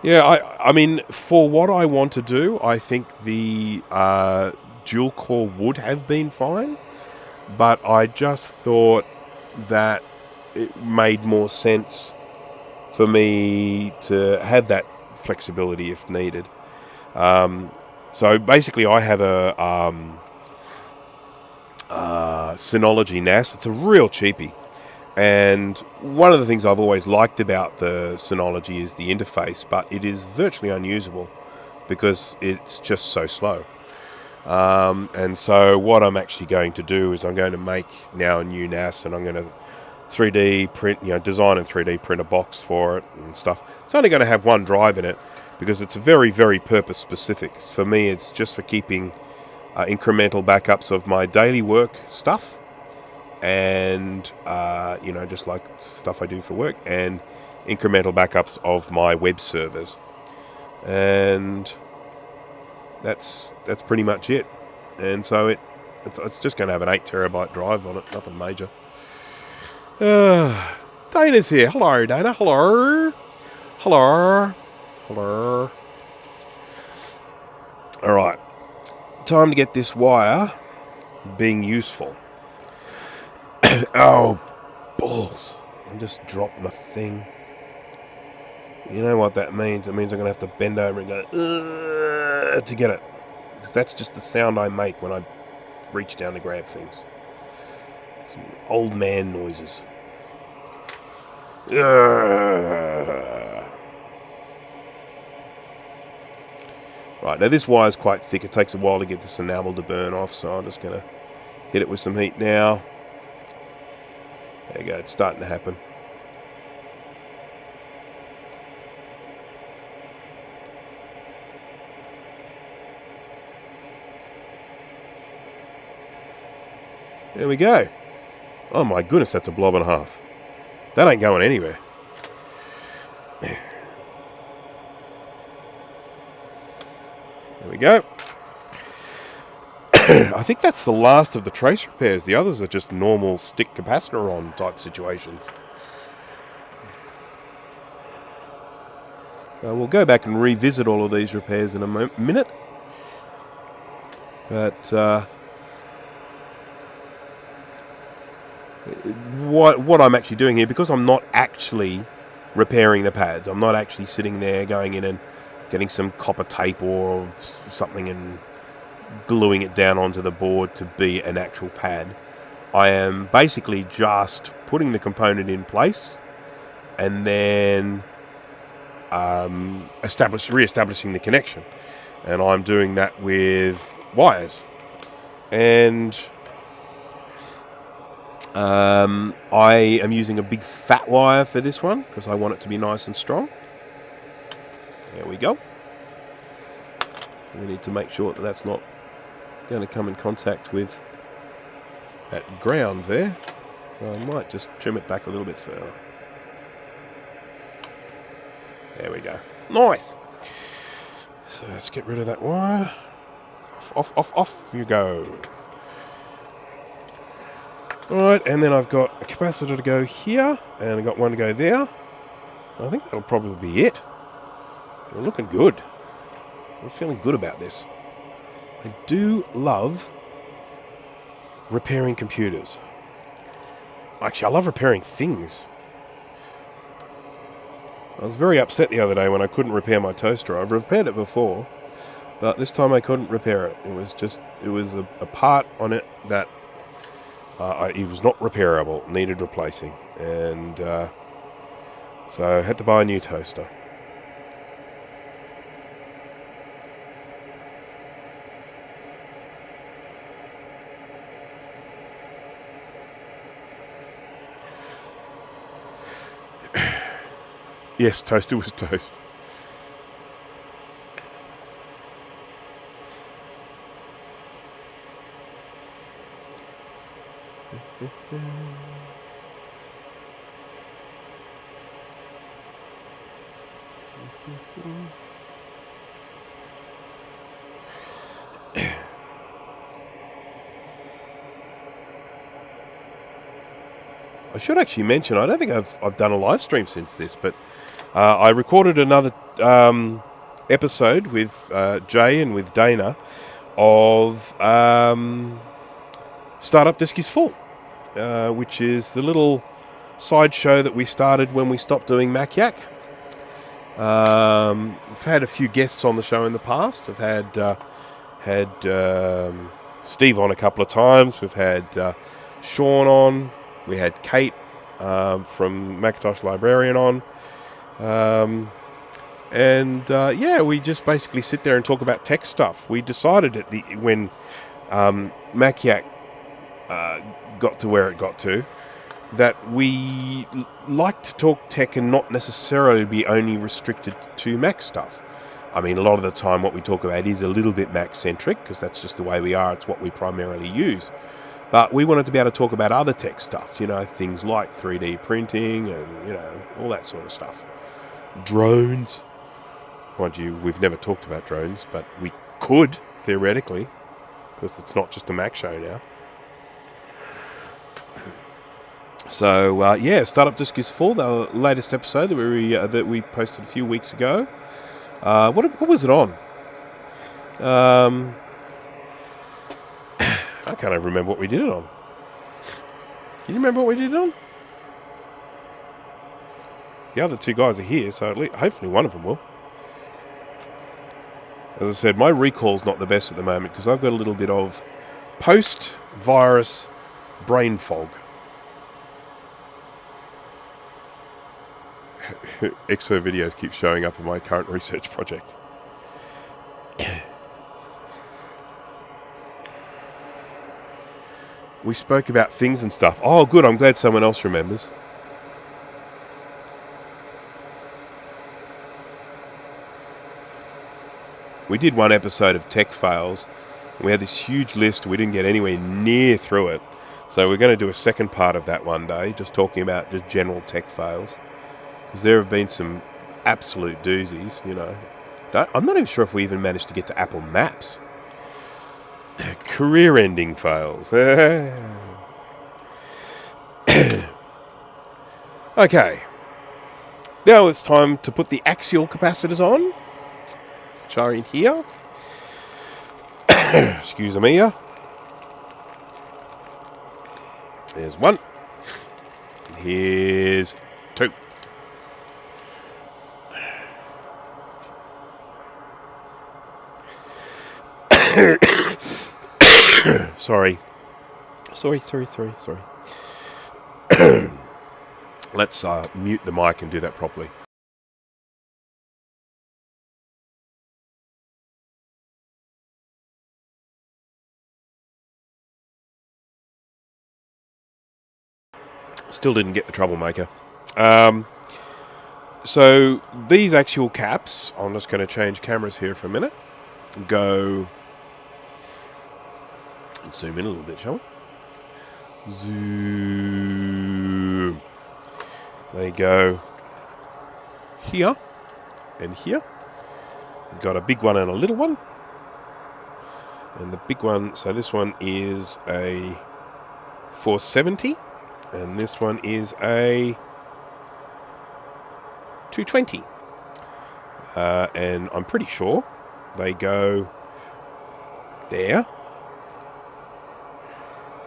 Yeah, I mean, for what I want to do, I think the dual core would have been fine, but I just thought that it made more sense for me to have that flexibility if needed. So basically I have a Synology NAS. It's a real cheapie. And one of the things I've always liked about the Synology is the interface, but it is virtually unusable because it's just so slow. And so what I'm actually going to do is I'm going to make now a new NAS, and I'm going to 3D print, design and 3D print a box for it and stuff. It's only going to have one drive in it because it's very, very purpose specific. For me, it's just for keeping incremental backups of my daily work stuff, and just like stuff I do for work, and incremental backups of my web servers, and that's pretty much it. And so it's just going to have an 8 terabyte drive on it, nothing major. Dana's here. Hello, Dana. Hello. All right, time to get this wire being useful. Oh, balls. I just dropped my thing. You know what that means? It means I'm going to have to bend over and go to get it. Because that's just the sound I make when I reach down to grab things. Some old man noises. Right, now this wire is quite thick. It takes a while to get this enamel to burn off, so I'm just going to hit it with some heat now. There you go, it's starting to happen. There we go. Oh my goodness, that's a blob and a half. That ain't going anywhere. There we go. I think that's the last of the trace repairs. The others are just normal stick capacitor on type situations. We'll go back and revisit all of these repairs in a minute. But what I'm actually doing here, because I'm not actually repairing the pads, I'm not actually sitting there going in and getting some copper tape or something and gluing it down onto the board to be an actual pad. I am basically just putting the component in place and then re-establishing the connection. And I'm doing that with wires. And I am using a big fat wire for this one because I want it to be nice and strong. There we go. We need to make sure that that's not going to come in contact with that ground there. So I might just trim it back a little bit further. There we go. Nice. So let's get rid of that wire. Off you go. Alright, and then I've got a capacitor to go here, and I've got one to go there. I think that'll probably be it. We're looking good. I'm feeling good about this. I do love repairing computers. Actually, I love repairing things. I was very upset the other day when I couldn't repair my toaster. I've repaired it before, but this time I couldn't repair it. It was a part on it that it was not repairable, needed replacing, and so I had to buy a new toaster. Yes, toaster was toast. I should actually mention, I don't think I've done a live stream since this, but I recorded another episode with Jay and with Dana of Startup Disk is Full, which is the little sideshow that we started when we stopped doing MacYack. We've had a few guests on the show in the past. I've had Steve on a couple of times. We've had Sean on. We had Kate from Macintosh Librarian on. Yeah, we just basically sit there and talk about tech stuff. We decided when MacYack got to where it got to, that we like to talk tech and not necessarily be only restricted to Mac stuff. I mean, a lot of the time what we talk about is a little bit Mac-centric, because that's just the way we are. It's what we primarily use. But we wanted to be able to talk about other tech stuff, things like 3D printing and, all that sort of stuff. Drones. Mind you, we've never talked about drones, but we could, theoretically, because it's not just a Mac show now. So, Startup Disk is Full, the latest episode that we posted a few weeks ago. What was it on? I can't even remember what we did it on. Can you remember what we did it on? The other two guys are here, so at least, hopefully one of them will. As I said, my recall's not the best at the moment because I've got a little bit of post-virus brain fog. Exo videos keep showing up in my current research project. We spoke about things and stuff. Oh, good. I'm glad someone else remembers. We did one episode of Tech Fails. We had this huge list. We didn't get anywhere near through it. So we're going to do a second part of that one day, just talking about just general tech fails. Because there have been some absolute doozies, I'm not even sure if we even managed to get to Apple Maps. Career-ending fails. Okay. Now it's time to put the axial capacitors on, which are in here. Excuse me. There's one. And here's two. Sorry. Let's mute the mic and do that properly. Still didn't get the troublemaker. So these axial caps, I'm just going to change cameras here for a minute. Go and zoom in a little bit, shall we? Zoom. They go here and here. We've got a big one and a little one. And the big one, so this one is a 470. And this one is a 220. And I'm pretty sure they go there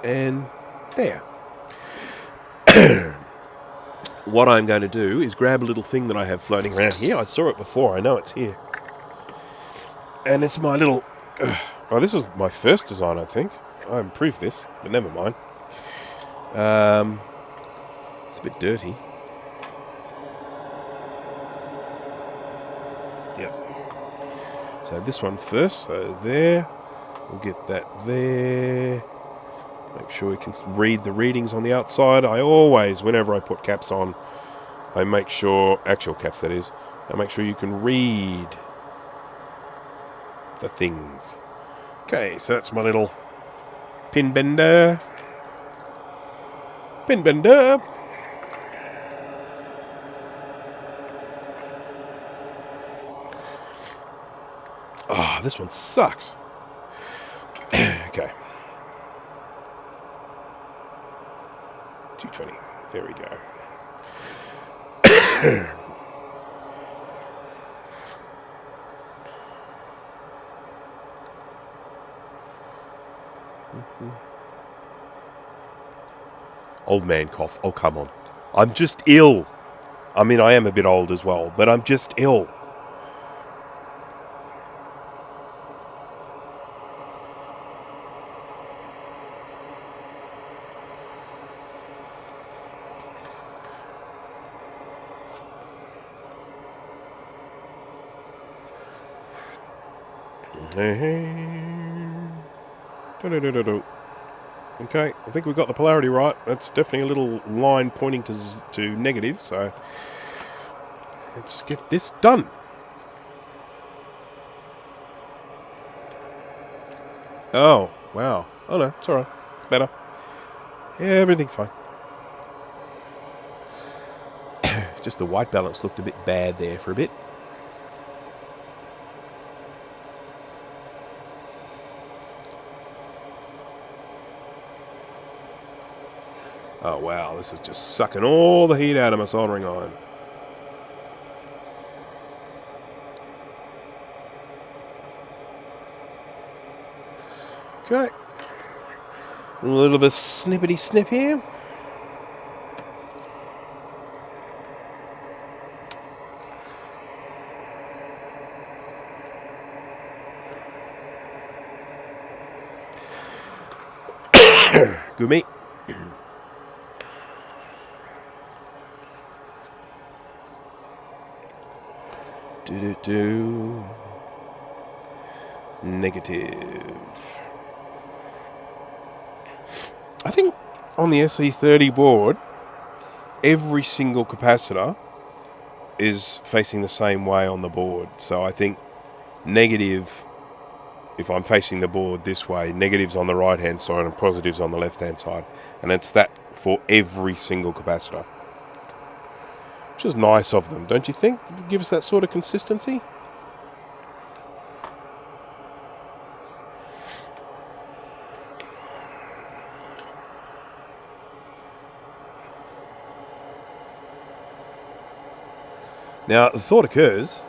and there. What I'm going to do is grab a little thing that I have floating around here. I saw it before, I know it's here. And it's my little... oh, this is my first design, I think. I improved this, but never mind. It's a bit dirty. Yep. So this one first, so there. We'll get that there. Make sure we can read the readings on the outside. I always, whenever I put caps on, I make sure, actual caps that is, I make sure you can read the things. Okay, so that's my little pin bender. Pin bender. Ah, this one sucks. Okay. 220. There we go. Old man cough. Oh, come on. I'm just ill. I mean, I am a bit old as well, but I'm just ill. Okay, I think we've got the polarity right. That's definitely a little line pointing to negative, so let's get this done. Oh, wow. Oh no, it's alright. It's better. Yeah, everything's fine. Just the white balance looked a bit bad there for a bit. Oh wow, this is just sucking all the heat out of my soldering iron. Okay. A little bit of snippety snip here. Gumi. Negative. I think on the SE30 board, every single capacitor is facing the same way on the board. So I think negative, if I'm facing the board this way, negative's on the right hand side and positive's on the left hand side. And it's that for every single capacitor. Which is nice of them, don't you think? Give us that sort of consistency. Now, the thought occurs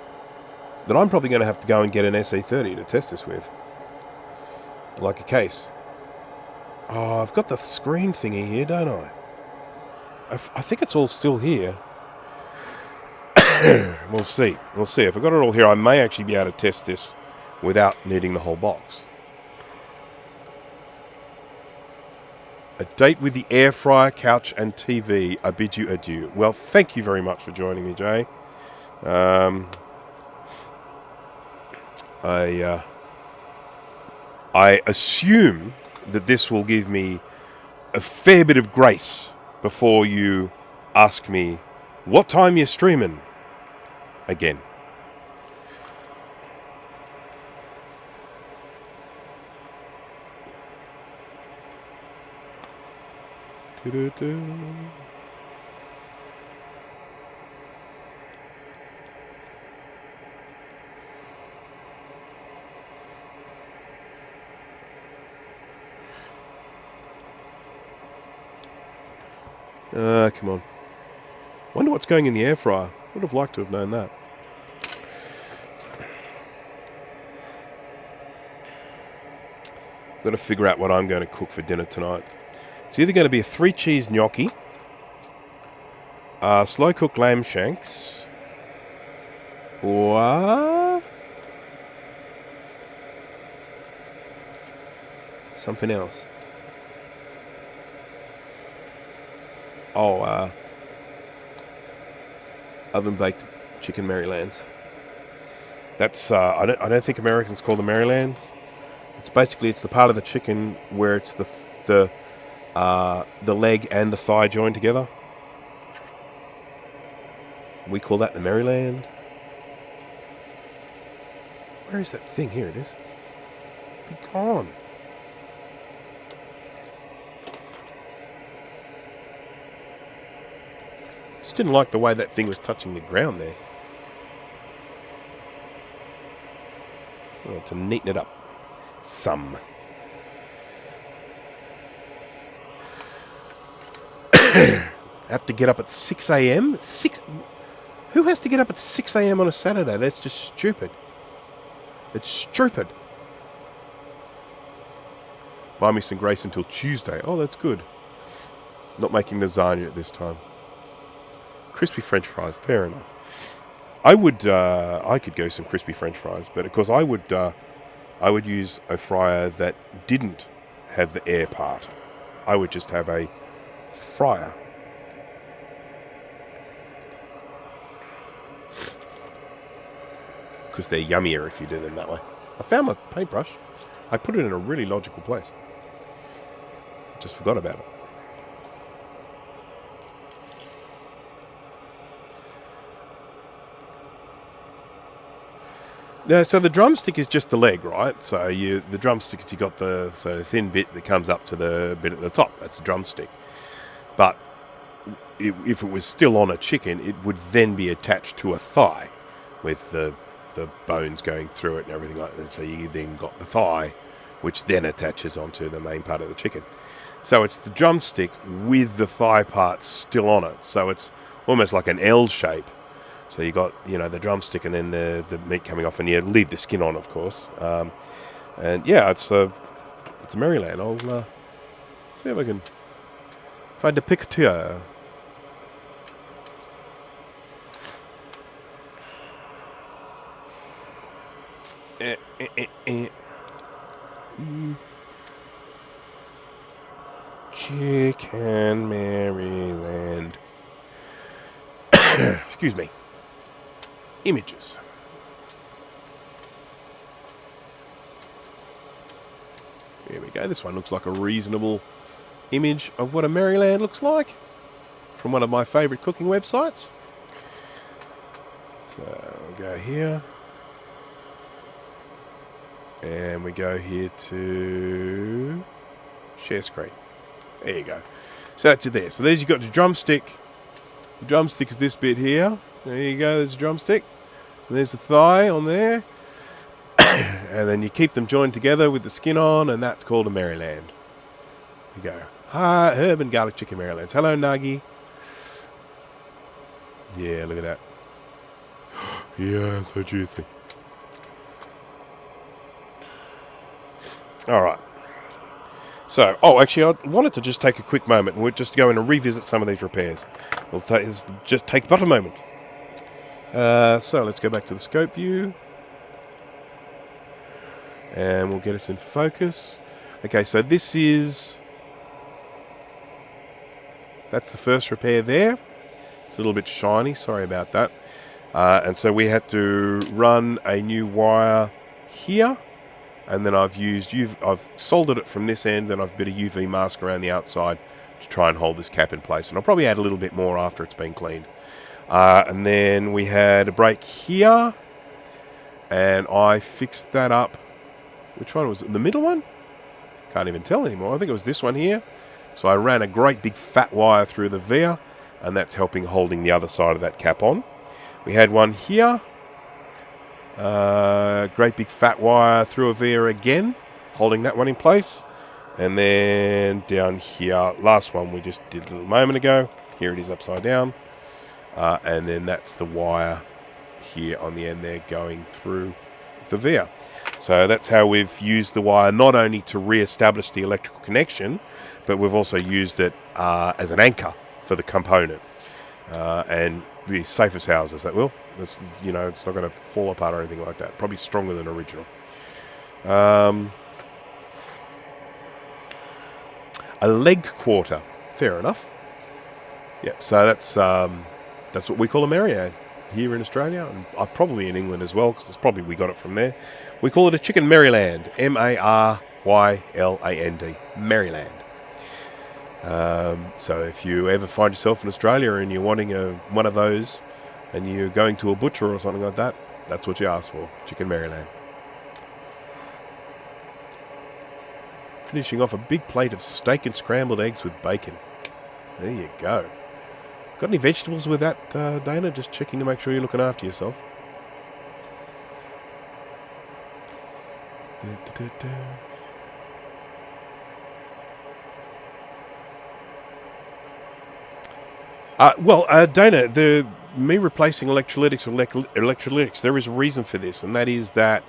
that I'm probably going to have to go and get an SE30 to test this with. Like a case. Oh, I've got the screen thingy here, don't I? I think it's all still here. We'll see. We'll see. If I've got it all here, I may actually be able to test this without needing the whole box. A date with the air fryer, couch and TV. I bid you adieu. Well, thank you very much for joining me, Jay. I assume that this will give me a fair bit of grace before you ask me what time you're streaming again. Come on. Wonder what's going in the air fryer. Would have liked to have known that. Got to figure out what I'm going to cook for dinner tonight. It's either going to be a 3 cheese gnocchi, slow cooked lamb shanks, or something else. Oh, oven baked chicken Marylands. That's I don't think Americans call them Marylands. It's basically the part of the chicken where it's the leg and the thigh joined together. We call that the Maryland. Where is that thing? Here it is. Be gone. Just didn't like the way that thing was touching the ground there. Oh, to neaten it up some. Have to get up at 6 a.m. Who has to get up at 6 a.m. on a Saturday? That's just stupid. It's stupid. Buy me some grace until Tuesday. Oh, that's good. Not making lasagna at this time. Crispy French fries, fair enough. I could go some crispy French fries, but of course I would use a fryer that didn't have the air part. I would just have a fryer. Because they're yummier if you do them that way. I found my paintbrush. I put it in a really logical place. Just forgot about it. No, so the drumstick is just the leg, right? So the drumstick, you got the thin bit that comes up to the bit at the top. That's the drumstick. But if it was still on a chicken, it would then be attached to a thigh with the bones going through it and everything like that. So you then got the thigh, which then attaches onto the main part of the chicken. So it's the drumstick with the thigh parts still on it. So it's almost like an L shape. So you got, the drumstick and then the meat coming off, and you leave the skin on, of course. And yeah, it's a Maryland. I'll see if I can find a picture. Chicken Maryland. Excuse me. Images. There we go. This one looks like a reasonable image of what a Maryland looks like from one of my favourite cooking websites. So we'll go here. And we go here to share screen. There you go. So that's it there. So there's, you've got the drumstick. The drumstick is this bit here. There you go, there's the drumstick. And there's the thigh on there. And then you keep them joined together with the skin on, and that's called a Maryland. There you go. Herb and garlic chicken Marylands. Hello, Nagi. Yeah, look at that. Yeah, so juicy. Alright. So, actually, I wanted to just take a quick moment and we're just going to revisit some of these repairs. Just take but a moment. So, let's go back to the scope view. And we'll get us in focus. Okay, so this is... That's the first repair there. It's a little bit shiny, sorry about that. And so we had to run a new wire here. And then I've soldered it from this end, and I've bit a UV mask around the outside to try and hold this cap in place. And I'll probably add a little bit more after it's been cleaned. And then we had a break here, and I fixed that up. Which one was it? The middle one? Can't even tell anymore. I think it was this one here. So I ran a great big fat wire through the via, and that's helping holding the other side of that cap on. We had one here. Great big fat wire through a via again, holding that one in place. And then down here, last one we just did a little moment ago. Here it is upside down. And then that's the wire here on the end there going through the via. So that's how we've used the wire not only to re-establish the electrical connection, but we've also used it as an anchor for the component. And be safe as houses, that will. It's not going to fall apart or anything like that. Probably stronger than original. A leg quarter. Fair enough. Yep, so that's what we call a Marianne here in Australia, and probably in England as well, because it's probably we got it from there. We call it a chicken Maryland. Maryland. Maryland. So if you ever find yourself in Australia and you're wanting one of those, and you're going to a butcher or something like that, that's what you ask for. Chicken Maryland. Finishing off a big plate of steak and scrambled eggs with bacon. There you go. Got any vegetables with that, Dana? Just checking to make sure you're looking after yourself. Dana, me replacing electrolytics, there is a reason for this, and that is that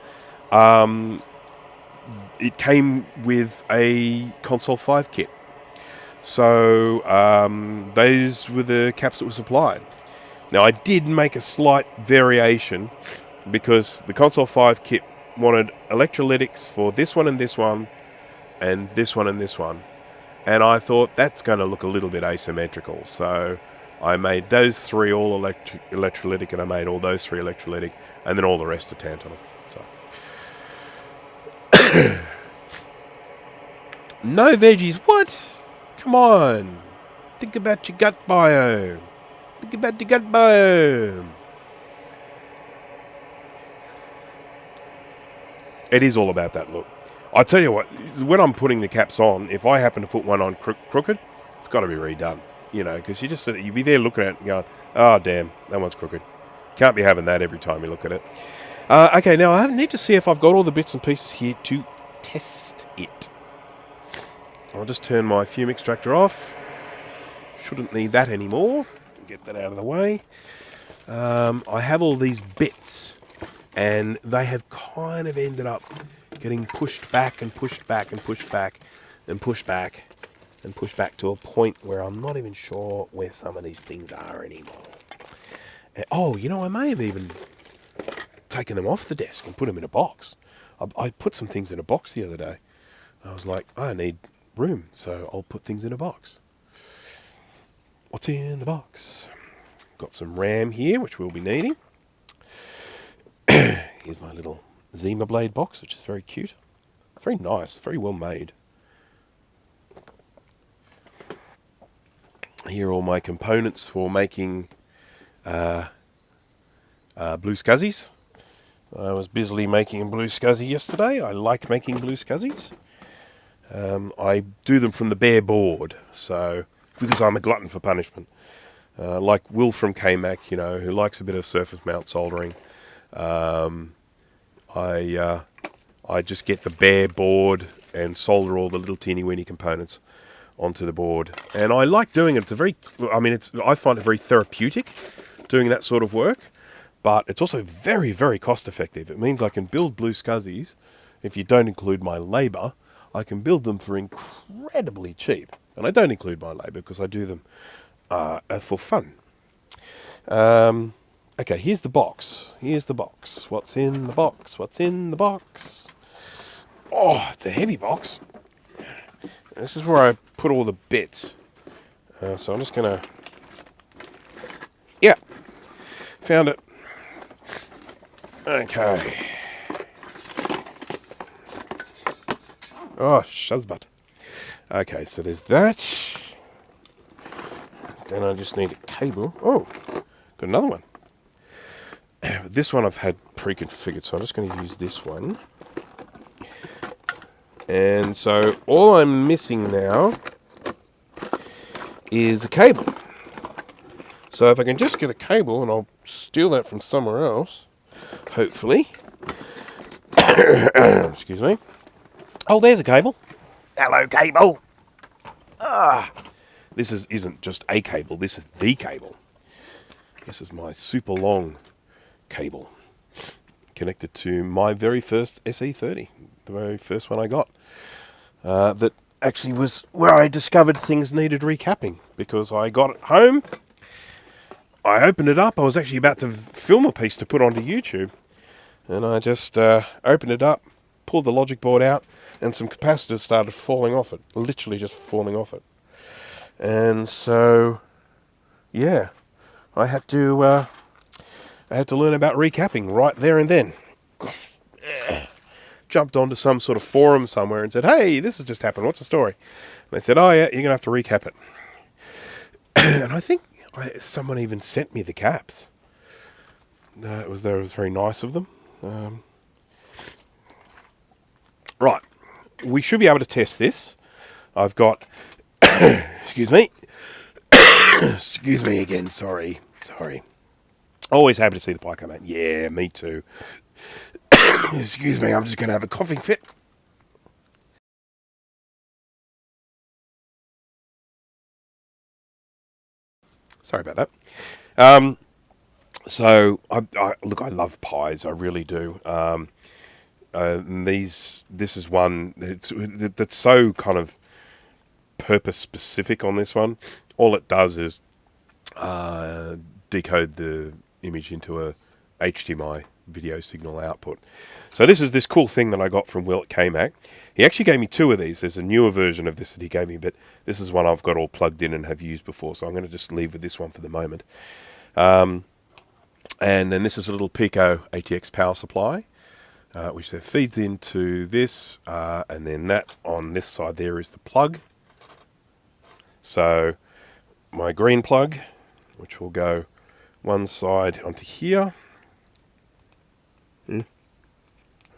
it came with a Console 5 kit. So those were the caps that were supplied. Now I did make a slight variation because the Console 5 kit wanted electrolytics for this one and this one and this one and this one. And I thought that's going to look a little bit asymmetrical. So I made those three all electrolytic, and I made all those three electrolytic, and then all the rest are tantalum. So no veggies. What? Come on. Think about your gut biome. Think about your gut biome. It is all about that look. I tell you what, when I'm putting the caps on, if I happen to put one on crooked, it's got to be redone. Because you'd be there looking at it and going, oh, damn, that one's crooked. Can't be having that every time you look at it. Okay, now I need to see if I've got all the bits and pieces here to test it. I'll just turn my fume extractor off. Shouldn't need that anymore. Get that out of the way. I have all these bits, and they have kind of ended up getting pushed back and pushed back and pushed back and pushed back and pushed back to a point where I'm not even sure where some of these things are anymore. And, I may have even taken them off the desk and put them in a box. I put some things in a box the other day. I was like, I need room, so I'll put things in a box. What's in the box? Got some RAM here, which we'll be needing. Here's my little Zima blade box, which is very cute. Very nice, very well made. Here are all my components for making blue scuzzies. I was busily making a blue scuzzy yesterday. I like making blue scuzzies. I do them from the bare board, so because I'm a glutton for punishment. Like Will from KMac, who likes a bit of surface mount soldering. I just get the bare board and solder all the little teeny weeny components onto the board, and I like doing it. I find it very therapeutic doing that sort of work. but it's also very, very cost effective. It means I can build blue scuzzies. If you don't include my labour, I can build them for incredibly cheap. And I don't include my labour because I do them for fun. Okay, here's the box. Here's the box. What's in the box? What's in the box? Oh, it's a heavy box. This is where I put all the bits. So I'm just going to... Yeah, found it. Okay. Oh, shazbat. Okay, so there's that. Then I just need a cable. Oh, got another one. This one I've had pre-configured, so I'm just going to use this one. And so all I'm missing now is a cable. So if I can just get a cable, and I'll steal that from somewhere else, hopefully. Excuse me. Oh, there's a cable. Hello, cable. This isn't just a cable, this is the cable. This is my super long cable. Connected to my very first SE30. The very first one I got. That actually was where I discovered things needed recapping. Because I got it home, I opened it up, I was actually about to film a piece to put onto YouTube. And I just opened it up, pulled the logic board out, and some capacitors started falling off it. Literally just falling off it. And so, yeah, I had to learn about recapping right there and then. Jumped onto some sort of forum somewhere and said, "Hey, this has just happened. What's the story?" And they said, "Oh yeah, you're gonna have to recap it." And I think someone even sent me the caps. It was very nice of them. Right, we should be able to test this. I've got, excuse me, excuse me again. Sorry. Always happy to see the pie come out. Yeah, me too. Excuse me, I'm just going to have a coughing fit. Sorry about that. So, look, I love pies. I really do. This is one that's so kind of purpose specific on this one. All it does is decode the image into a HDMI video signal output. So this is this cool thing that I got from Will at KMac. He actually gave me two of these. There's a newer version of this that he gave me, but this is one I've got all plugged in and have used before, so I'm going to just leave with this one for the moment. And then this is a little Pico ATX power supply, which then feeds into this, and then that on this side there is the plug. So my green plug, which will go one side onto here.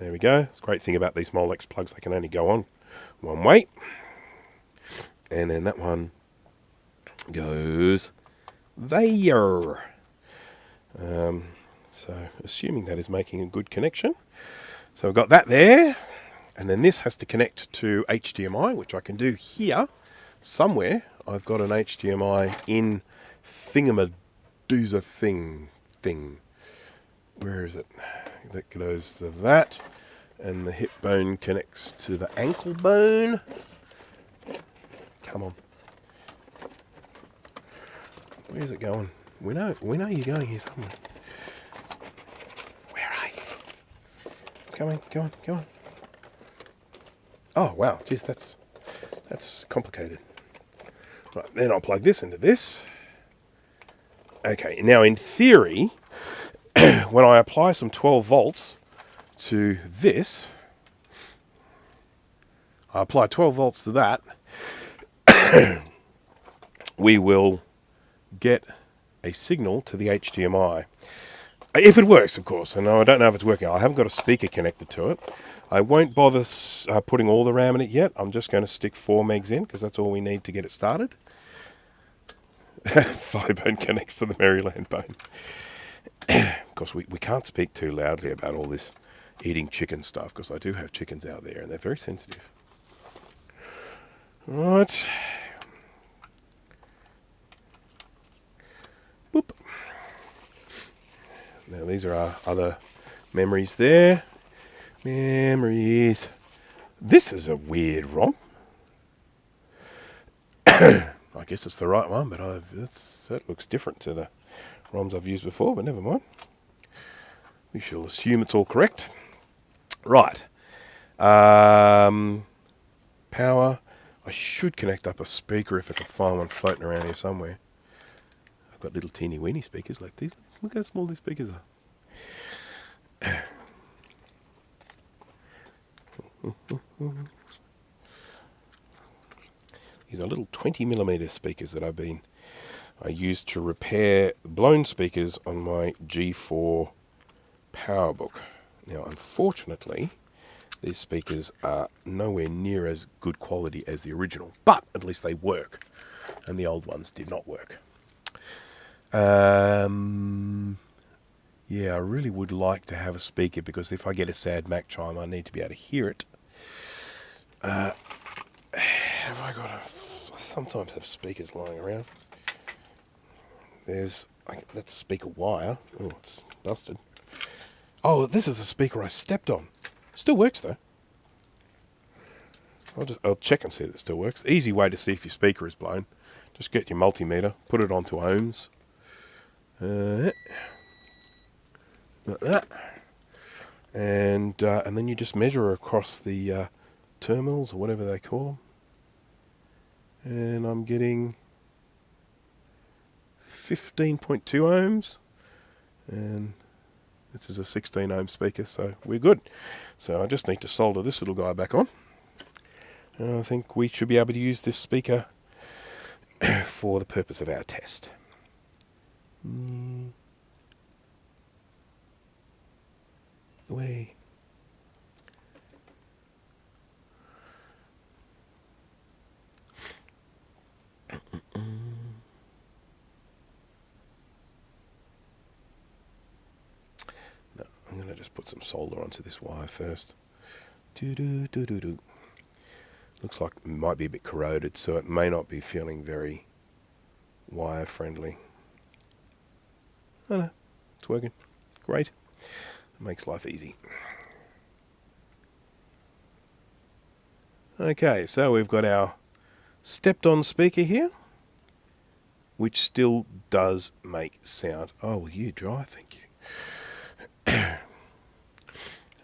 There we go. It's a great thing about these Molex plugs, they can only go on one way. And then that one goes there. So assuming that is making a good connection. So I've got that there. And then this has to connect to HDMI, which I can do here somewhere. I've got an HDMI in thingamadoozer thing. Where is it? That goes to that. And the hip bone connects to the ankle bone. Come on. Where's it going? We know you're going here somewhere. Where are you? Come on. Oh wow, jeez, that's complicated. Right, then I'll plug this into this. Okay, now in theory, when I apply some 12 volts to this, I apply 12 volts to that, we will get a signal to the HDMI. If it works, of course. And I don't know if it's working. I haven't got a speaker connected to it. I won't bother putting all the RAM in it yet. I'm just going to stick 4 megs in because that's all we need to get it started. Thigh bone connects to the Maryland bone. Of course, we can't speak too loudly about all this eating chicken stuff because I do have chickens out there and they're very sensitive. Right. Boop. Now these are our other memories there. Memories. This is a weird ROM. I guess it's the right one, but that looks different to the ROMs I've used before, but never mind. We shall assume it's all correct. Right. Power. I should connect up a speaker if I can find one floating around here somewhere. I've got little teeny weeny speakers like these. Look how small these speakers are. These are little 20mm speakers that I used to repair blown speakers on my G4 PowerBook. Now, unfortunately, these speakers are nowhere near as good quality as the original, but at least they work, and the old ones did not work. Yeah, I really would like to have a speaker, because if I get a sad Mac chime, I need to be able to hear it. Have I got I sometimes have speakers lying around. That's a speaker wire. Oh, it's busted. Oh, this is the speaker I stepped on. Still works though. I'll check and see that it still works. Easy way to see if your speaker is blown. Just get your multimeter, put it onto ohms. Like that. And then you just measure across the terminals, or whatever they call them. And I'm getting 15.2 ohms. And this is a 16 ohm speaker, so we're good. So I just need to solder this little guy back on. And I think we should be able to use this speaker for the purpose of our test. Away. No, I'm going to just put some solder onto this wire first. Looks like it might be a bit corroded, so it may not be feeling very wire friendly. Oh no, it's working. Great. It makes life easy. Okay, so we've got our stepped on speaker here, which still does make sound. Oh, will you dry? Thank you.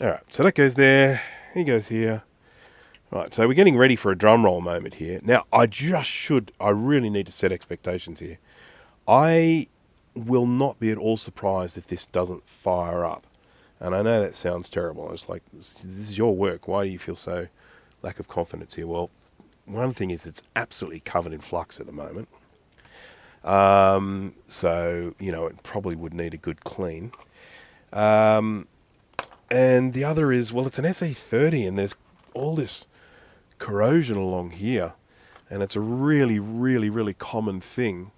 Alright, so that goes there. He goes here. Right, so we're getting ready for a drum roll moment here. Now, I really need to set expectations here. I will not be at all surprised if this doesn't fire up. And I know that sounds terrible. It's like, this is your work. Why do you feel so lack of confidence here? Well, one thing is it's absolutely covered in flux at the moment. So, you know, it probably would need a good clean. And the other is, well, it's an SE30 and there's all this corrosion along here, and it's a really, really, really common thing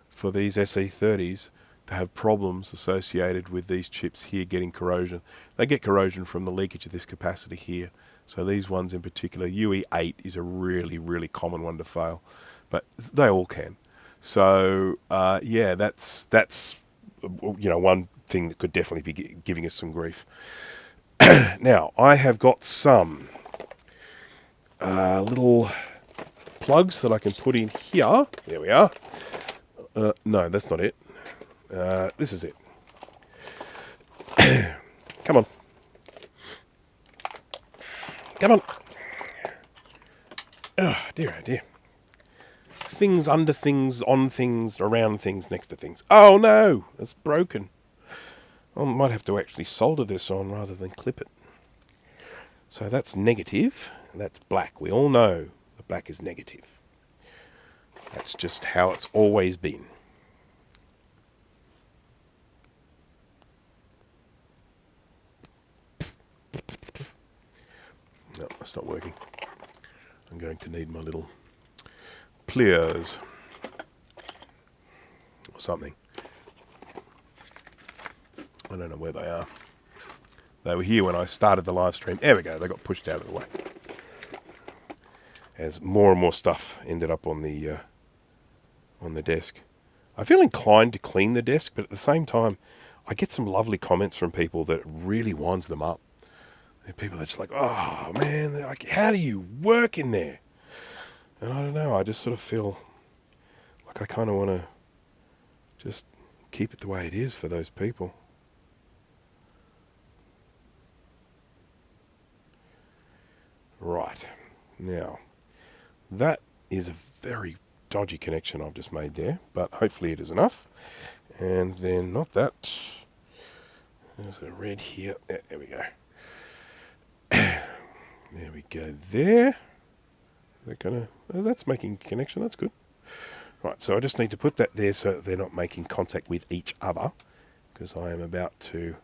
for these SE30s to have problems associated with these chips here getting corrosion. They get corrosion from the leakage of this capacitor here. So these ones in particular, UE8 is a really, really common one to fail, but they all can. So yeah, that's you know, one thing that could definitely be giving us some grief. Now, I have got some little plugs that I can put in here. There we are. No, that's not it. This is it. Come on. Come on. Oh, dear, oh dear. Things under things, on things, around things, next to things. Oh no, it's broken. I might have to actually solder this on rather than clip it. So that's negative, and that's black. We all know the black is negative. That's just how it's always been. No, that's not working. I'm going to need my little pliers or something. I don't know where they are. They were here when I started the live stream. There we go. They got pushed out of the way. As more and more stuff ended up on the desk. I feel inclined to clean the desk, but at the same time, I get some lovely comments from people that really winds them up. And people are just like, oh man, they're like, how do you work in there? And I don't know, I just sort of feel like I kind of want to just keep it the way it is for those people. Right, now that is a very dodgy connection I've just made there, but hopefully it is enough. And then not that. There's a red here. There we go. There we go there. That's making a connection, that's good. Right, so I just need to put that there so that they're not making contact with each other, because I am about to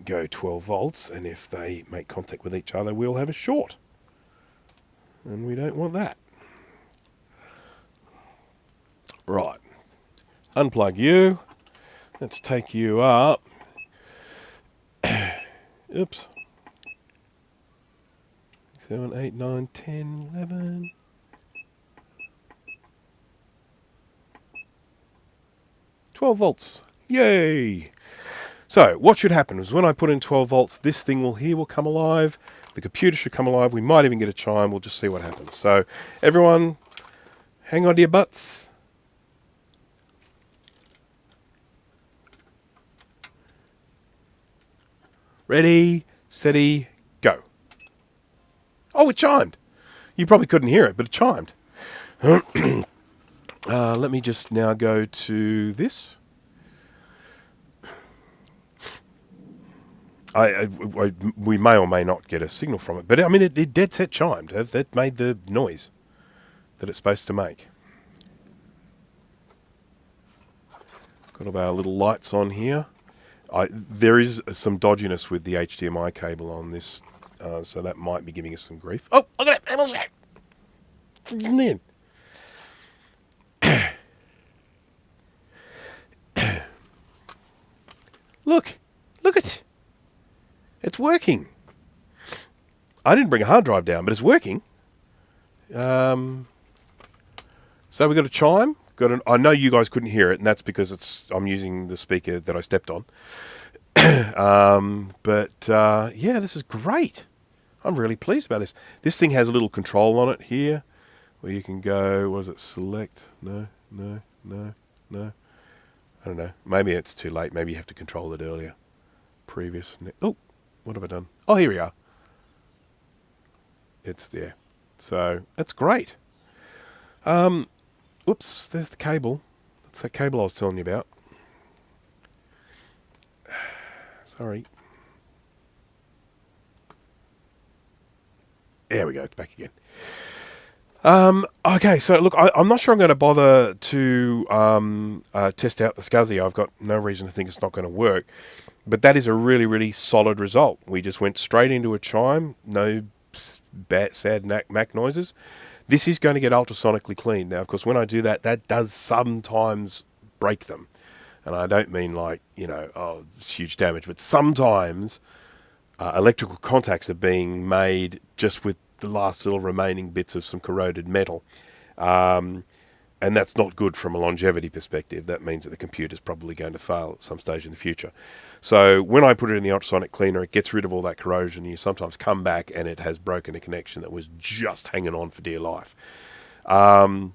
go 12 volts, and if they make contact with each other, we'll have a short. And we don't want that. Right. Unplug you. Let's take you up. Oops. 7, 8, 9, 10, 11. Volts. Yay! So what should happen is when I put in 12 volts, this thing will come alive. The computer should come alive. We might even get a chime. We'll just see what happens. So everyone, hang on to your butts. Ready, steady, go. Oh, it chimed. You probably couldn't hear it, but it chimed. Let me just now go to this. We may or may not get a signal from it, but I mean, it dead set chimed. That made the noise that it's supposed to make. Got all our little lights on here. There is some dodginess with the HDMI cable on this, so that might be giving us some grief. Oh, look at that! Man. Look it. It's working. I didn't bring a hard drive down, but it's working. So we got a chime. I know you guys couldn't hear it, and that's because I'm using the speaker that I stepped on. Yeah, this is great. I'm really pleased about this. This thing has a little control on it here, where you can go. Was it select? No. I don't know. Maybe it's too late. Maybe you have to control it earlier. Previous. Oh, what have I done? Oh, here we are. It's there. So that's great. Whoops, there's the cable. That's that cable I was telling you about. Sorry. There we go. It's back again. Okay, so look, I'm not sure I'm going to bother to test out the SCSI. I've got no reason to think it's not going to work. But that is a really, really solid result. We just went straight into a chime. No sad Mac noises. This is going to get ultrasonically clean. Now, of course, when I do that, that does sometimes break them. And I don't mean like, it's huge damage. But sometimes electrical contacts are being made just with the last little remaining bits of some corroded metal. And that's not good from a longevity perspective. That means that the computer's probably going to fail at some stage in the future. So when I put it in the ultrasonic cleaner, it gets rid of all that corrosion. You sometimes come back and it has broken a connection that was just hanging on for dear life. So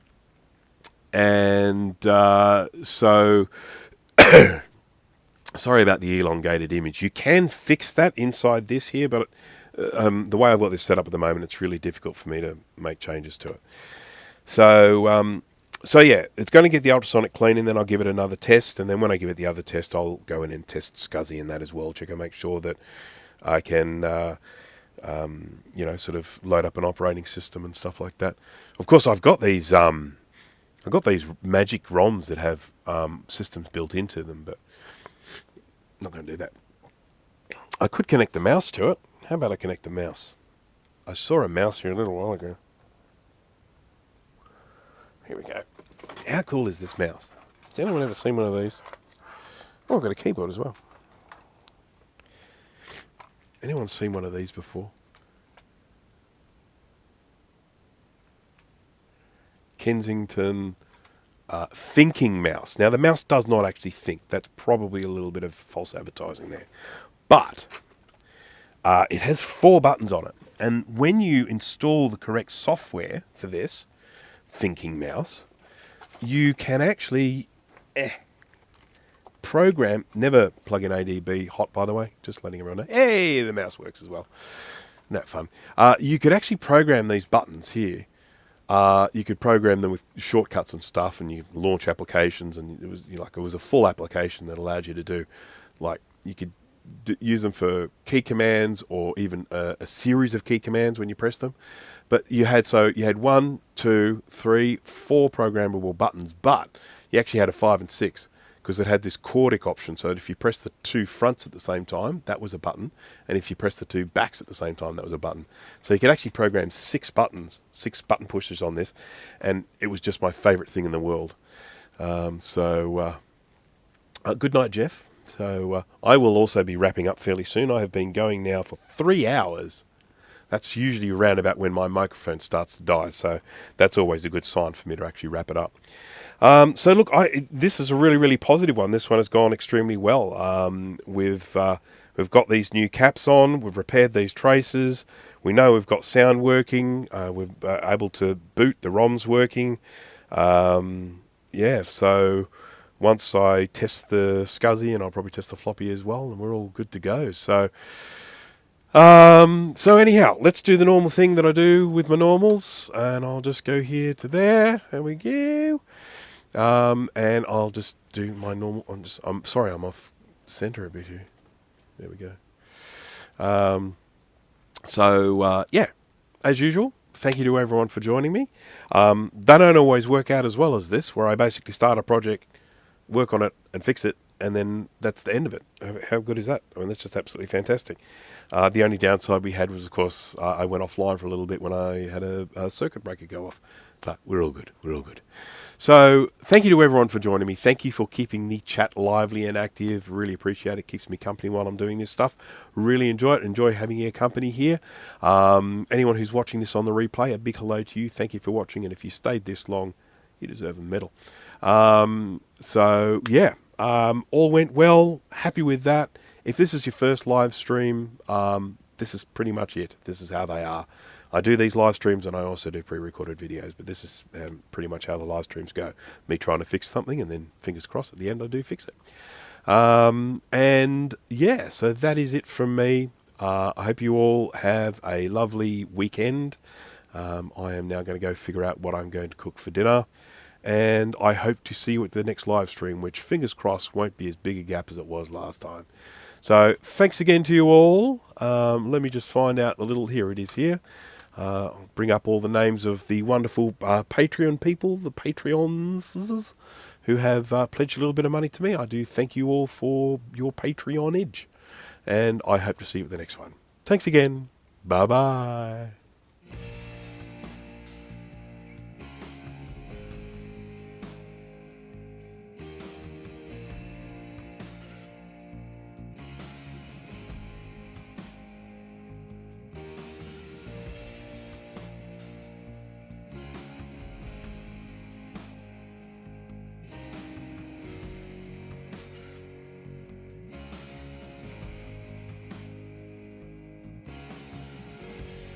sorry about the elongated image. You can fix that inside this here, but the way I've got this set up at the moment, it's really difficult for me to make changes to it. So yeah, it's going to get the ultrasonic clean, and then I'll give it another test, and then when I give it the other test, I'll go in and test SCSI in that as well, check and make sure that I can, sort of load up an operating system and stuff like that. Of course, I've got these magic ROMs that have systems built into them, but I'm not going to do that. I could connect the mouse to it. How about I connect the mouse? I saw a mouse here a little while ago. Here we go. How cool is this mouse? Has anyone ever seen one of these? Oh, I've got a keyboard as well. Anyone seen one of these before? Kensington thinking mouse. Now, the mouse does not actually think. That's probably a little bit of false advertising there. But it has 4 buttons on it. And when you install the correct software for this thinking mouse, you can actually program, never plug in ADB hot, by the way, just letting everyone know. Hey, the mouse works as well. Isn't that fun? You could actually program these buttons here. You could program them with shortcuts and stuff, and you launch applications, and it was a full application that allowed you to do, like, you could use them for key commands or even a series of key commands when you press them. But you had 1, 2, 3, 4 programmable buttons, but you actually had a 5 and 6 because it had this chordic option. So that if you press the 2 fronts at the same time, that was a button, and if you press the 2 backs at the same time, that was a button. So you could actually program 6 buttons, 6 button pushes on this, and it was just my favourite thing in the world. Good night, Jeff. So I will also be wrapping up fairly soon. I have been going now for 3 hours. That's usually around about when my microphone starts to die, so that's always a good sign for me to actually wrap it up. So look, this is a really, really positive one. This one has gone extremely well. We've got these new caps on. We've repaired these traces. We know we've got sound working. We're able to boot. The ROM's working. Yeah, so once I test the SCSI, and I'll probably test the floppy as well, and we're all good to go. So anyhow, let's do the normal thing that I do with my normals, and I'll just go here to there. There we go. And I'll just do my normal. I'm sorry, I'm off center a bit here. There we go. Yeah, as usual, thank you to everyone for joining me. They don't always work out as well as this, where I basically start a project, work on it, and fix it, and then that's the end of it. How good is that? I mean, that's just absolutely fantastic. The only downside we had was, of course, I went offline for a little bit when I had a circuit breaker go off. But we're all good. We're all good. So thank you to everyone for joining me. Thank you for keeping the chat lively and active. Really appreciate it. Keeps me company while I'm doing this stuff. Really enjoy it. Enjoy having your company here. Anyone who's watching this on the replay, a big hello to you. Thank you for watching. And if you stayed this long, you deserve a medal. All went well. Happy with that. If this is your first live stream, this is pretty much it. This is how they are. I do these live streams, and I also do pre-recorded videos, but this is pretty much how the live streams go. Me trying to fix something, and then fingers crossed at the end I do fix it. So that is it from me. I hope you all have a lovely weekend. I am now going to go figure out what I'm going to cook for dinner. And I hope to see you at the next live stream, which, fingers crossed, won't be as big a gap as it was last time. So thanks again to you all. Let me just find out here it is here. I'll bring up all the names of the wonderful Patreon people, the Patreons, who have pledged a little bit of money to me. I do thank you all for your Patreonage. And I hope to see you at the next one. Thanks again. Bye-bye.